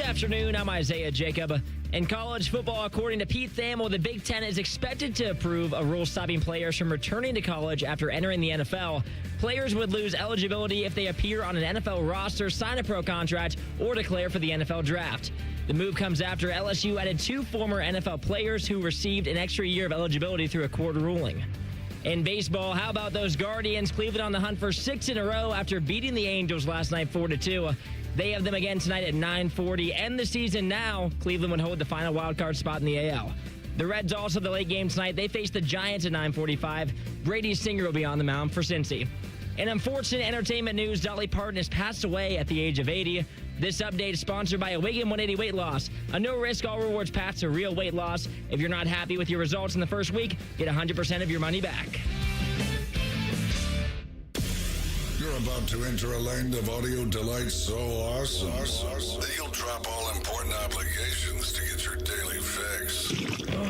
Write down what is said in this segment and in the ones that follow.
afternoon. I'm Isaiah Jacob. In college football, according to Pete Thamel, the Big Ten is expected to approve a rule stopping players from returning to college after entering the NFL. Players would lose eligibility if they appear on an NFL roster, sign a pro contract, or declare for the NFL draft. The move comes after LSU added 2 former NFL players who received an extra year of eligibility through a court ruling. In baseball, how about those Guardians? Cleveland on the hunt for 6 in a row after beating the Angels last night 4-2. They have them again tonight at 9:40. End the season now. Cleveland would hold the final wildcard spot in the AL. The Reds also the late game tonight. They face the Giants at 9:45. Brady Singer will be on the mound for Cincy. In unfortunate entertainment news, Dolly Parton has passed away at the age of 80. This update is sponsored by Awaken 180 Weight Loss, a no-risk, all-rewards path to real weight loss. If you're not happy with your results in the first week, get 100% of your money back. You're about to enter a land of audio delight so awesome that you'll drop all important obligations to get your daily fix.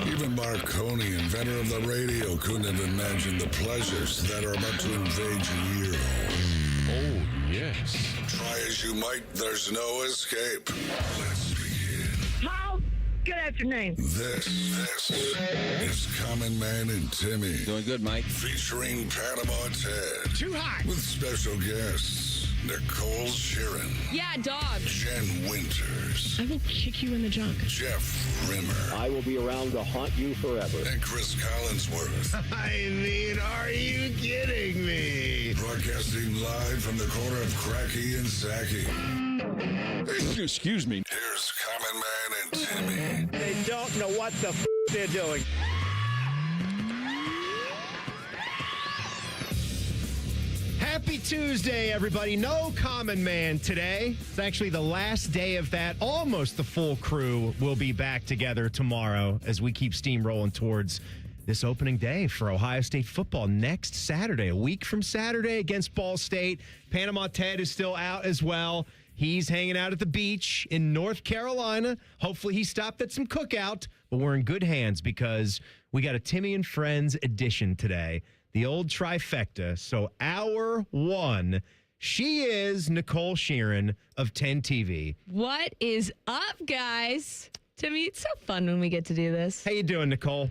Even Marconi, inventor of the radio, couldn't have imagined the pleasures that are about to invade your ear hole. Oh, yes. Try as you might, there's no escape. Let's begin. Paul, good afternoon. This is Common Man and Timmy. Doing good, Mike. Featuring Panama Ted. Too hot. With special guests, Nicole Shearin. Yeah, dog. Jen Winters. I will kick you in the junk. Jeff Rimmer. I will be around to haunt you forever. And Chris Collinsworth. I mean, are you kidding me? Broadcasting live from the corner of Cracky and Sacky. Excuse me. Here's Common Man and Timmy. They don't know what the they're doing. Happy Tuesday, everybody. No Common Man today. It's actually the last day of that. Almost the full crew will be back together tomorrow as we keep steamrolling towards this opening day for Ohio State football next Saturday, a week from Saturday against Ball State. Panama Ted is still out as well. He's hanging out at the beach in North Carolina. Hopefully he stopped at some cookout, but we're in good hands because we got a Timmy and Friends edition today. The old trifecta. So hour one, she is Nicole Shearin of 10 TV. What is up, guys? Timmy, it's so fun when we get to do this. How you doing, Nicole?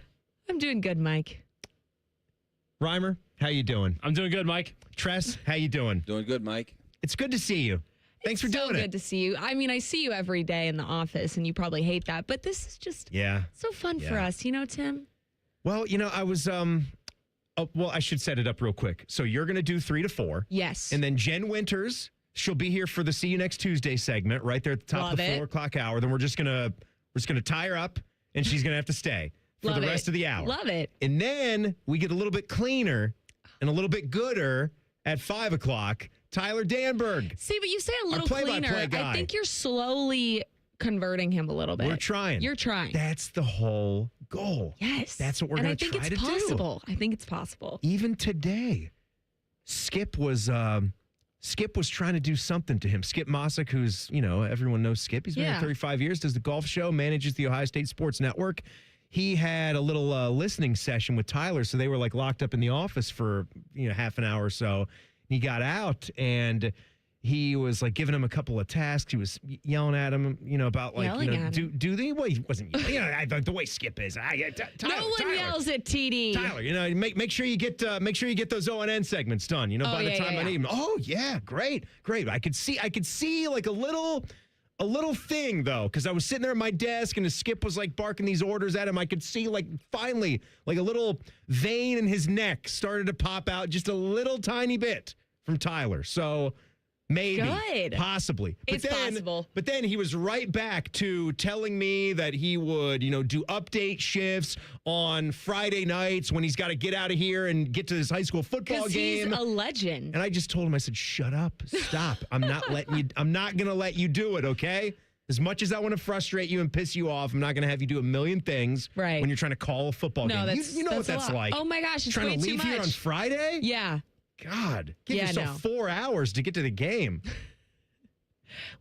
I'm doing good, Mike. Reimer, how you doing? I'm doing good, Mike. Tress, how you doing? Doing good, Mike. It's good to see you. Thanks for doing so it. good to see you. I mean, I see you every day in the office, and you probably hate that, but this is just so fun for us, you know, Tim? Well, you know, I was I should set it up real quick. So you're going to do 3 to 4. Yes. And then Jen Winters, she'll be here for the See You Next Tuesday segment right there at the top of the 4 o'clock hour. Then we're just going to tie her up, and she's going to have to stay for the rest of the hour. Love it. And then we get a little bit cleaner and a little bit gooder at 5 o'clock. Tyler Danburg. See, but you say a little cleaner. Guy. I think you're slowly converting him a little bit. We're trying. You're trying. That's the whole goal. Yes. That's what we're going to try to do. And I think it's possible. I think it's possible. Even today, Skip was trying to do something to him. Skip Mossick, who's, you know, everyone knows Skip. He's been here 35 years, does the golf show, manages the Ohio State Sports Network. He had a little listening session with Tyler, so they were like locked up in the office for, you know, half an hour or so. He got out and he was like giving him a couple of tasks. He was yelling at him, you know, about like, Yelling you know, at him. do the way he wasn't, you know, the way Skip is. Tyler, No one yells at TD. Tyler, you know, make sure you get those ONN segments done. You know, by the time I need them. Oh yeah, great. I could see like a little thing though, because I was sitting there at my desk and the Skip was like barking these orders at him. I could see like finally like a little vein in his neck started to pop out just a little tiny bit from Tyler. So maybe, Good. possibly. It's possible. But then he was right back to telling me that he would, you know, do update shifts on Friday nights when he's got to get out of here and get to his high school football game. He's a legend. And I just told him, I said, shut up, stop. I'm not going to let you do it, okay? As much as I want to frustrate you and piss you off, I'm not going to have you do a million things right. when you're trying to call a football game. You know what that's like. Oh my gosh, it's trying way to too leave much. here on Friday? Yeah. God, give yourself 4 hours to get to the game.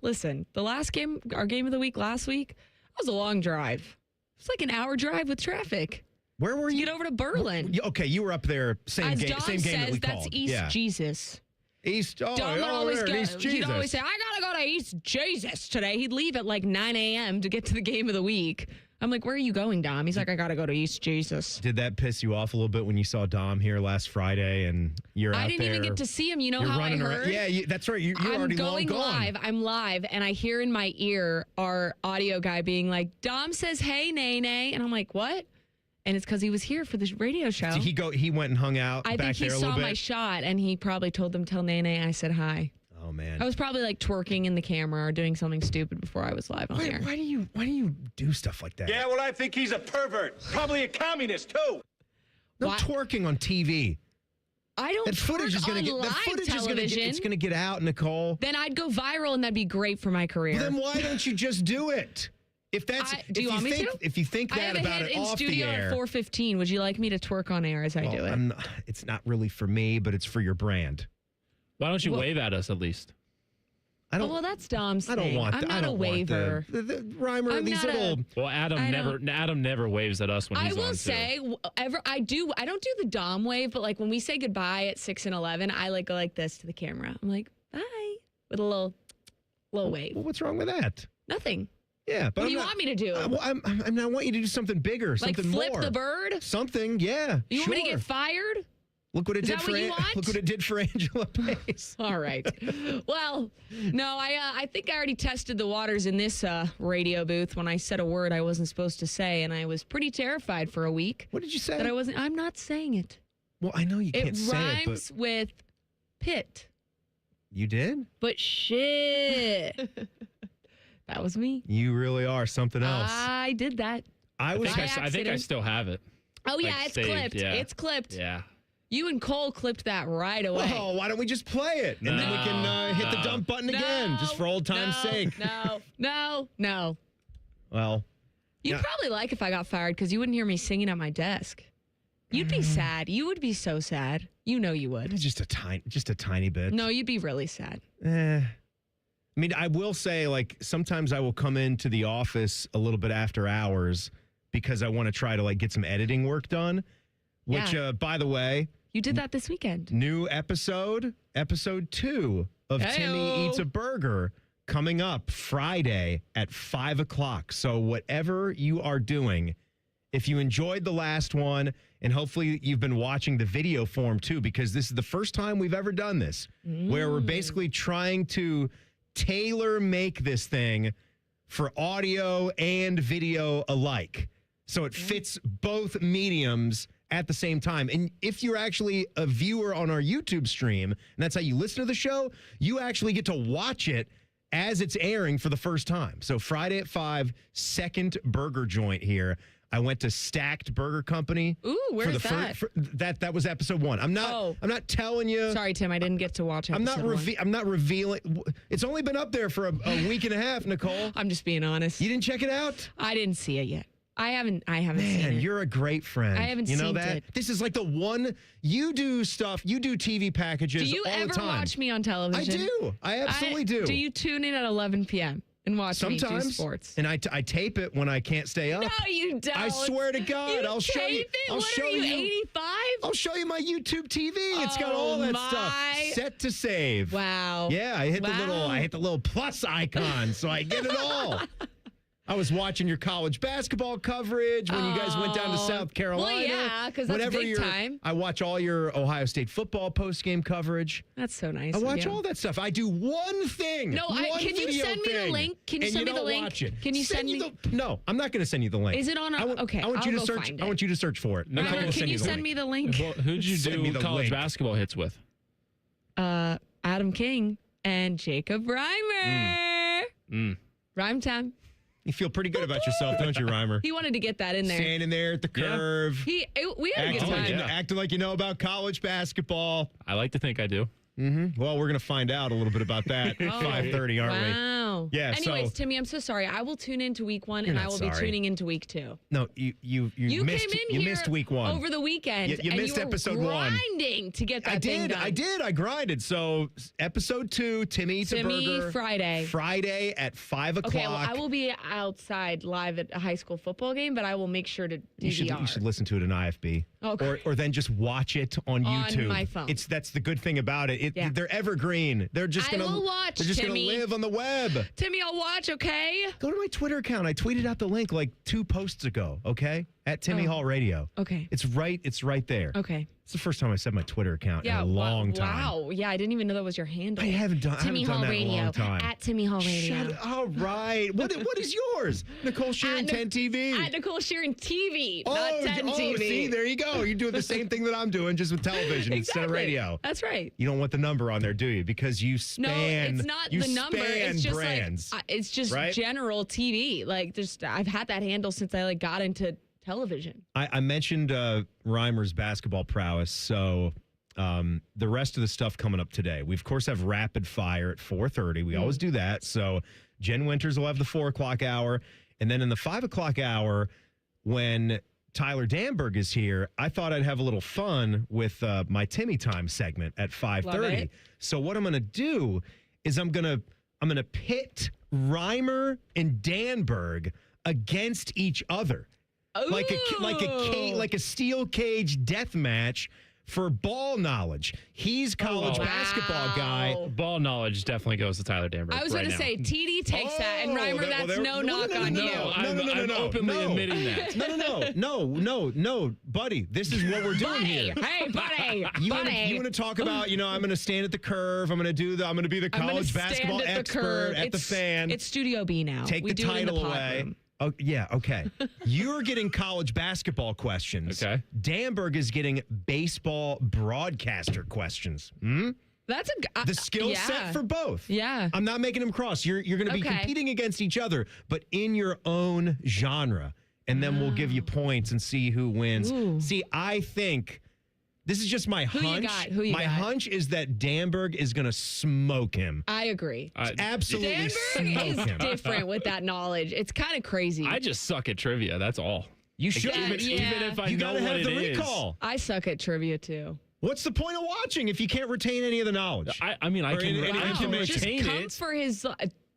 Listen, the last game, our game of the week last week, that was a long drive. It's like an hour drive with traffic. Where were you? Get over to Berlin. Okay, you were up there. Same As game. Dom Same game that we says, that's called. East Jesus. East. Oh, Dom would always there, go. East He'd Jesus. always say, "I gotta go to East Jesus today." He'd leave at like 9 a.m. to get to the game of the week. I'm like, "Where are you going, Dom?" He's like, "I gotta go to East Jesus." Did that piss you off a little bit when you saw Dom here last Friday and you're out there? I didn't even get to see him. You know how I heard? Yeah, that's right. You're already long gone. live. I'm live, and I hear in my ear our audio guy being like, "Dom says, hey, Nene," and I'm like, "What?" And it's because he was here for this radio show. Did he went and hung out I back think he there a little saw bit? my shot, and he probably told them, "Tell Nene I said hi." Oh man. I was probably like twerking in the camera or doing something stupid before I was live on air. Why do you do stuff like that? Yeah, well, I think he's a pervert. Probably a communist, too. No Why- twerking on TV. I don't That footage is going to get. live That footage television. it's gonna get out, Nicole. Then I'd go viral, and that'd be great for my career. Well, then why don't you just do it? If that's Do you want me to? If you think I that have a about hit it in off the studio air, at 4:15. Would you like me to twerk on air as I do it? It's not really for me, but it's for your brand. Why don't you wave at us at least? I don't. Well, that's Dom's I don't thing. want. I'm I not a don't want waver. the rhymer. I'm These not little. Well, I Adam never waves at us when I he's on. will too. say, I don't do the Dom wave, but like when we say goodbye at 6 and 11, I like go like this to the camera. I'm like, bye, with a little wave. Well, what's wrong with that? Nothing. Yeah, but What do you want me to do? I want you to do something bigger, Like something flip more. the bird? Something, yeah. You want me to sure. get fired? Look what it Is did that for what you want? Look what it did for Angela Pace. All right. Well, no, I think I already tested the waters in this radio booth when I said a word I wasn't supposed to say, and I was pretty terrified for a week. What did you say? That I'm not saying it. Well, I know you It can't say it, but rhymes with pit, you did. but shit. That was me. You really are something else. I did that. I was. I think I accident. still have it. Oh yeah, Like it's saved, clipped. yeah. It's clipped. Yeah. You and Cole clipped that right away. Oh, why don't we just play it and then we can hit the dump button again, just for old time's sake? No. Well, You'd Yeah. probably like if I got fired because you wouldn't hear me singing at my desk. You'd be sad. You would be so sad. You know you would. it's just a tiny bit. No, you'd be really sad. I mean, I will say, like, sometimes I will come into the office a little bit after hours because I want to try to, like, get some editing work done, which, Yeah. by the way, You did that this weekend. new episode 2 of Timmy Heyo. Eats a Burger coming up Friday at 5 o'clock. So whatever you are doing, if you enjoyed the last one, and hopefully you've been watching the video form too, because this is the first time we've ever done this, where we're basically trying to tailor make this thing for audio and video alike. So it fits both mediums at the same time. And if you're actually a viewer on our YouTube stream, and that's how you listen to the show, you actually get to watch it as it's airing for the first time. So Friday at 5, second burger joint here. I went to Stacked Burger Company. Ooh, where's for the that? That was episode 1. I'm not telling you. Sorry, Tim. I didn't get to watch episode one. I'm not revealing. It's only been up there for a week and a half, Nicole. I'm just being honest. You didn't check it out? I didn't see it yet. I haven't seen Man, it. you're a great friend. I haven't You know seen that? it. This is like the one you do stuff. You do TV packages Do you all ever the time. watch me on television? I do. I absolutely do. Do you tune in at 11 p.m. and watch me do Sometimes. sports? And I tape it when I can't stay up. No, you don't. I swear to God, You I'll show you. tape it? I'll What show are you, you. 85? I'll show you my YouTube TV. It's got all that my. stuff set to save. Wow. Yeah, I hit Wow. the little plus icon, so I get it all. I was watching your college basketball coverage when you guys went down to South Carolina. Well, yeah, 'cause that's Whenever big time. I watch all your Ohio State football post-game coverage. That's so nice. I of watch you. all that stuff. I do one thing. No, one can you video send me the thing, link? Can you and send me the don't link? Watch it. Can you send me- No, I'm not going to send you the link. Is it on a- okay, I want you I'll to go search. find I it. want you to search for it. I'm not Nicole, going to can send you the send link. me the link? Well, who'd you Send me do the college link. basketball hits with? Adam King and Jacob Reimer. Rhymetime. You feel pretty good about yourself, don't you, Rhymer? He wanted to get that in there. Standing there at the curve. We had a good Acting like, time. yeah. acting like you know about college basketball. I like to think I do. Well, we're going to find out a little bit about that at 5:30, aren't we? Wow. Yeah, Anyways, so- Timmy, I'm so sorry. I will tune into week 1 and You're I not will be sorry. tuning into week 2. No, you You missed came in you here missed week 1. over the weekend. You and missed you were episode 1. grinding to get that I thing did. done. I grinded. So episode 2, Timmy Eats a Timmy, Burger. Friday. Friday at 5 o'clock. Okay, well, I will be outside live at a high school football game, but I will make sure to You should DVR. listen to it in IFB. Okay. or then just watch it on YouTube. my phone. That's the good thing about it. Yeah. They're evergreen. They're just I gonna will watch, They're just Timmy. gonna live on the web. Timmy, I'll watch, okay? Go to my Twitter account. I tweeted out the link like 2 posts ago. Okay, at Timmy Hall Radio. Okay. It's right there. Okay. It's the first time I said my Twitter account Yeah, in a long time. Wow. Yeah, I didn't even know that was your handle. I haven't done Timmy that Hall in Radio. a long time. At Timmy Hall Radio. All right. What is yours? Nicole Shearin, 10 TV. At Nicole Shearin TV, not 10 TV. See, there you go. You're doing the same thing that I'm doing, just with television instead of radio. That's right. You don't want the number on there, do you? Because you span. No, it's not you the number. It's just brands. like it's just right? general TV. Like, just I've had that handle since I got into television. I mentioned Reimer's basketball prowess, so the rest of the stuff coming up today. We, of course, have rapid fire at 4:30. We always do that. So Jen Winters will have the 4 o'clock hour. And then in the 5 o'clock hour, when Tyler Danburg is here, I thought I'd have a little fun with my Timmy Time segment at 5:30. So what I'm going to do is I'm going to pit Reimer and Danburg against each other. Like a steel cage death match for ball knowledge. He's college basketball guy. Ball knowledge definitely goes to Tyler Danburg. I was going to say, TD takes that, and Reimer, that's no knock on you. I'm openly admitting that. No, buddy. This is what we're doing here. Hey, buddy. You want to talk about? I'm going to stand at the curve. I'm going to be the college basketball expert at the Fan. It's Studio B now. Take we the do it in title pod away. room. Oh, yeah, okay. You're getting college basketball questions. Okay. Danburg is getting baseball broadcaster questions. That's the skill set for both. Yeah. I'm not making them cross. You're going to be competing against each other, but in your own genre. And then we'll give you points and see who wins. Ooh. See, I think this is just my hunch. Who you my got? hunch is that Danburg is going to smoke him. I agree. Absolutely Danburg smoke is him. different with that knowledge. It's kind of crazy. I just suck at trivia. That's all. You should. Even if I you know gotta what have the it is. recall. I suck at trivia too. What's the point of watching if you can't retain any of the knowledge? I can Just retain come it. for his.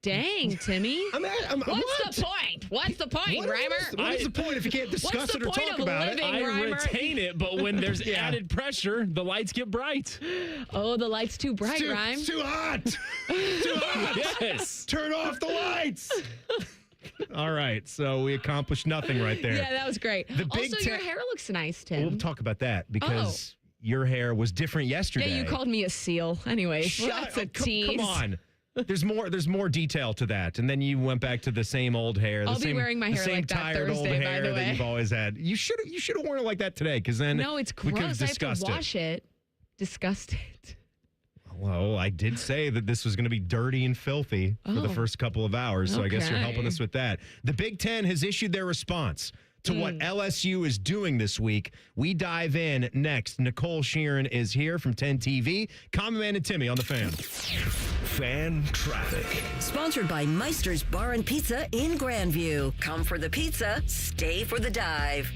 Dang, Timmy. What's the point? What's the point, Reimer? What is the point if you can't discuss it or talk about it? I Reimer? retain it, but when there's added pressure, the lights get bright. Oh, the light's too bright, Rhyme. It's too hot. Too hot. Yes. Turn off the lights. All right, so we accomplished nothing right there. Yeah, that was great. Big Also, your hair looks nice, Tim. We'll talk about that because your hair was different yesterday. Yeah, you called me a seal. Anyways, that's a tease. Come on. There's more detail to that, and then you went back to the same old hair. I'll be wearing my hair same like that tired old Thursday, by hair the way. that you've always had. You should have worn it like that today, because then No, it's we could have gross. I have discussed to wash it. Disgust it. Well, I did say that this was going to be dirty and filthy for the first couple of hours, so I guess you're helping us with that. The Big Ten has issued their response to what LSU is doing this week. We dive in next. Nicole Shearin is here from 10 TV. Common Man and Timmy on the Fan. Fan traffic. Sponsored by Meister's Bar and Pizza in Grandview. Come for the pizza, stay for the dive.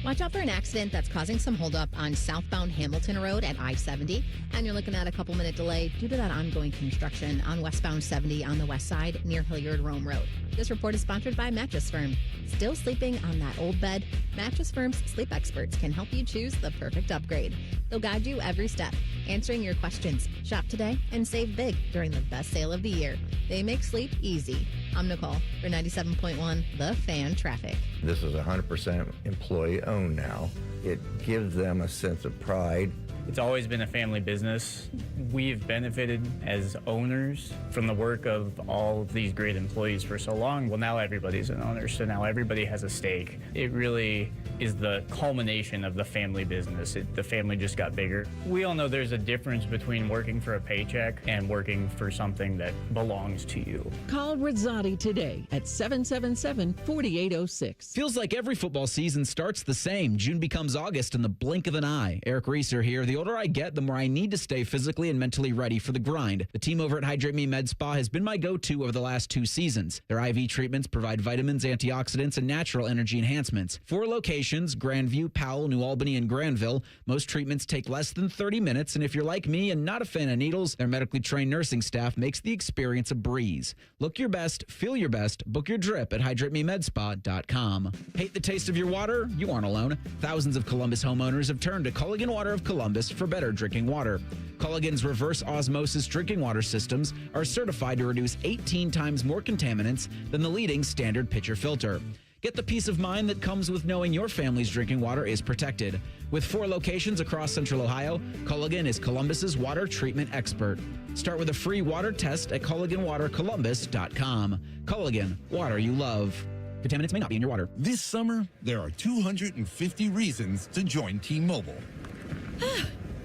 Watch out for an accident that's causing some holdup on southbound Hamilton Road at I-70. And you're looking at a couple-minute delay due to that ongoing construction on westbound 70 on the west side near Hilliard-Rome Road. This report is sponsored by Mattress Firm. Still sleeping on that old bed? Mattress Firm's sleep experts can help you choose the perfect upgrade. They'll guide you every step, answering your questions. Shop today and save big during the best sale of the year. They make sleep easy. I'm Nicole for 97.1 The Fan Traffic. This is 100% employee-owned now. It gives them a sense of pride. It's always been a family business. We've benefited as owners from the work of all of these great employees for so long. Well, now everybody's an owner, so now everybody has a stake. It really is the culmination of the family business. The family just got bigger. We all know there's a difference between working for a paycheck and working for something that belongs to you. Call Rizzotti today at 777-4806. Feels like every football season starts the same. June becomes August in the blink of an eye. Eric Reeser here. The The older I get, the more I need to stay physically and mentally ready for the grind. The team over at Hydrate Me Med Spa has been my go-to over the last 2 seasons. Their IV treatments provide vitamins, antioxidants, and natural energy enhancements. 4 locations, Grandview, Powell, New Albany, and Granville. Most treatments take less than 30 minutes, and if you're like me and not a fan of needles, their medically trained nursing staff makes the experience a breeze. Look your best, feel your best, book your drip at hydratememedspa.com. Hate the taste of your water? You aren't alone. Thousands of Columbus homeowners have turned to Culligan Water of Columbus for better drinking water. Culligan's reverse osmosis drinking water systems are certified to reduce 18 times more contaminants than the leading standard pitcher filter. Get the peace of mind that comes with knowing your family's drinking water is protected. With 4 locations across Central Ohio, Culligan is Columbus's water treatment expert. Start with a free water test at CulliganWaterColumbus.com. Culligan, water you love. Contaminants may not be in your water. This summer, there are 250 reasons to join T-Mobile.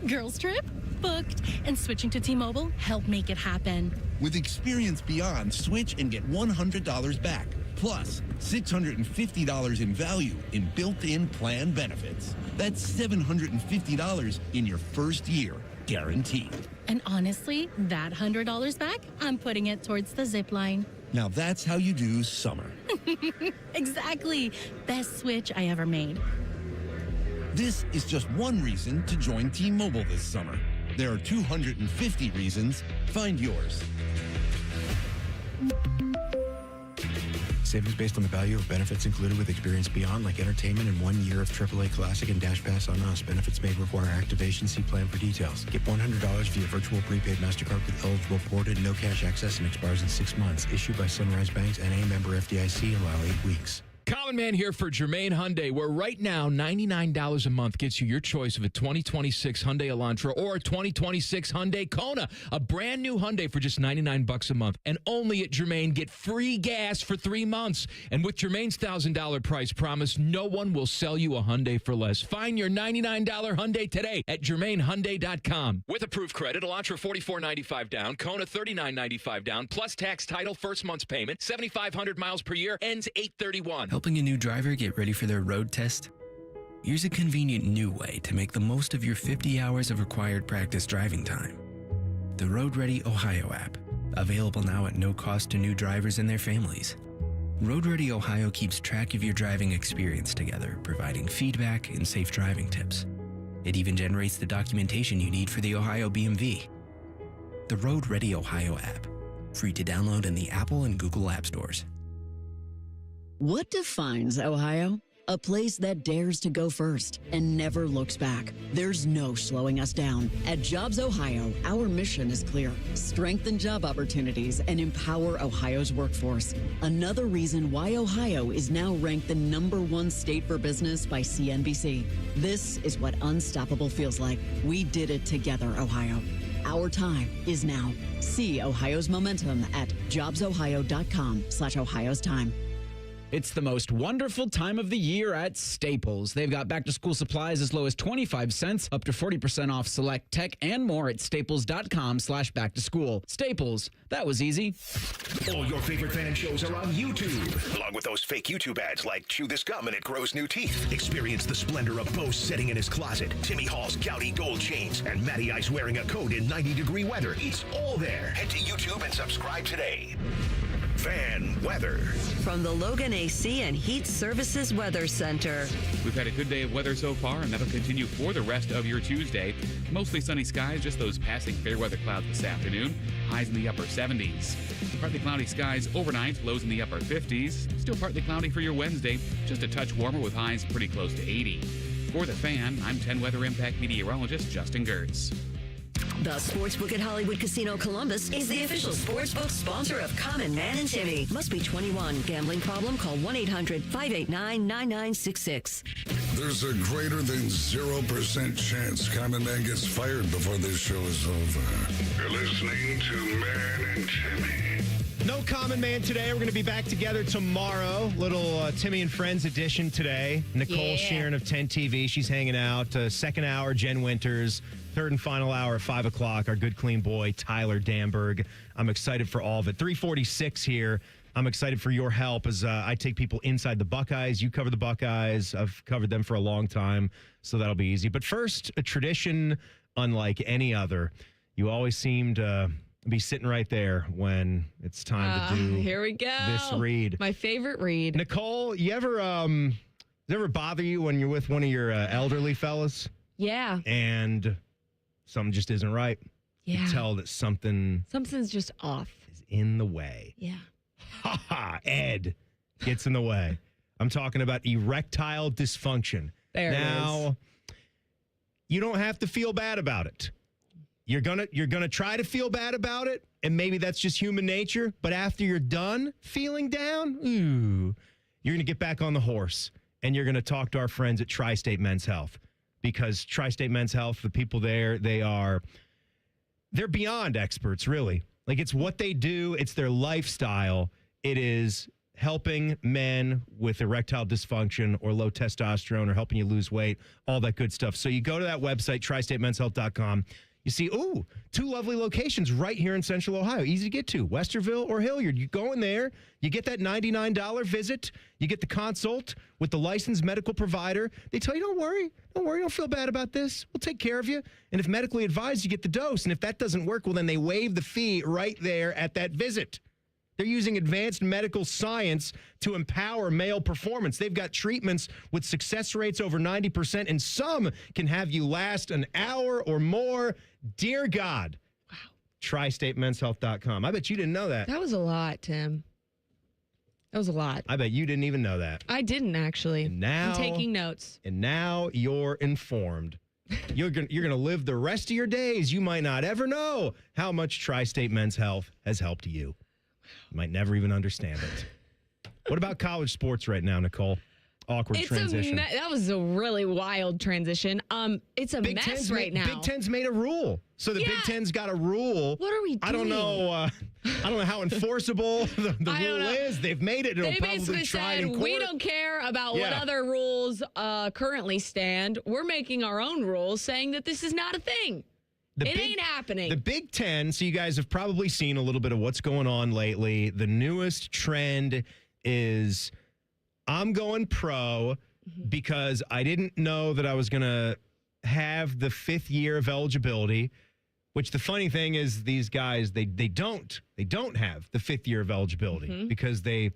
Girls trip? Booked. And switching to T-Mobile helped make it happen. With Experience Beyond, switch and get $100 back. Plus, $650 in value in built-in plan benefits. That's $750 in your first year, guaranteed. And honestly, that $100 back, I'm putting it towards the zip line. Now that's how you do summer. Exactly. Best switch I ever made. This is just one reason to join T-Mobile this summer. There are 250 reasons. Find yours. Savings based on the value of benefits included with Experience Beyond, like entertainment and 1 year of AAA Classic and Dash Pass on us. Benefits may require activation. See plan for details. Get $100 via virtual prepaid MasterCard with eligible ported, no cash access, and expires in 6 months. Issued by Sunrise Banks, N.A. member FDIC. Allow 8 weeks. Common Man here for Germain Hyundai, where right now $99 a month gets you your choice of a 2026 Hyundai Elantra or a 2026 Hyundai Kona. A brand new Hyundai for just $99 a month. And only at Germain, get free gas for 3 months. And with Germain's $1,000 price promise, no one will sell you a Hyundai for less. Find your $99 Hyundai today at GermainHyundai.com. With approved credit, Elantra $44.95 down, Kona $39.95 down, plus tax, title, first month's payment, 7,500 miles per year, ends 8/31. Helping a new driver get ready for their road test? Here's a convenient new way to make the most of your 50 hours of required practice driving time. The Road Ready Ohio app, available now at no cost to new drivers and their families. Road Ready Ohio keeps track of your driving experience together, providing feedback and safe driving tips. It even generates the documentation you need for the Ohio BMV. The Road Ready Ohio app, free to download in the Apple and Google App Stores. What defines Ohio? A place that dares to go first and never looks back. There's no slowing us down. At Jobs Ohio, our mission is clear. Strengthen job opportunities and empower Ohio's workforce. Another reason why Ohio is now ranked the #1 state for business by CNBC. This is what unstoppable feels like. We did it together, Ohio. Our time is now. See Ohio's momentum at jobsohio.com/Ohio's time. It's the most wonderful time of the year at Staples. They've got back-to-school supplies as low as 25 cents, up to 40% off select tech, and more at staples.com/back-to-school. Staples, that was easy. All your favorite fan shows are on YouTube, along with those fake YouTube ads like chew this gum and it grows new teeth. Experience the splendor of Bo sitting in his closet, Timmy Hall's gouty gold chains, and Matty Ice wearing a coat in 90-degree weather. It's all there. Head to YouTube and subscribe today. Fan weather. From the Logan AC and Heat Services Weather Center. We've had a good day of weather so far, and that'll continue for the rest of your Tuesday. Mostly sunny skies, just those passing fair weather clouds this afternoon. Highs in the upper 70s. Partly cloudy skies overnight, lows in the upper 50s. Still partly cloudy for your Wednesday, just a touch warmer with highs pretty close to 80. For the Fan, I'm 10 Weather Impact meteorologist Justin Gertz. The Sportsbook at Hollywood Casino Columbus is the official sportsbook sponsor of Common Man and Timmy. Must be 21. Gambling problem? Call 1-800-589-9966. There's a greater than 0% chance Common Man gets fired before this show is over. You're listening to Man and Timmy. No Common Man today. We're going to be back together tomorrow. Little Timmy and Friends edition today. Nicole Shearin of 10 TV. She's hanging out. Second hour, Jen Winters. Third and final hour at 5 o'clock. Our good, clean boy, Tyler Danburg. I'm excited for all of it. 346 here. I'm excited for your help as I take people inside the Buckeyes. You cover the Buckeyes. I've covered them for a long time, so that'll be easy. But first, a tradition unlike any other. You always seem to be sitting right there when it's time to do here we go. This read. My favorite read. Nicole, you ever does it ever bother you when you're with one of your elderly fellas? Yeah. And something just isn't right? Yeah. You tell that something's just off. Is in the way. Yeah. Ha ha, Ed gets in the way. I'm talking about erectile dysfunction. There now, it is. You don't have to feel bad about it. You're gonna try to feel bad about it, and maybe that's just human nature. But after you're done feeling down, you're gonna get back on the horse, and you're gonna talk to our friends at Tri-State Men's Health, because Tri-State Men's Health, the people there, they're beyond experts, really. Like, it's what they do, it's their lifestyle. It is helping men with erectile dysfunction or low testosterone, or helping you lose weight, all that good stuff. So you go to that website, tristatemenshealth.com. You see, 2 lovely locations right here in Central Ohio. Easy to get to, Westerville or Hilliard. You go in there, you get that $99 visit, you get the consult with the licensed medical provider. They tell you, don't worry, don't feel bad about this. We'll take care of you. And if medically advised, you get the dose. And if that doesn't work, well, then they waive the fee right there at that visit. They're using advanced medical science to empower male performance. They've got treatments with success rates over 90%, and some can have you last an hour or more. Dear God. Wow. TriStateMen'sHealth.com. I bet you didn't know that. That was a lot, Tim. That was a lot. I bet you didn't even know that. I didn't, actually. And now, I'm taking notes. And now you're informed. You're gonna live the rest of your days. You might not ever know how much Tri-State Men's Health has helped you. You might never even understand it. What about college sports right now, Nicole? Awkward transition. That was a really wild transition. It's a mess right now. Big Ten's made a rule. So the Big Ten's got a rule. What are we doing? I don't know how enforceable the rule is. They've made it. It'll they probably basically try said, in court. we don't care about what other rules currently stand. We're making our own rules saying that this is not a thing. It ain't happening. The Big Ten, so you guys have probably seen a little bit of what's going on lately. The newest trend is I'm going pro because I didn't know that I was going to have the 5th year of eligibility, which the funny thing is these guys, they don't have the 5th year of eligibility because they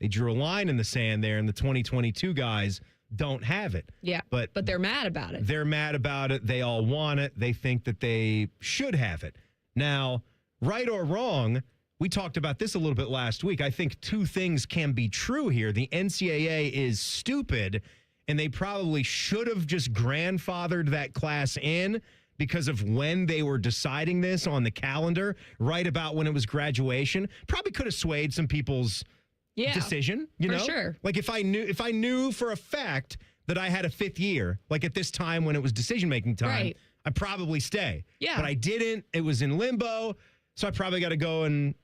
drew a line in the sand there, and the 2022 guys don't have it. Yeah, but they're mad about it. They're mad about it. They all want it. They think that they should have it. Now, right or wrong, we talked about this a little bit last week. I think 2 things can be true here. The NCAA is stupid, and they probably should have just grandfathered that class in because of when they were deciding this on the calendar, right about when it was graduation. Probably could have swayed some people's decision, you know? For sure. Like if I knew for a fact that I had a 5th year, like at this time when it was decision-making time, I'd probably stay. Yeah. But I didn't. It was in limbo. So I probably got to go and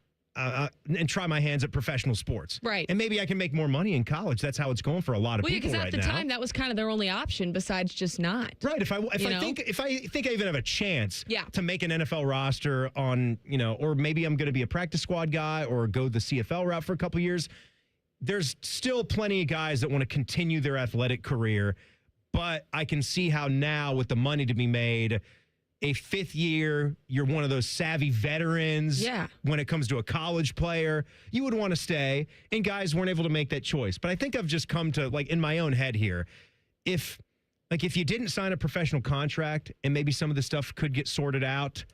try my hands at professional sports. Right. And maybe I can make more money in college. That's how it's going for a lot of people right now. Because at the time, that was kind of their only option besides just not. Right. If I think I even have a chance to make an NFL roster on, or maybe I'm going to be a practice squad guy or go the CFL route for a couple years, there's still plenty of guys that want to continue their athletic career. But I can see how now with the money to be made, a 5th year, you're one of those savvy veterans. Yeah. When it comes to a college player, you would want to stay. And guys weren't able to make that choice. But I think I've just come to, like, in my own head here, if you didn't sign a professional contract and maybe some of the stuff could get sorted out,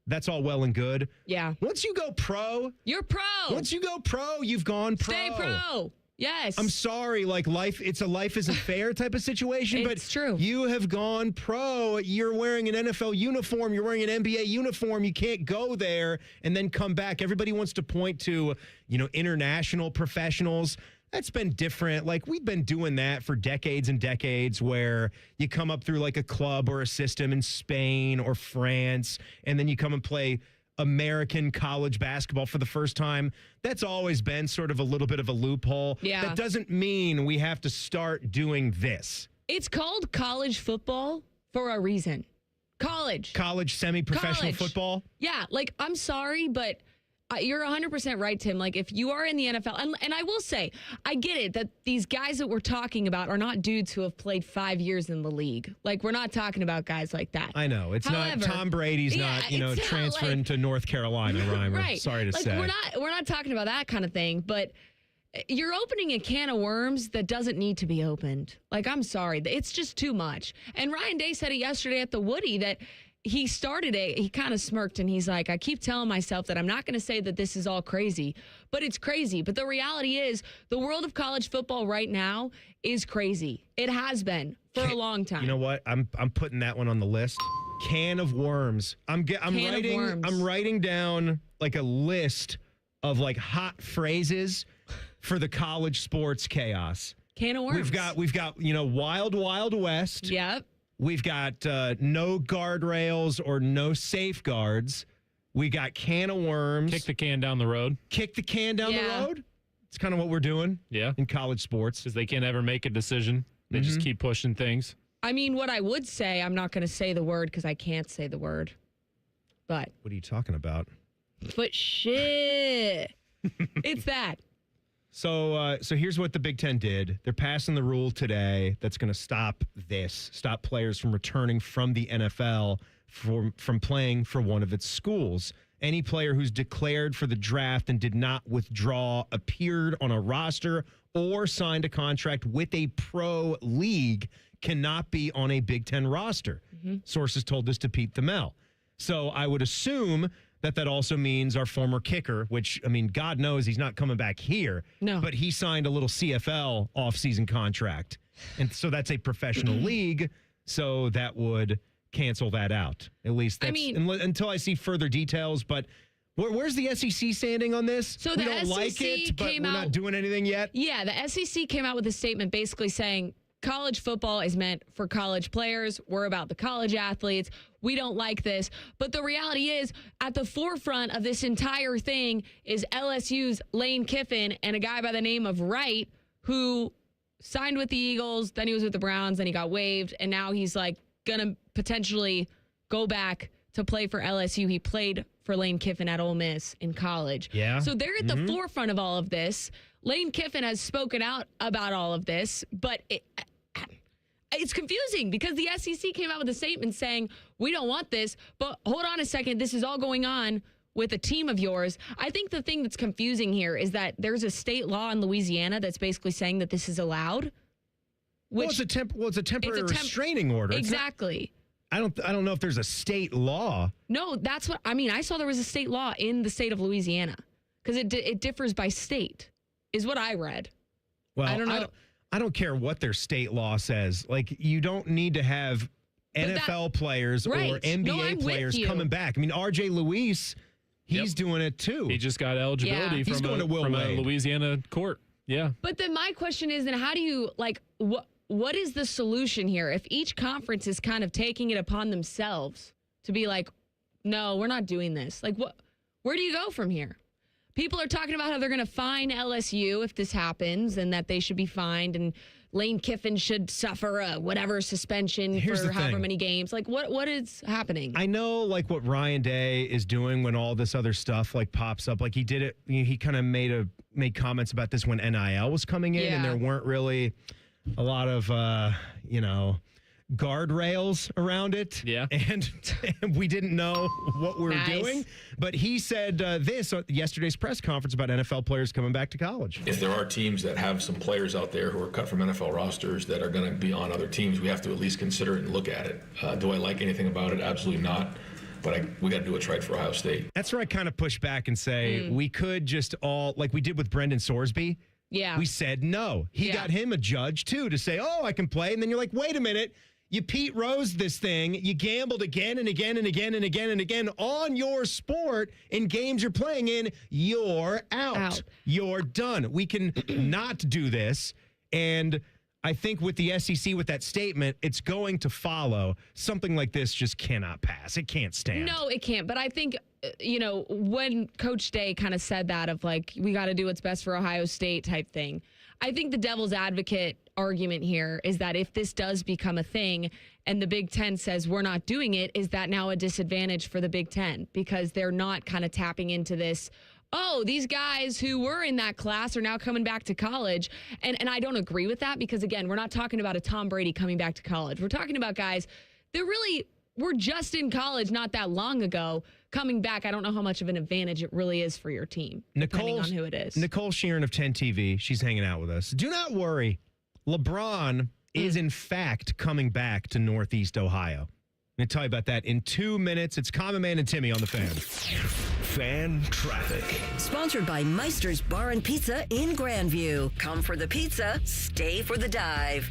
that's all well and good. Yeah. Once you go pro, you're pro. Once you go pro, you've gone pro. Stay pro. Yes. I'm sorry, like it's a life isn't fair type of situation, but it's true. You have gone pro. You're wearing an NFL uniform. You're wearing an NBA uniform. You can't go there and then come back. Everybody wants to point to, international professionals. That's been different. Like, we've been doing that for decades and decades where you come up through like a club or a system in Spain or France, and then you come and play American college basketball for the first time. That's always been sort of a little bit of a loophole. Yeah. That doesn't mean we have to start doing this. It's called college football for a reason. College semi-professional college. Football. Yeah, like, I'm sorry, but You're 100% right, Tim. Like, if you are in the NFL, and I will say, I get it that these guys that we're talking about are not dudes who have played 5 years in the league. Like, we're not talking about guys like that. I know. It's However, not Tom Brady's not, transferring to North Carolina, Reimer. Right. Sorry to say. We're not talking about that kind of thing, but you're opening a can of worms that doesn't need to be opened. Like, I'm sorry. It's just too much. And Ryan Day said it yesterday at the Woody that he started it. He kind of smirked and he's like, I keep telling myself that I'm not going to say that this is all crazy, but it's crazy. But the reality is the world of college football right now is crazy. It has been for a long time. You know what? I'm putting that one on the list. Can of worms. I'm writing down like a list of like hot phrases for the college sports chaos. Can of worms. We've got Wild Wild West. Yep. We've got no guardrails or no safeguards. We got can of worms. Kick the can down the road. Kick the can down the road. It's kind of what we're doing. Yeah. In college sports. Because they can't ever make a decision. They just keep pushing things. I mean, what I would say, I'm not going to say the word because I can't say the word. But. What are you talking about? But shit. It's that. So here's what the Big Ten did. They're passing the rule today that's going to stop players from returning from the NFL from playing for one of its schools. Any player who's declared for the draft and did not withdraw, appeared on a roster, or signed a contract with a pro league cannot be on a Big Ten roster. Sources told this to Pete Thamel. So I would assume that also means our former kicker, which, I mean, God knows he's not coming back here. No. But he signed a little CFL offseason contract. And so that's a professional league. So that would cancel that out. At least that's, until I see further details. But where's the SEC standing on this? So we the don't SEC like it, but we're not doing anything yet? Yeah, the SEC came out with a statement basically saying college football is meant for college players. We're about the college athletes. We don't like this. But the reality is, at the forefront of this entire thing is LSU's Lane Kiffin and a guy by the name of Wright, who signed with the Eagles, then he was with the Browns, then he got waived, and now he's like going to potentially go back to play for LSU. He played for Lane Kiffin at Ole Miss in college. Yeah. So they're at the forefront of all of this. Lane Kiffin has spoken out about all of this, but it's confusing because the SEC came out with a statement saying, we don't want this, but hold on a second, this is all going on with a team of yours. I think the thing that's confusing here is that there's a state law in Louisiana that's basically saying that this is allowed. It's a temporary restraining order. Exactly. I don't know if there's a state law. No, that's what I mean. I saw there was a state law in the state of Louisiana because it differs by state, is what I read. Well, I don't know. I don't care what their state law says. Like, you don't need to have NFL players or NBA players coming back. I mean, RJ Luis, he's doing it too. He just got eligibility from a Louisiana court. Yeah. But then my question is, then how do you, like, what is the solution here? If each conference is kind of taking it upon themselves to be like, no, we're not doing this. Like, where do you go from here? People are talking about how they're going to fine LSU if this happens and that they should be fined and Lane Kiffin should suffer a whatever suspension for however many games. Like, what is happening? I know, like, what Ryan Day is doing when all this other stuff, like, pops up. Like, he did it. He kind of made comments about this when NIL was coming in, and there weren't really a lot of, guardrails around it. Yeah. And we didn't know what we were doing. But he said this at yesterday's press conference about NFL players coming back to college. If there are teams that have some players out there who are cut from NFL rosters that are going to be on other teams, we have to at least consider it and look at it. Do I like anything about it? Absolutely not. But we got to do what's right for Ohio State. That's where I kind of push back and say we could just all, like we did with Brendan Sorsby. Yeah. We said no. He got him a judge, too, to say, I can play. And then you're like, wait a minute. You Pete Rose this thing. You gambled again and again and again and again and again on your sport in games you're playing in. You're out. You're done. We can not do this. And I think with the SEC, with that statement, it's going to follow. Something like this just cannot pass. It can't stand. No, it can't. But I think, when Coach Day kind of said that of like, we got to do what's best for Ohio State type thing, I think the devil's advocate argument here is that if this does become a thing and the Big Ten says we're not doing it, is that now a disadvantage for the Big Ten because they're not kind of tapping into this oh, these guys who were in that class are now coming back to college. And I don't agree with that because, again, we're not talking about a Tom Brady coming back to college. We're talking about guys that really were just in college not that long ago. Coming back, I don't know how much of an advantage it really is for your team, depending on who it is. Nicole Shearin of 10 TV, she's hanging out with us. Do not worry. LeBron is, in fact, coming back to Northeast Ohio. I'm going to tell you about that in 2 minutes. It's Common Man and Timmy on the Fan. Fan Traffic. Sponsored by Meister's Bar and Pizza in Grandview. Come for the pizza, stay for the dive.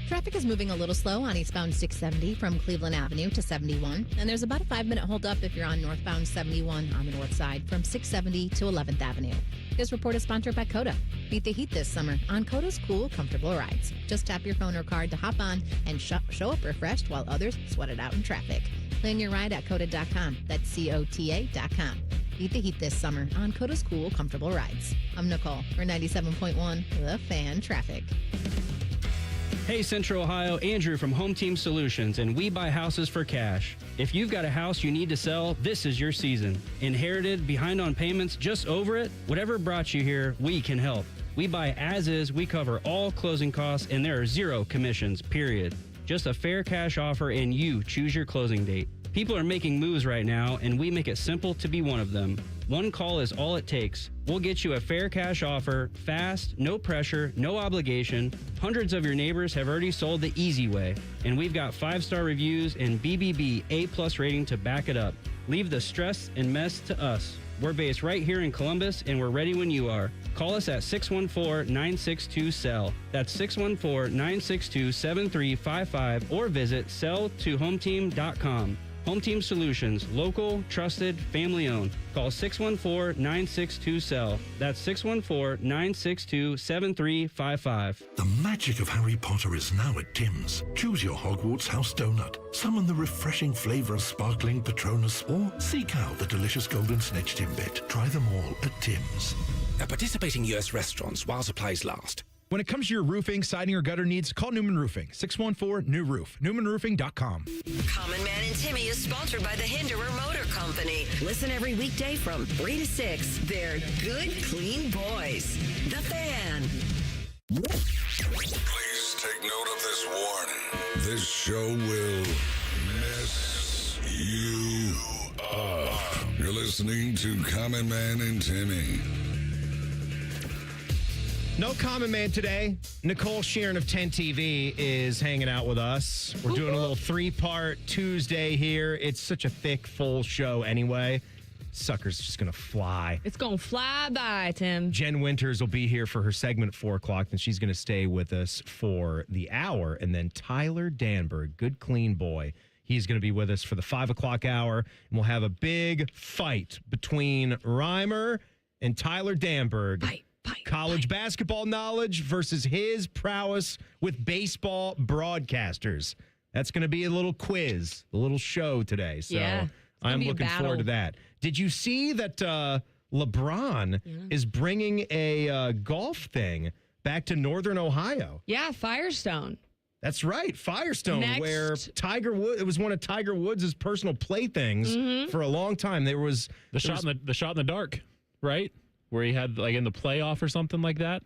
Traffic is moving a little slow on eastbound 670 from Cleveland Avenue to 71. And there's about a 5-minute holdup if you're on northbound 71 on the north side from 670 to 11th Avenue. This report is sponsored by Coda. Beat the heat this summer on Coda's cool, comfortable rides. Just tap your phone or card to hop on and show up refreshed while others sweat it out in traffic. Plan your ride at Coda.com. That's COTA.com. Beat the heat this summer on Coda's cool, comfortable rides. I'm Nicole for 97.1 The Fan Traffic. Hey Central Ohio, Andrew from Home Team Solutions, and we buy houses for cash. If you've got a house you need to sell, this is your season. Inherited, behind on payments, just over it? Whatever brought you here, we can help. We buy as is, we cover all closing costs, and there are 0 commissions, period. Just a fair cash offer and you choose your closing date. People are making moves right now, and we make it simple to be one of them. One call is all it takes. We'll get you a fair cash offer, fast, no pressure, no obligation. Hundreds of your neighbors have already sold the easy way, and we've got 5-star reviews and BBB A+ rating to back it up. Leave the stress and mess to us. We're based right here in Columbus, and we're ready when you are. Call us at 614-962-SELL. That's 614-962-7355, or visit selltohometeam.com. Home Team Solutions, local, trusted, family-owned. Call 614-962-SELL. That's 614-962-7355. The magic of Harry Potter is now at Tim's. Choose your Hogwarts house donut, summon the refreshing flavor of sparkling Patronus, or seek out the delicious golden snitch Timbit. Try them all at Tim's. At participating U.S. restaurants while supplies last. When it comes to your roofing, siding, or gutter needs, call Newman Roofing. 614-NEW-ROOF. NewmanRoofing.com. Common Man and Timmy is sponsored by the Hinderer Motor Company. Listen every weekday from 3 to 6. They're good, clean boys. The Fan. Please take note of this warning. This show will mess you up. You're listening to Common Man and Timmy. No Common Man today. Nicole Shearin of 10 TV is hanging out with us. We're doing a little 3-part Tuesday here. It's such a thick, full show anyway. Sucker's just going to fly. It's going to fly by, Tim. Jen Winters will be here for her segment at 4 o'clock, and she's going to stay with us for the hour. And then Tyler Danburg, good, clean boy. He's going to be with us for the 5 o'clock hour, and we'll have a big fight between Reimer and Tyler Danburg. College basketball knowledge versus his prowess with baseball broadcasters. That's going to be a little quiz, a little show today. So yeah, I'm looking forward to that. Did you see that LeBron is bringing a golf thing back to Northern Ohio? Yeah, Firestone. That's right, Firestone, where Tiger Woods, it was one of Tiger Woods' personal playthings for a long time. There was the shot in the dark, right? Where he had like in the playoff or something like that.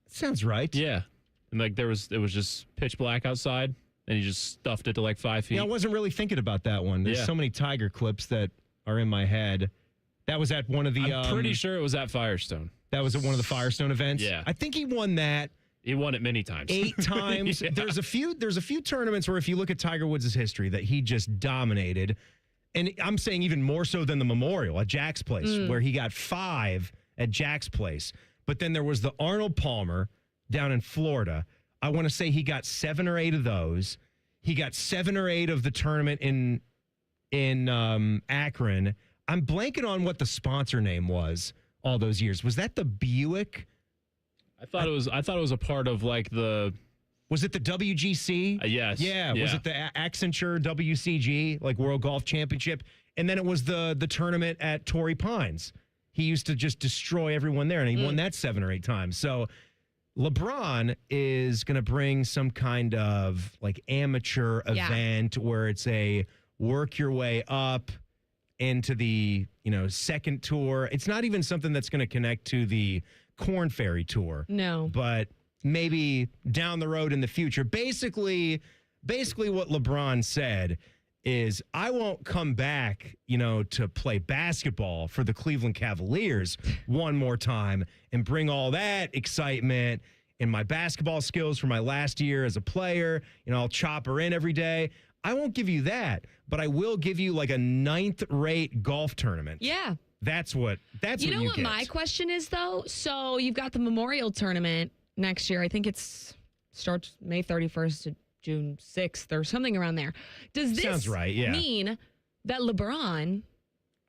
Sounds right. Yeah. And like it was just pitch black outside and he just stuffed it to like 5 feet. Yeah, I wasn't really thinking about that one. There's so many Tiger clips that are in my head. That was at one of the I'm pretty sure it was at Firestone. That was at one of the Firestone events. Yeah. I think he won that. He won it many times. 8 times. Yeah. There's a few tournaments where if you look at Tiger Woods' history that he just dominated. And I'm saying even more so than the Memorial at Jack's Place, where he got 5 at Jack's Place. But then there was the Arnold Palmer down in Florida. I want to say he got 7 or 8 of those. He got 7 or 8 of the tournament in Akron. I'm blanking on what the sponsor name was all those years. Was that the Buick? I thought it was a part of like the. Was it the WGC? Yes. Yeah. Was it the Accenture WCG, like World Golf Championship? And then it was the tournament at Torrey Pines. He used to just destroy everyone there, and he won that 7 or 8 times. So LeBron is going to bring some kind of like amateur event where it's a work your way up into the second tour. It's not even something that's going to connect to the Corn Ferry Tour. No. But maybe down the road in the future. Basically what LeBron said is, I won't come back, to play basketball for the Cleveland Cavaliers one more time and bring all that excitement and my basketball skills from my last year as a player. I'll chop her in every day. I won't give you that, but I will give you like a 9th-rate golf tournament. Yeah. That's what you know what get. my question is, though? So you've got the Memorial Tournament next year. I think starts May 31st to June 6th or something around there. Does this Sounds right, yeah. mean that LeBron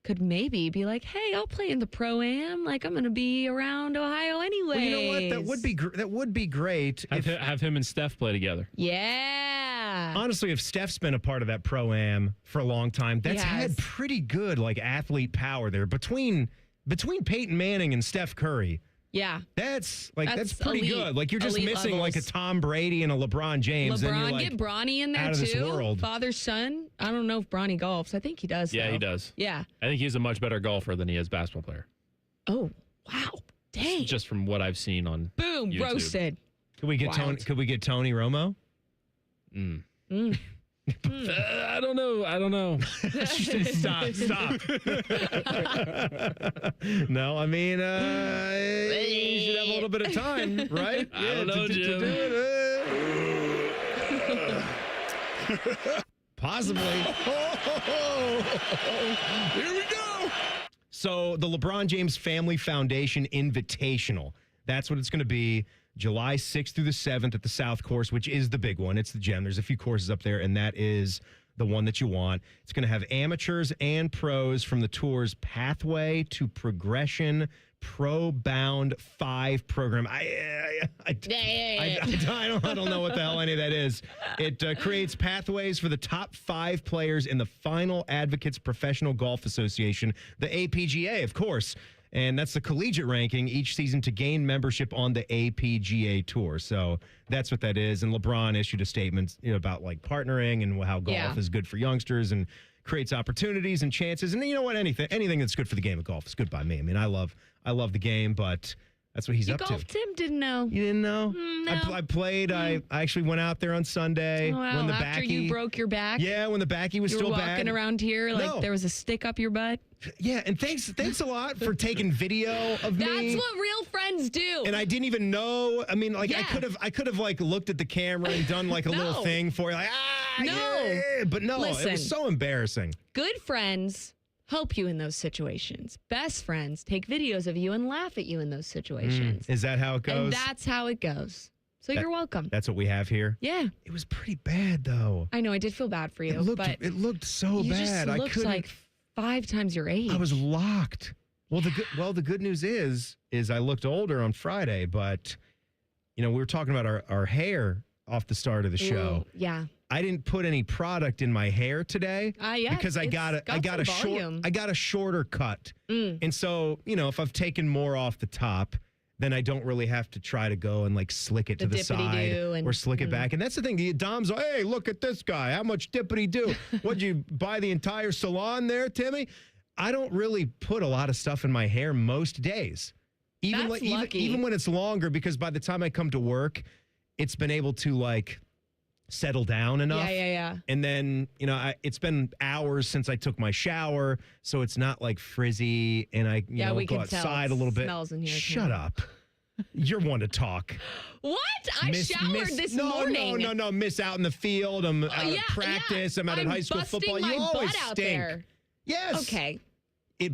could maybe be like, hey, I'll play in the Pro-Am. Like, I'm going to be around Ohio anyway. Well, you know what? That would be great. Have him and Steph play together. Yeah. Honestly, if Steph's been a part of that Pro-Am for a long time, that's Yes. had pretty good athlete power there. Between Peyton Manning and Steph Curry, Yeah. that's pretty elite, good. Like, you're just elite missing levels. like a Tom Brady and a LeBron James. and you're, Get Bronny in there, out of too. this world. Father, son. I don't know if Bronny golfs. I think he does, Yeah, though. he does. Yeah. I think he's a much better golfer than he is basketball player. Oh, wow. Dang. Just from what I've seen on Boom. YouTube. Roasted. Could we get Wild. Tony Romo? I don't know. Stop. No, I mean, you should have a little bit of time, right? I don't know, to Jim. do it. Possibly. Here we go. So the LeBron James Family Foundation Invitational. That's what it's going to be. July 6th through the 7th at the South Course, which is the big one. It's the gem. There's a few courses up there, and that is the one that you want. It's going to have amateurs and pros from the tour's Pathway to Progression Pro Bound 5 program. I don't know what the hell any of that is. It creates pathways for the top 5 players in the Final Advocates Professional Golf Association, the APGA, of course. And that's the collegiate ranking each season to gain membership on the APGA Tour. So that's what that is. And LeBron issued a statement about partnering and how golf is good for youngsters and creates opportunities and chances. And you know what? Anything that's good for the game of golf is good by me. I mean, I love the game, but that's what he's You up golfed, to. Tim? Didn't know. You didn't know? No. I played. I actually went out there on Sunday. Wow, when the after backy, you broke your back? Yeah, when the backy was you still were bad. walking around here like No. there was a stick up your butt? Yeah, and thanks a lot for taking video of me. That's what real friends do. And I didn't even know. I mean, Yeah. I could have looked at the camera and done a little thing for you, yeah. But no, Listen. it was so embarrassing. Good friends help you in those situations. Best friends take videos of you and laugh at you in those situations. Is that how it goes? And that's how it goes. So you're welcome. That's what we have here. Yeah. It was pretty bad though. I know. I did feel bad for you. It looked so you bad. Just I looked couldn't. like 5 times your age. I was locked. Well, the good news is I looked older on Friday, but we were talking about our hair off the start of the show. Ooh, yeah. I didn't put any product in my hair today Yeah, because I got a shorter cut. And so, if I've taken more off the top, then I don't really have to try to go and slick it to the side or slick it back. And that's the thing. The Dom's like, hey, look at this guy. How much dippity do? What'd you buy the entire salon there, Timmy? I don't really put a lot of stuff in my hair most days. Even when it's longer, because by the time I come to work, it's been able to settle down enough. Yeah. And then, it's been hours since I took my shower, so it's not frizzy, and I we go can tell. outside It a little bit. smells in here, Shut too. up. You're one to talk. What? I showered this morning. No. Miss out in the field. I'm out at practice. I'm out at high school busting football. my You always butt out stink. there. Yes. Okay.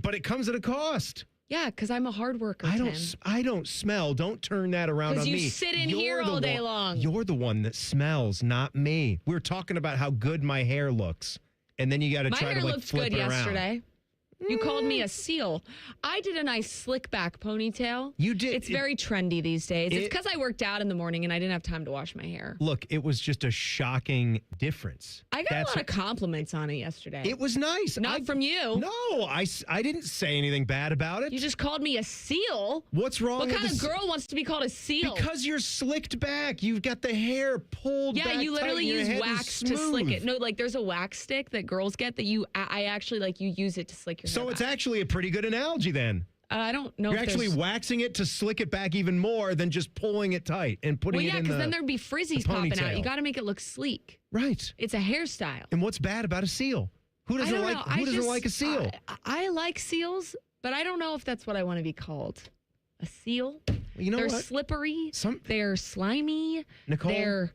But it comes at a cost. Yeah, because I'm a hard worker, I Tim. don't smell. Don't turn that around on me. Because you sit in here all day long. You're the one that smells, not me. We're talking about how good my hair looks, and then you got to My try hair to looked flip good it around. yesterday. You called me a seal. I did a nice slick back ponytail. You did. It's very trendy these days. It's because I worked out in the morning and I didn't have time to wash my hair. Look, it was just a shocking difference. I got a lot of compliments on it yesterday. It was nice. Not from you. No, I didn't say anything bad about it. You just called me a seal. What's wrong What with kind of girl wants to be called a seal? Because you're slicked back. You've got the hair pulled back. Yeah, you literally tight, and your use head is wax to slick smooth. it. No, there's a wax stick that girls get that I actually you use it to slick your facial hair So it's back. actually a pretty good analogy then. I don't know You're if actually there's... waxing it to slick it back even more than just pulling it tight and putting Well, it yeah, in because the then there'd be frizzies popping out. You got to make it look sleek. Right. It's a hairstyle. And what's bad about a seal? Who doesn't like a seal? I like seals, but I don't know if that's what I want to be called. A seal? You know They're what? slippery. They're slimy. Nicole,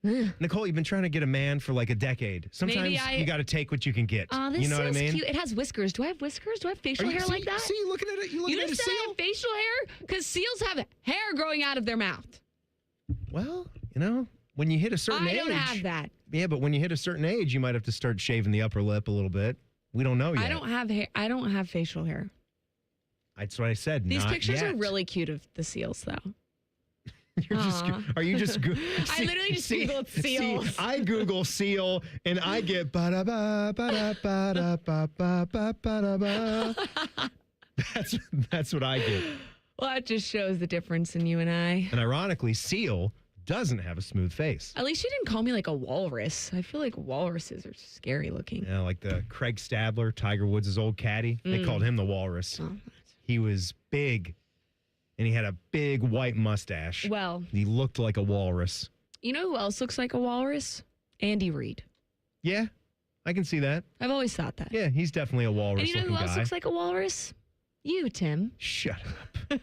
Nicole, you've been trying to get a man for like a decade. Sometimes you got to take what you can get. Oh, this you know what I seal's mean? cute. It has whiskers. Do I have whiskers? Do I have facial hair like that? See, looking at it. You looking You at a just said I seal? have facial hair? Because seals have hair growing out of their mouth. Well, you know, when you hit a certain age. I don't have that. Yeah, but when you hit a certain age, you might have to start shaving the upper lip a little bit. We don't know yet. I don't have hair. I don't have facial hair. That's what I said. These not pictures yet. are really cute of the seals, though. Are you just? I literally just Googled seals. See, I Google seal and I get ba-da-ba, ba-da-ba, ba-da-ba, ba-da-ba. That's what I get. Well, that just shows the difference in you and I. And ironically, seal doesn't have a smooth face. At least you didn't call me like a walrus. I feel like walruses are scary looking. Yeah, like the Craig Stabler, Tiger Woods' old caddy. They called him the walrus. He was big, and he had a big white mustache. Well, he looked like a walrus. You know who else looks like a walrus? Andy Reid. Yeah, I can see that. I've always thought that. Yeah, he's definitely a walrus. And you know who looking else guy. looks like a walrus? You, Tim. Shut up.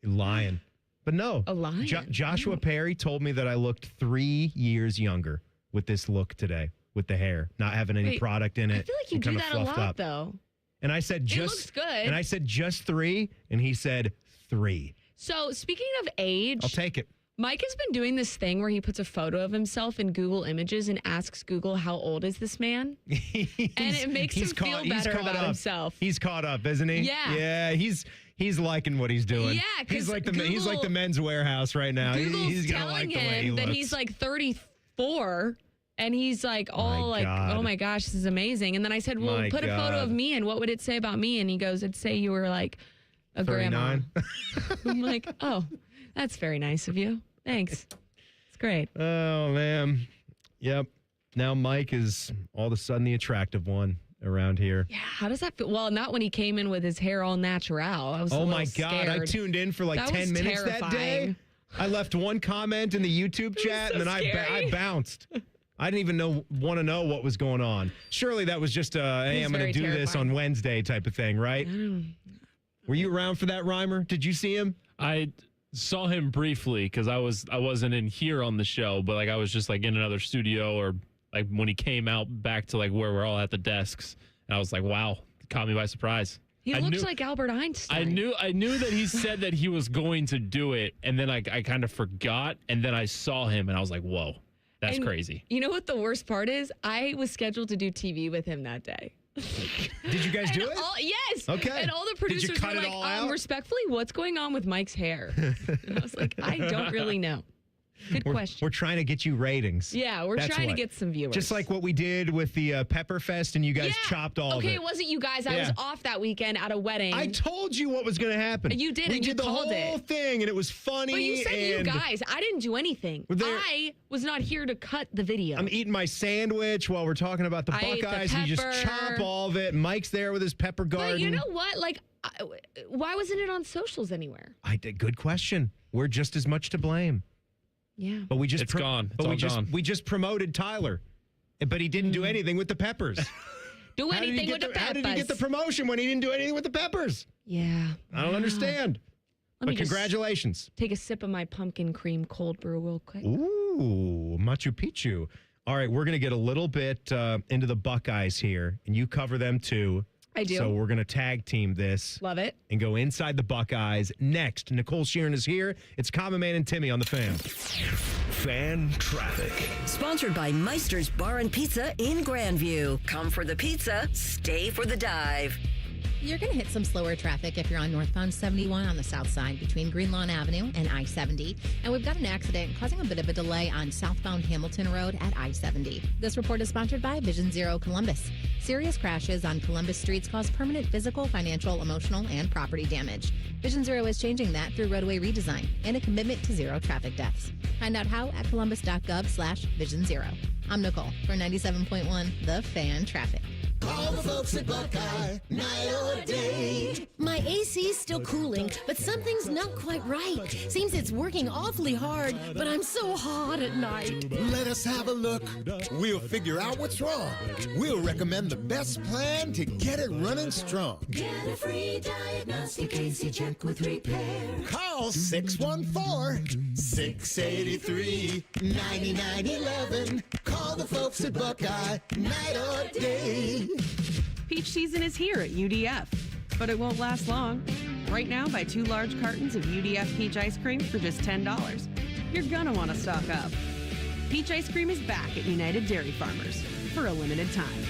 You're lying. But no. A lion? Joshua Perry told me that I looked 3 years younger with this look today, with the hair, not having any Wait, product in it. I feel like you and do kinda that a fluffed lot, up. though. And I said It looks good. And I said just 3, and he said 3. So, speaking of age, I'll take it. Mike has been doing this thing where he puts a photo of himself in Google Images and asks Google, how old is this man? And it makes him feel better about himself. He's caught up, isn't he? Yeah. Yeah, he's liking what he's doing. Yeah, he's 'cause like the Google- Men's Warehouse right now. Google's He's gonna telling like the way he him that looks. he's like 34 and he's like all like, God. oh my gosh, this is amazing. And then I said, well, My put a photo God. of me and what would it say about me? And he goes, it'd say you were like a 39. grandma. I'm like, oh, that's very nice of you. Thanks. It's great. Oh, man. Yep. Now Mike is all of a sudden the attractive one around here. Yeah, how does that feel? Well, not when he came in with his hair all natural. I was a Oh little my God. I scared. tuned in for like That 10 was minutes that day. terrifying. I left one comment in the YouTube chat so and then I scary. bounced. I didn't even want to know what was going on. Surely that was just hey, I'm going to do this on Wednesday type of thing, right? Were you around for that, Rhymer? Did you see him? I saw him briefly because I wasn't in here on the show, but like I was just like in another studio or like when he came out back to like where we're all at the desks, and I was like, wow, caught me by surprise. He looks like Albert Einstein. I knew that he said that he was going to do it, and then I kind of forgot, and then I saw him, and I was like, whoa, that's And crazy. You know what the worst part is? I was scheduled to do TV with him that day. Did you guys do it? Yes. Okay. And all the Did producers you cut were it like, all out? respectfully, what's going on with Mike's hair? And I was like, I don't really know. Good question. We're trying to get you ratings. Yeah, we're That's trying what. to get some viewers. Just like what we did with the Pepper Fest, and you guys chopped all of Okay, it. it wasn't you guys. I was off that weekend at a wedding. I told you what was going to happen. You did, We and you did the called whole it. thing, and it was funny. But you said you and guys. I didn't do anything. I was not here to cut the video. I'm eating my sandwich while we're talking about the I ate the Buckeyes. And you just pepper. chop all of it. Mike's there with his pepper garden. But you know what? Like, why wasn't it on socials anywhere? I did. Good question. We're just as much to blame. Yeah. But we just It's gone. It's But all gone. we just promoted Tyler, but he didn't do anything with the peppers. Do How did he anything get with the How peppers. did he get the promotion when he didn't do anything with the peppers? Yeah. I don't understand. Let me But just congratulations. Take a sip of my pumpkin cream cold brew real quick. Ooh, Machu Picchu. All right, we're going to get a little bit into the Buckeyes here, and you cover them too. I do. So we're going to tag team this. Love it. And go inside the Buckeyes. Next, Nicole Shearin is here. It's Common Man and Timmy on the Fan. Fan traffic. Sponsored by Meister's Bar and Pizza in Grandview. Come for the pizza, stay for the dive. You're going to hit some slower traffic if you're on northbound 71 on the south side between Greenlawn Avenue and I-70. And we've got an accident causing a bit of a delay on southbound Hamilton Road at I-70. This report is sponsored by Vision Zero Columbus. Serious crashes on Columbus streets cause permanent physical, financial, emotional, and property damage. Vision Zero is changing that through roadway redesign and a commitment to zero traffic deaths. Find out how at columbus.gov/Vision Zero. I'm Nicole for 97.1 The Fan Traffic. Call the folks at Buckeye, night or day. My AC's still cooling, but something's not quite right. Seems it's working awfully hard, but I'm so hot at night. Let us have a look. We'll figure out what's wrong. We'll recommend the best plan to get it running strong. Get a free diagnostic AC check with repair. Call 614-683-9911. Call the folks at Buckeye, night or day. Peach season is here at UDF, but it won't last long. Right now, buy 2 large cartons of UDF peach ice cream for just $10. You're gonna want to stock up. Peach ice cream is back at United Dairy Farmers for a limited time.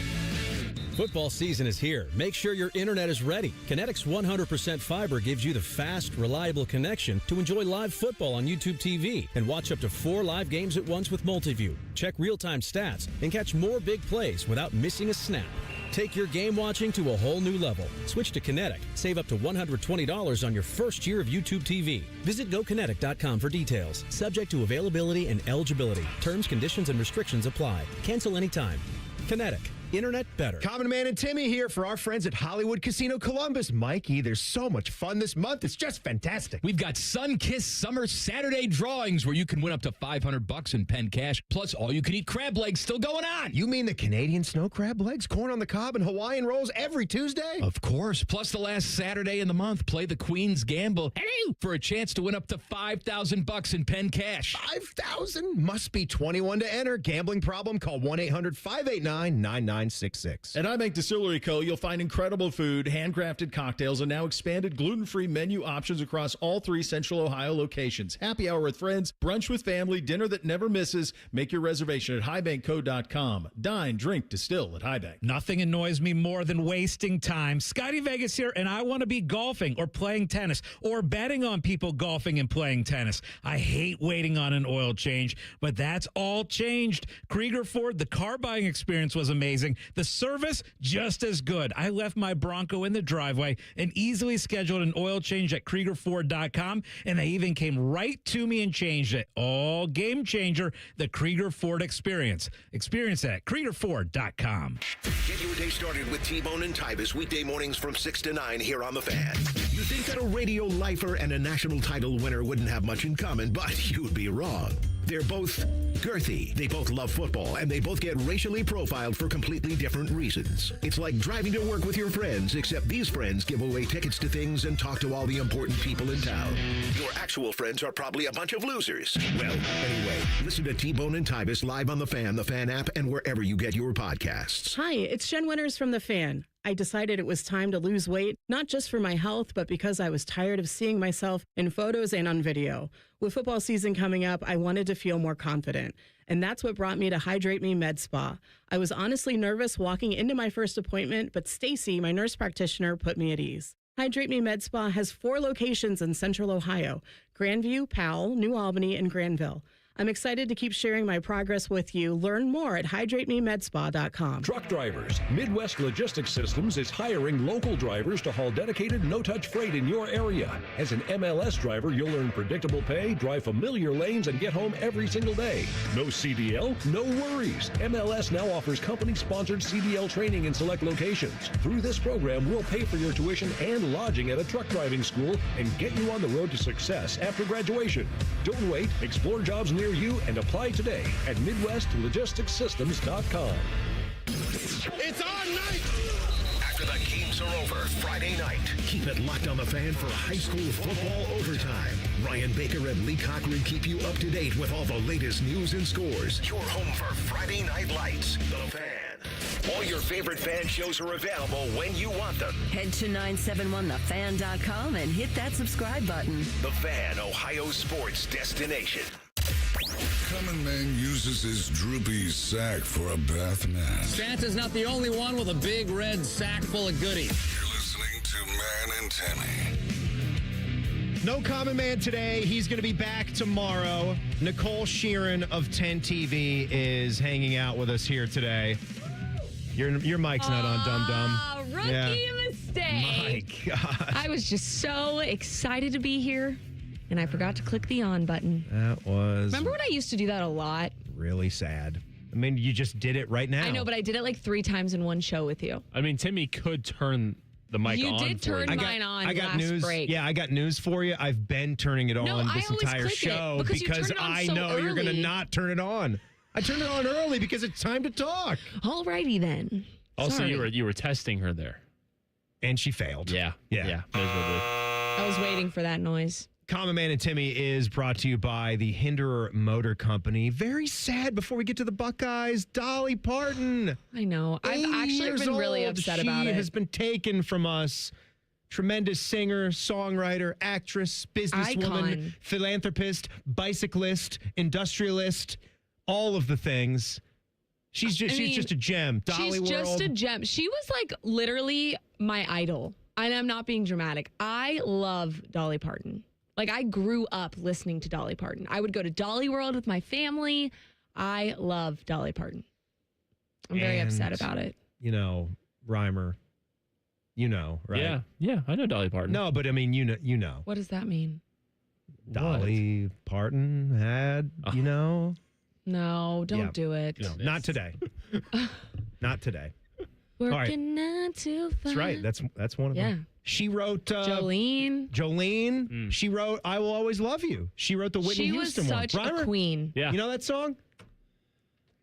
Football season is here. Make sure your internet is ready. Kinetic's 100% fiber gives you the fast, reliable connection to enjoy live football on YouTube TV and watch up to 4 live games at once with Multiview. Check real-time stats and catch more big plays without missing a snap. Take your game watching to a whole new level. Switch to Kinetic. Save up to $120 on your first year of YouTube TV. Visit GoKinetic.com for details. Subject to availability and eligibility. Terms, conditions, and restrictions apply. Cancel anytime. Kinetic. Internet better. Common Man and Timmy here for our friends at Hollywood Casino Columbus. Mikey, there's so much fun this month. It's just fantastic. We've got Sun-Kissed Summer Saturday drawings where you can win up to $500 in pen cash, plus all-you-can-eat crab legs still going on. You mean the Canadian snow crab legs, corn on the cob, and Hawaiian rolls every Tuesday? Of course. Plus the last Saturday in the month, play the Queen's Gamble for a chance to win up to $5,000 in pen cash. $5,000? Must be 21 to enter. Gambling problem? Call 1-800-589-9966. At iBank Distillery Co., you'll find incredible food, handcrafted cocktails, and now expanded gluten-free menu options across all 3 Central Ohio locations. Happy hour with friends, brunch with family, dinner that never misses. Make your reservation at highbankco.com. Dine, drink, distill at Highbank. Nothing annoys me more than wasting time. Scotty Vegas here, and I want to be golfing or playing tennis or betting on people golfing and playing tennis. I hate waiting on an oil change, but that's all changed. Krieger Ford, the car buying experience was amazing. The service, just as good. I left my Bronco in the driveway and easily scheduled an oil change at KriegerFord.com, and they even came right to me and changed it. All game changer, the Krieger Ford experience. Experience it at KriegerFord.com. Get your day started with T-Bone and Tybus weekday mornings from 6 to 9 here on The Fan. You think that a radio lifer and a national title winner wouldn't have much in common, but you'd be wrong. They're both girthy, they both love football, and they both get racially profiled for completely different reasons. It's like driving to work with your friends, except these friends give away tickets to things and talk to all the important people in town. Your actual friends are probably a bunch of losers. Well, anyway, listen to T-Bone and Tybus live on The Fan app, and wherever you get your podcasts. Hi, it's Jen Winters from The Fan. I decided it was time to lose weight, not just for my health, but because I was tired of seeing myself in photos and on video. With football season coming up, I wanted to feel more confident. And that's what brought me to Hydrate Me Med Spa. I was honestly nervous walking into my first appointment, but Stacy, my nurse practitioner, put me at ease. Hydrate Me Med Spa has 4 locations in Central Ohio: Grandview, Powell, New Albany, and Granville. I'm excited to keep sharing my progress with you. Learn more at hydratememedspa.com. Truck drivers. Midwest Logistics Systems is hiring local drivers to haul dedicated, no-touch freight in your area. As an MLS driver, you'll earn predictable pay, drive familiar lanes, and get home every single day. No CDL? No worries. MLS now offers company-sponsored CDL training in select locations. Through this program, we'll pay for your tuition and lodging at a truck driving school and get you on the road to success after graduation. Don't wait. Explore jobs near you and apply today at MidwestLogisticsSystems.com. It's on night! After the games are over, Friday night, keep it locked on The Fan for high school football overtime. Ryan Baker and Lee Cochran keep you up to date with all the latest news and scores. Your home for Friday Night Lights, The Fan. All your favorite fan shows are available when you want them. Head to 971thefan.com and hit that subscribe button. The Fan, Ohio's sports destination. Common Man uses his droopy sack for a bath mat. Santa's not the only one with a big red sack full of goodies. You're listening to Man and Timmy. No Common Man today. He's going to be back tomorrow. Nicole Shearin of 10 TV is hanging out with us here today. Your mic's not on, dum-dum. Rookie mistake. My God. I was just so excited to be here, and I forgot to click the on button. That was... Remember when I used to do that a lot? Really sad. I mean, you just did it right now. I know, but I did it like 3 times in one show with you. I mean, Timmy could turn the mic You on. did turn mine on last news. break. Yeah, I got news for you. I've been turning it on this always entire click it show because you turn because it on I so know you're going to early. not turn it on. I turned it on early because it's time to talk. Alrighty then. Also, Sorry. you were testing her there. And she failed. Yeah. Yeah. Miserably. I was waiting for that noise. Common Man and Timmy is brought to you by the Hinderer Motor Company. Very sad before we get to the Buckeyes. Dolly Parton. I know. I've 80 actually years been really old. upset about it. She has been taken from us. Tremendous singer, songwriter, actress, businesswoman, Icon. philanthropist, bicyclist, industrialist, all of the things. She's just a gem. Dolly She's World. just a gem. She was like literally my idol. And I'm not being dramatic. I love Dolly Parton. Like, I grew up listening to Dolly Parton. I would go to Dolly World with my family. I love Dolly Parton. I'm very upset about it. You know, Rhymer. You know, right? Yeah, I know Dolly Parton. No, but I mean, you know. What does that mean? Dolly Parton had, you know. No, don't do it. No, not today. Not today. Working 9 to 5. That's right. That's one of them. She wrote Jolene. She wrote I Will Always Love You. She wrote the Whitney Houston one. She was such a queen. Yeah. You know that song?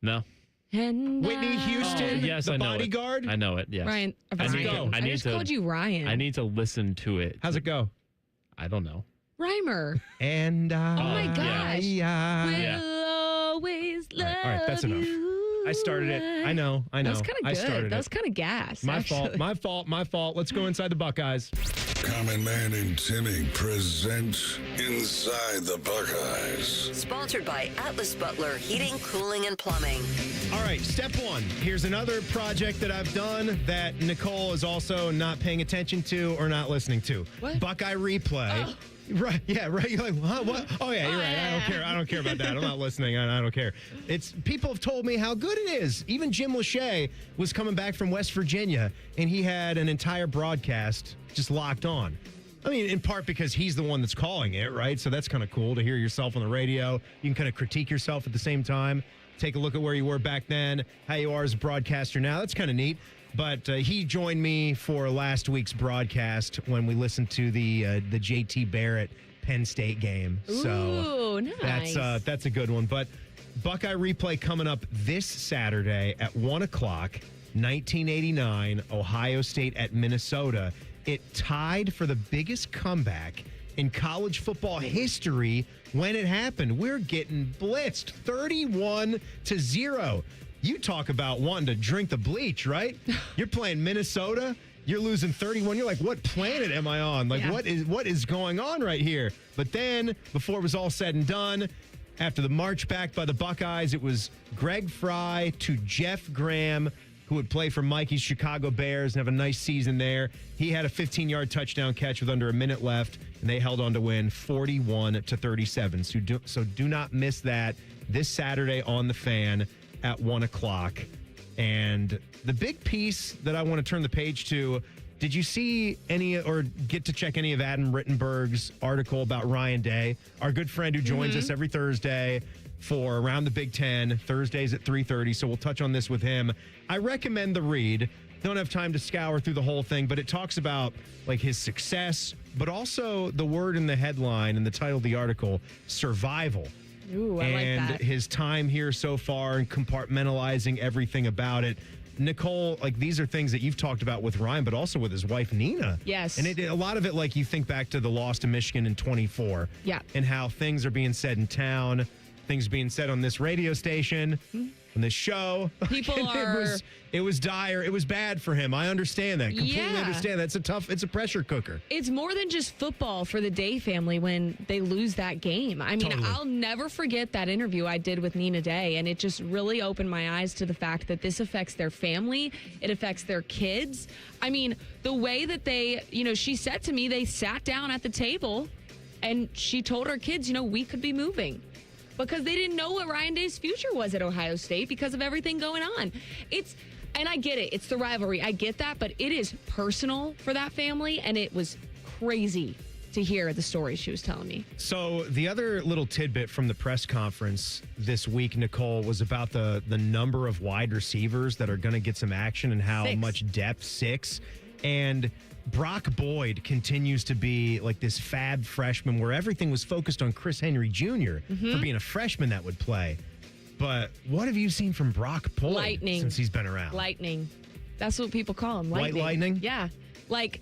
No. And Whitney Houston, yes, The I know Bodyguard. I know it, yes. Ryan, I just called you Ryan. I need to listen to it. How's it go? I don't know. Rhymer. And oh my gosh. Yeah. We'll always love All right, that's enough. I started it. I know. That was kind of I good. started That was it. kind of gas. My fault. Let's go inside the Buckeyes. Common Man and Timmy present Inside the Buckeyes. Sponsored by Atlas Butler Heating, Cooling, and Plumbing. All right, step one. Here's another project that I've done that Nicole is also not paying attention to or not listening to. What? Buckeye Replay. Oh. Right, yeah, right. You're like, what? Oh, yeah, you're right. I don't care about that. I'm not listening. I don't care. People have told me how good it is. Even Jim Lachey was coming back from West Virginia, and he had an entire broadcast just locked on. I mean, in part because he's the one that's calling it, right? So that's kind of cool to hear yourself on the radio. You can kind of critique yourself at the same time. Take a look at where you were back then, how you are as a broadcaster now. That's kind of neat. But he joined me for last week's broadcast when we listened to the JT Barrett Penn State game. So nice. that's a good one. But Buckeye Replay coming up this Saturday at 1 o'clock, 1989, Ohio State at Minnesota. It tied for the biggest comeback in college football history when it happened. We're getting blitzed 31-0. You talk about wanting to drink the bleach, right? You're playing Minnesota. You're losing 31. You're like, what planet am I on? Like, what is going on right here? But then, before it was all said and done, after the march back by the Buckeyes, it was Greg Fry to Jeff Graham, who would play for Mikey's Chicago Bears and have a nice season there. He had a 15-yard touchdown catch with under a minute left, and they held on to win 41-37. So do not miss that this Saturday on The Fan at 1 o'clock. And the big piece that I want to turn the page to, did you see any or get to check any of Adam Rittenberg's article about Ryan Day, our good friend who joins us every Thursday for Around the Big Ten, Thursdays at 3:30. So we'll touch on this with him. I recommend the read. Don't have time to scour through the whole thing, but it talks about like his success, but also the word in the headline and the title of the article, survival. Ooh, I like that. His time here so far and compartmentalizing everything about it. Nicole, like these are things that you've talked about with Ryan, but also with his wife, Nina. Yes. And a lot of it, like you think back to the loss to Michigan in 24. Yeah. And how things are being said in town, things being said on this radio station, on this show. People are... It was dire. It was bad for him. I understand that. Completely understand that. It's a pressure cooker. It's more than just football for the Day family when they lose that game. I mean, Totally. I'll never forget that interview I did with Nina Day, and it just really opened my eyes to the fact that this affects their family. It affects their kids. I mean, the way that they, she said to me, they sat down at the table and she told her kids, we could be moving. Because they didn't know what Ryan Day's future was at Ohio State because of everything going on. And I get it. It's the rivalry. I get that. But it is personal for that family. And it was crazy to hear the story she was telling me. So the other little tidbit from the press conference this week, Nicole, was about the number of wide receivers that are going to get some action and how much depth, 6. And Brock Boyd continues to be like this fab freshman where everything was focused on Chris Henry Jr. for being a freshman that would play. But what have you seen from Brock Boyd Lightning. since he's been around? Lightning. That's what people call him. Lightning. White lightning? Yeah. Like,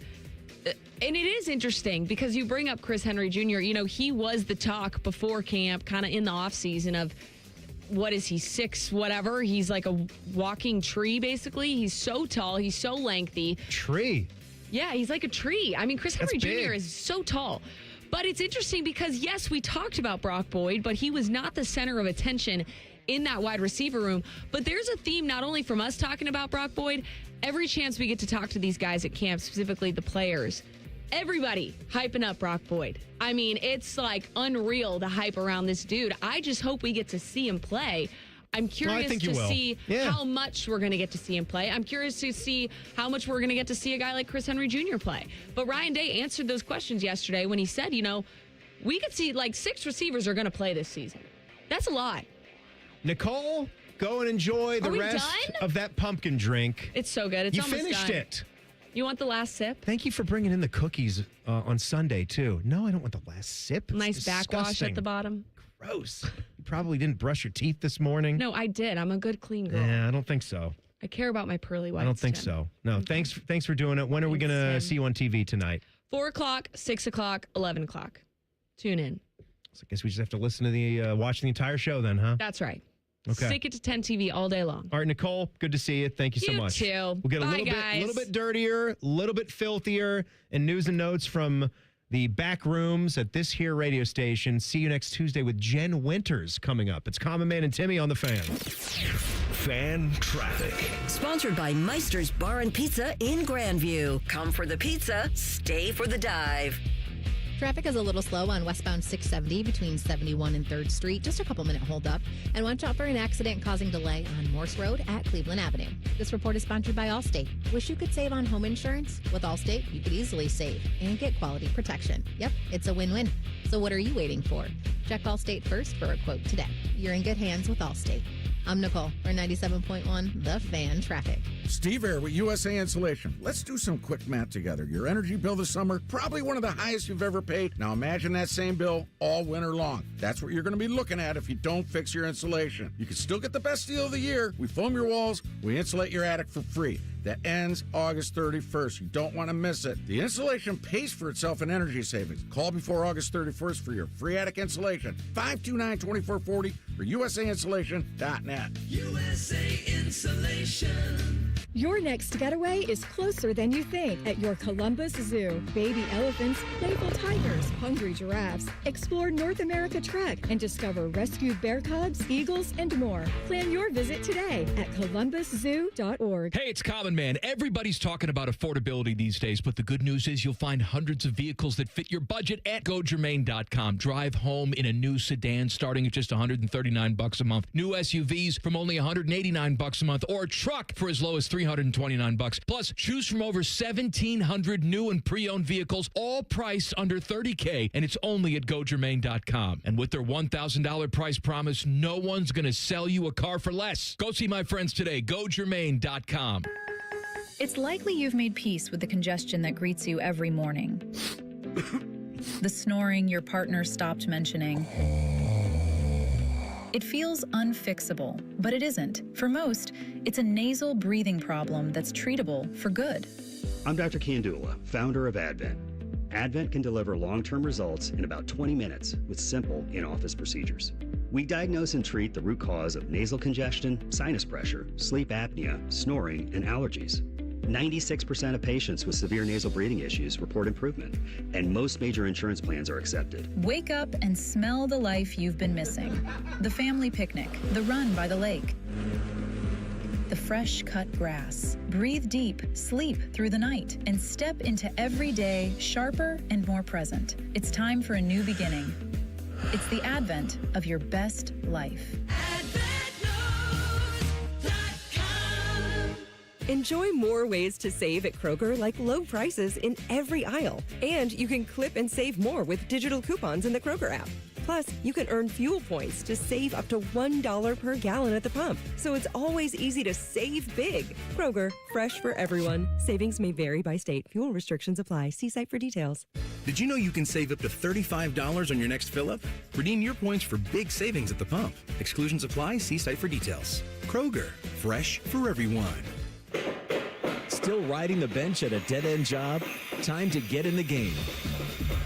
and it is interesting because you bring up Chris Henry Jr. You know, he was the talk before camp, kind of in the offseason of, what is he, 6 whatever? He's like a walking tree, basically. He's so tall. He's so lengthy. Tree? Yeah, he's like a tree. I mean, Chris Henry That's big. Jr. is so tall. But it's interesting because, yes, we talked about Brock Boyd, but he was not the center of attention in that wide receiver room. But there's a theme not only from us talking about Brock Boyd, every chance we get to talk to these guys at camp, specifically the players, everybody hyping up Brock Boyd. I mean, it's like unreal, the hype around this dude. I just hope we get to see him play. I'm curious to see how much we're going to get to see him play. I'm curious to see how much we're going to get to see a guy like Chris Henry Jr. play. But Ryan Day answered those questions yesterday when he said, you know, we could see like 6 receivers are going to play this season. That's a lot. Nicole, go and enjoy the rest of that pumpkin drink. It's so good. It's you almost finished done. it. You want the last sip? Thank you for bringing in the cookies on Sunday, too. No, I don't want the last sip. It's Nice backwash at the bottom. Gross. You probably didn't brush your teeth this morning. No, I did. I'm a good, clean girl. Yeah, I don't think so. I care about my pearly whites. I don't think Jen. so. No, thanks for doing it. When are we going to see you on TV tonight? 4 o'clock, 6 o'clock, 11 o'clock. Tune in. So I guess we just have to listen to watch the entire show then, huh? That's right. Okay. Stick it to 10 TV all day long. All right, Nicole, good to see you. Thank you so much. You too. We'll get Bye, a little bit dirtier, a little bit filthier, and news and notes from the back rooms at this here radio station. See you next Tuesday with Jen Winters coming up. It's Common Man and Timmy on the Fan. Fan Traffic. Sponsored by Meister's Bar and Pizza in Grandview. Come for the pizza, stay for the dive. Traffic is a little slow on westbound 670 between 71 and 3rd Street. Just a couple-minute holdup. And watch out for an accident causing delay on Morse Road at Cleveland Avenue. This report is sponsored by Allstate. Wish you could save on home insurance? With Allstate, you could easily save and get quality protection. Yep, it's a win-win. So what are you waiting for? Check Allstate first for a quote today. You're in good hands with Allstate. I'm Nicole for 97.1 The Fan Traffic. Steve here with USA Insulation. Let's do some quick math together. Your energy bill this summer, probably one of the highest you've ever paid. Now imagine that same bill all winter long. That's what you're going to be looking at if you don't fix your insulation. You can still get the best deal of the year. We foam your walls, we insulate your attic for free. That ends August 31st. You don't want to miss it. The insulation pays for itself in energy savings. Call before August 31st for your free attic insulation. 529-2440 or usainsulation.net. USA Insulation. Your next getaway is closer than you think at your Columbus Zoo. Baby elephants, playful tigers, hungry giraffes. Explore North America Trek and discover rescued bear cubs, eagles, and more. Plan your visit today at columbuszoo.org. Hey, it's Common Man. Everybody's talking about affordability these days, but the good news is you'll find hundreds of vehicles that fit your budget at GoGermain.com. Drive home in a new sedan starting at just $139 a month. New SUVs from only $189 a month, or a truck for as low as $329. Plus, choose from over 1,700 new and pre-owned vehicles, all priced under $30K, and it's only at GoGermain.com. And with their $1,000 price promise, no one's going to sell you a car for less. Go see my friends today. GoGermain.com. It's likely you've made peace with the congestion that greets you every morning. The snoring your partner stopped mentioning. It feels unfixable, but it isn't. For most, it's a nasal breathing problem that's treatable for good. I'm Dr. Kandula, founder of Advent. Advent can deliver long-term results in about 20 minutes with simple in-office procedures. We diagnose and treat the root cause of nasal congestion, sinus pressure, sleep apnea, snoring, and allergies. 96% of patients with severe nasal breathing issues report improvement, and most major insurance plans are accepted. Wake up and smell the life you've been missing. The family picnic, the run by the lake, the fresh cut grass. Breathe deep, sleep through the night, and step into every day sharper and more present. It's time for a new beginning. It's the advent of your best life. Enjoy more ways to save at Kroger, like low prices in every aisle. And you can clip and save more with digital coupons in the Kroger app. Plus, you can earn fuel points to save up to $1 per gallon at the pump. So it's always easy to save big. Kroger, fresh for everyone. Savings may vary by state. Fuel restrictions apply. See site for details. Did you know you can save up to $35 on your next fill-up? Redeem your points for big savings at the pump. Exclusions apply. See site for details. Kroger, fresh for everyone. Still riding the bench at a dead-end job? Time to get in the game.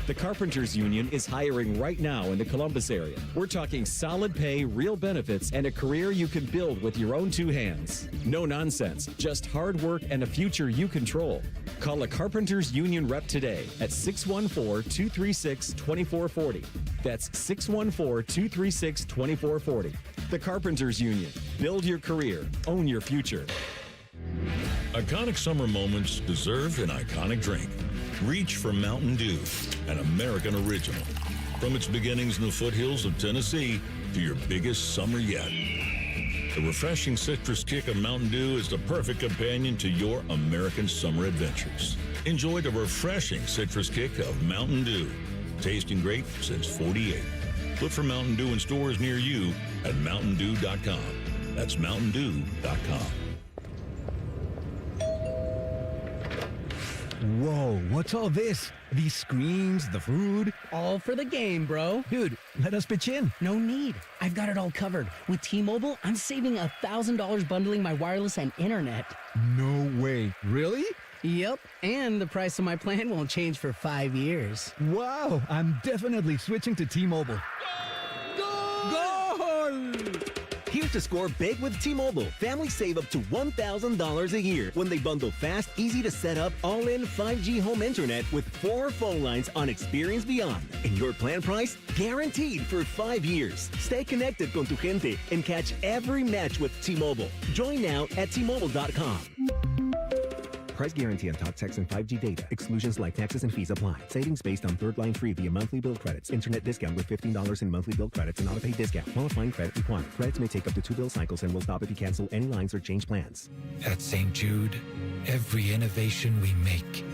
The Carpenters Union is hiring right now in the Columbus area. We're talking solid pay, real benefits, and a career you can build with your own two hands. No nonsense, just hard work and a future you control. Call a Carpenters Union rep today at 614-236-2440. That's 614-236-2440. The Carpenters Union. Build your career. Own your future. Iconic summer moments deserve an iconic drink. Reach for Mountain Dew, an American original. From its beginnings in the foothills of Tennessee to your biggest summer yet. The refreshing citrus kick of Mountain Dew is the perfect companion to your American summer adventures. Enjoy the refreshing citrus kick of Mountain Dew. Tasting great since '48. Look for Mountain Dew in stores near you at mountaindew.com. That's mountaindew.com. Whoa, what's all this? These screens, the food? All for the game, bro. Dude, let us pitch in. No need. I've got it all covered. With T-Mobile, I'm saving $1,000 bundling my wireless and internet. No way. Really? Yep, and the price of my plan won't change for 5 years. Wow, I'm definitely switching to T-Mobile. Goal! Here to score big with T-Mobile. Families save up to $1,000 a year when they bundle fast, easy to set up, all-in 5G home internet with 4 phone lines on Experience Beyond. And your plan price? Guaranteed for 5 years. Stay connected con tu gente and catch every match with T-Mobile. Join now at T-Mobile.com. Price guarantee on talk, text, and 5G data. Exclusions like taxes and fees apply. Savings based on third line free via monthly bill credits. Internet discount with $15 in monthly bill credits and auto-pay discount. Qualifying credit required. Credits may take up to 2 bill cycles and will stop if you cancel any lines or change plans. At St. Jude, every innovation we make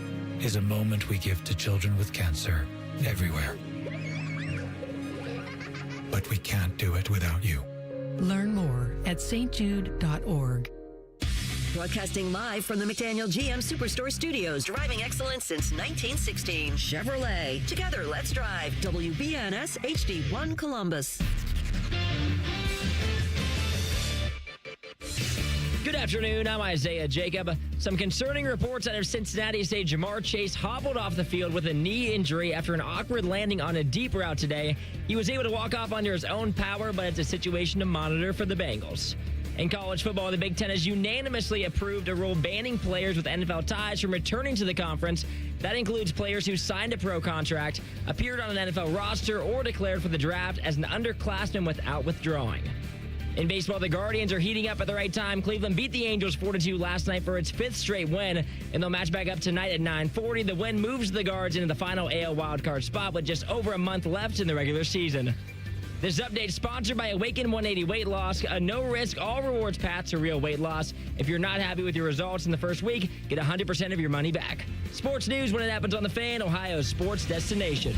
is a moment we give to children with cancer everywhere. But we can't do it without you. Learn more at stjude.org. Broadcasting live from the McDaniel GM Superstore Studios. Driving excellence since 1916. Chevrolet. Together, let's drive. WBNS HD1 Columbus. Good afternoon. I'm Isaiah Jacob. Some concerning reports out of Cincinnati say Jamar Chase hobbled off the field with a knee injury after an awkward landing on a deep route today. He was able to walk off under his own power, but it's a situation to monitor for the Bengals. In college football, the Big Ten has unanimously approved a rule banning players with NFL ties from returning to the conference. That includes players who signed a pro contract, appeared on an NFL roster, or declared for the draft as an underclassman without withdrawing. In baseball, the Guardians are heating up at the right time. Cleveland beat the Angels 4-2 last night for its 5th straight win, and they'll match back up tonight at 9:40. The win moves the Guards into the final AL wildcard spot with just over a month left in the regular season. This update is sponsored by Awaken 180 Weight Loss, a no-risk, all-rewards path to real weight loss. If you're not happy with your results in the first week, get 100% of your money back. Sports news when it happens on The Fan, Ohio's sports destination.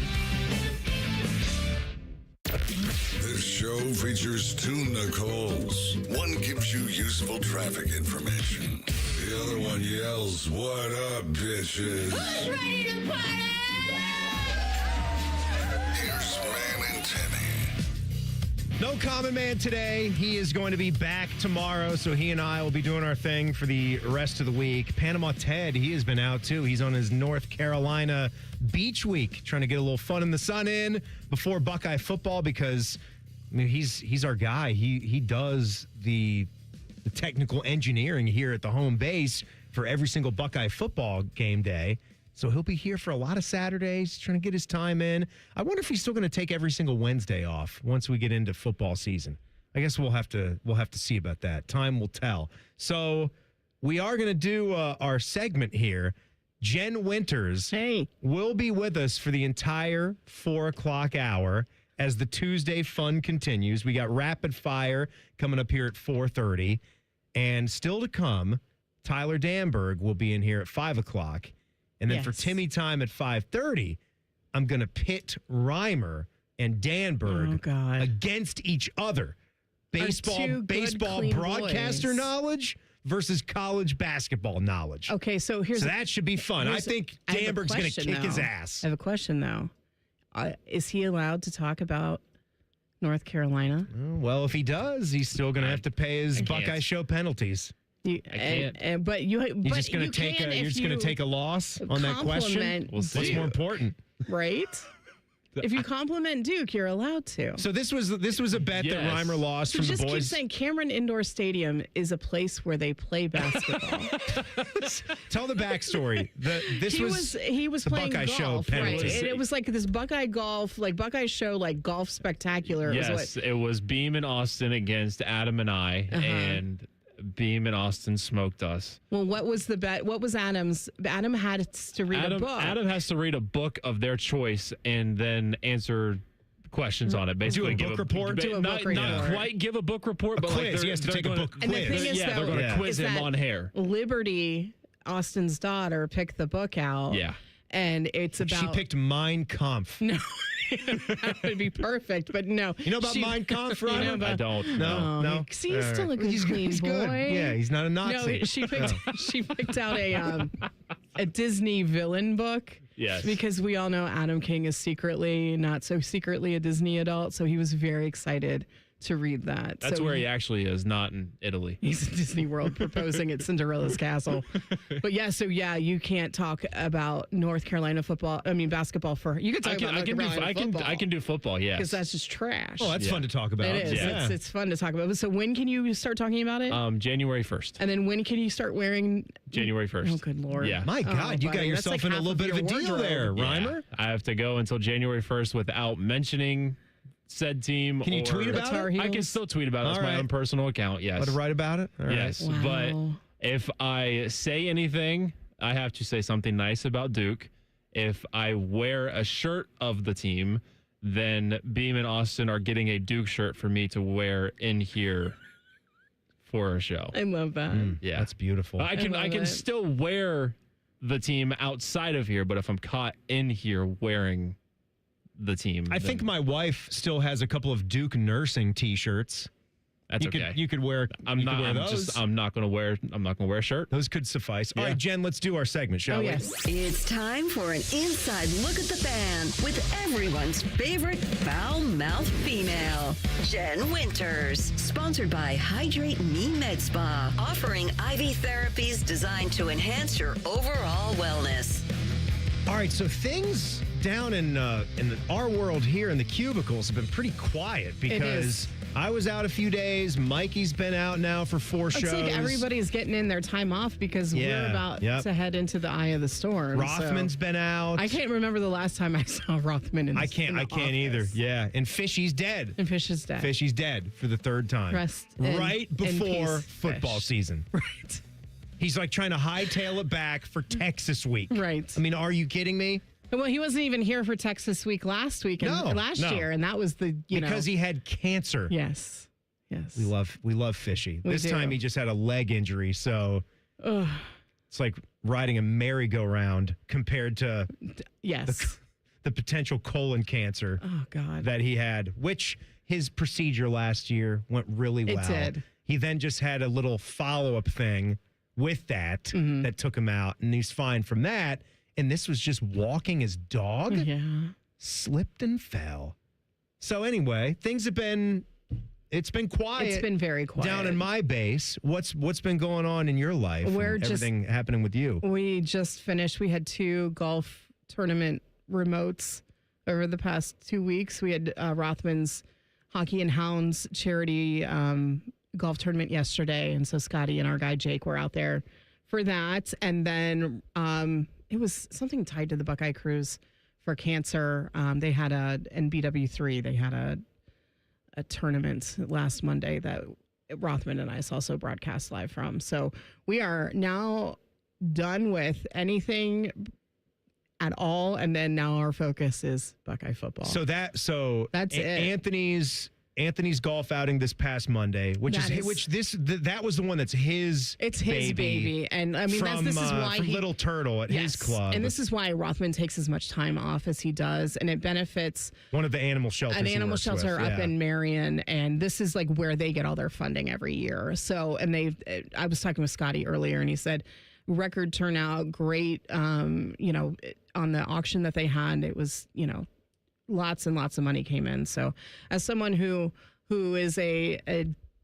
This show features 2 Nicoles. One gives you useful traffic information. The other one yells, "What up, bitches?" Who's ready to party? Here's Man and Timmy. No Common Man today. He is going to be back tomorrow, so he and I will be doing our thing for the rest of the week. Panama Ted, he has been out too. He's on his North Carolina beach week, trying to get a little fun in the sun in before Buckeye football because, I mean, he's our guy. He does the technical engineering here at the home base for every single Buckeye football game day. So he'll be here for a lot of Saturdays, trying to get his time in. I wonder if he's still going to take every single Wednesday off once we get into football season. I guess we'll have to see about that. Time will tell. So we are going to do our segment here. Jen Winters will be with us for the entire 4 o'clock hour as the Tuesday fun continues. We got Rapid Fire coming up here at 4:30. And still to come, Tyler Danburg will be in here at 5 o'clock. And then for Yes. Timmy Time at 5:30, I'm going to pit Reimer and Danburg against each other. two good, clean Broadcaster boys. knowledge versus college basketball knowledge. Okay, so that should be fun. I think Danburg's going to kick his ass. I have a question, though. Is he allowed to talk about North Carolina? Well, if he does, he's still going to have to pay his I can't. Buckeye Show penalties. But you're just going to take a loss on that question. What's more important? Right? If you compliment Duke, you're allowed to. So this was a bet that Reimer lost from the just boys. keep saying Cameron Indoor Stadium is a place where they play basketball. Tell the backstory. He was the playing Buckeye golf, Show right? penalty. And it was like this Buckeye golf, like Buckeye Show, like golf spectacular. Yes, it was Beam and Austin against Adam and I, and Beam and Austin smoked us. Well, what was the bet? What was Adam's? Adam had to read a book. Adam has to read a book of their choice and then answer questions on it. Basically, Do a book report? Not quite give a book report, but quiz. like He has to take a book And the thing is, they're though, going to quiz is him that on hair. Liberty, Austin's daughter, picked the book out. Yeah. And it's about. She picked Mein Kampf. No. That would be perfect, but no. You know about Mein Kampf, Reimer? I don't. No. See, he's still a good, He's clean good. boy. Yeah, he's not a Nazi. No, she picked out a Disney villain book. Yes. Because we all know Adam King is secretly, not so secretly, a Disney adult, so he was very excited to read that. That's so where he actually is, not in Italy. He's in Disney World proposing at Cinderella's castle. But you can't talk about North Carolina basketball for you can talk about North Carolina football. I can do football, yes. Because that's just trash. Oh, that's fun to talk about. It is. Yeah. It's fun to talk about. So when can you start talking about it? January 1st. And then when can you start wearing January 1st. Oh, good Lord. Yeah. My God, you got buddy, that's yourself like in a half little bit of your a deal wardrobe. there, Reimer. I have to go until January 1st without mentioning said team. Can you tweet about it? I can still tweet about it. It's my own personal account, yes. Want to write about it? All right. Yes, but if I say anything, I have to say something nice about Duke. If I wear a shirt of the team, then Beam and Austin are getting a Duke shirt for me to wear in here for a show. I love that. Yeah, that's beautiful. I can still wear the team outside of here, but if I'm caught in here wearing the team, I think my wife still has a couple of Duke nursing T-shirts. That's okay. You could wear. I'm not going to wear a shirt. Those could suffice. All right, Jen, let's do our segment, shall we? It's time for an inside look at the band with everyone's favorite foul-mouthed female, Jen Winters. Sponsored by Hydrate Me Med Spa, offering IV therapies designed to enhance your overall wellness. All right, so things down in our world here in the cubicles have been pretty quiet because I was out a few days. Mikey's been out now for 4 shows. It's like everybody's getting in their time off because we're about to head into the eye of the storm. Rothman's been out. I can't remember the last time I saw Rothman in the I can't either. Yeah. And Fishy's dead. Fishy's dead. Fishy's dead for the 3rd time. Rest right in before peace, football Fish. season. Right. He's like trying to hightail it back for Texas week. Right. I mean, are you kidding me? Well, he wasn't even here for Texas Week last week and last year, and that was because he had cancer. Yes. We love Fishy. This do. time he just had a leg injury, so it's like riding a merry-go-round compared to the potential colon cancer that he had, which his procedure last year went really well. It did. He then just had a little follow-up thing with that that took him out, and he's fine from that. And this was just walking his dog. Yeah. Slipped and fell. So anyway, it's been quiet. It's been very quiet. Down in my base. What's been going on in your life? Everything happening with you? We just finished. We had 2 golf tournament remotes over the past 2 weeks. We had Rothman's Hockey and Hounds charity golf tournament yesterday. And so Scotty and our guy Jake were out there for that. And then it was something tied to the Buckeye Cruise for cancer. They had in BW3, they had a tournament last Monday that Rothman and I also broadcast live from. So we are now done with anything at all. And then now our focus is Buckeye football. So that's it. Anthony's Anthony's golf outing this past Monday, that was the one that's his. It's his baby, and I mean this is why from Little Turtle at his club, and this is why Rothman takes as much time off as he does, and it benefits one of the animal shelters. An animal shelter up in Marion, and this is like where they get all their funding every year. So, and I was talking with Scotty earlier, and he said record turnout, great. On the auction that they had, it was lots and lots of money came in. So as someone who is a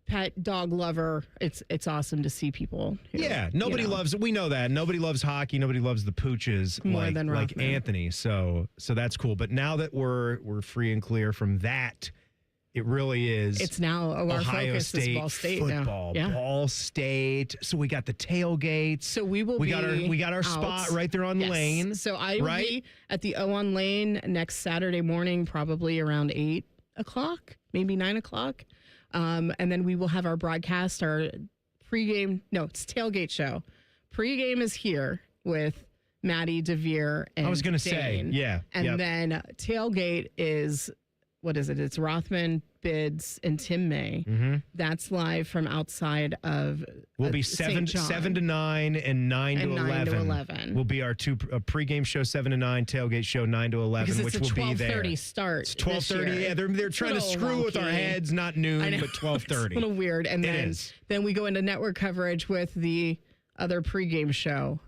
pet dog lover, it's awesome to see people nobody loves it. We know that. Nobody loves hockey. Nobody loves the pooches more than like Anthony. So that's cool. But now that we're free and clear from that, it really is. It's now our Ohio focus State is Ball State football. now. Yeah. Ball State. So we got the tailgates. So we got our spot right there on the lane. So I will be at the O on Lane next Saturday morning, probably around 8 o'clock, maybe 9 o'clock. And then we will have our broadcast, our pregame. No, it's tailgate show. Pregame is here with Maddie DeVere and I was going to say, yeah. And then tailgate is, what is it? It's Rothman, Bids, and Tim May. Mm-hmm. That's live from outside of We'll be 7 to 9 and 9 to 11. Will be our two pregame show 7 to 9, tailgate show 9 to 11, which will be there. It's 12:30 start. It's 12:30. Yeah, they're trying to screw with our heads. Not noon, but 12:30. It's a little weird. And then we go into network coverage with the other pregame show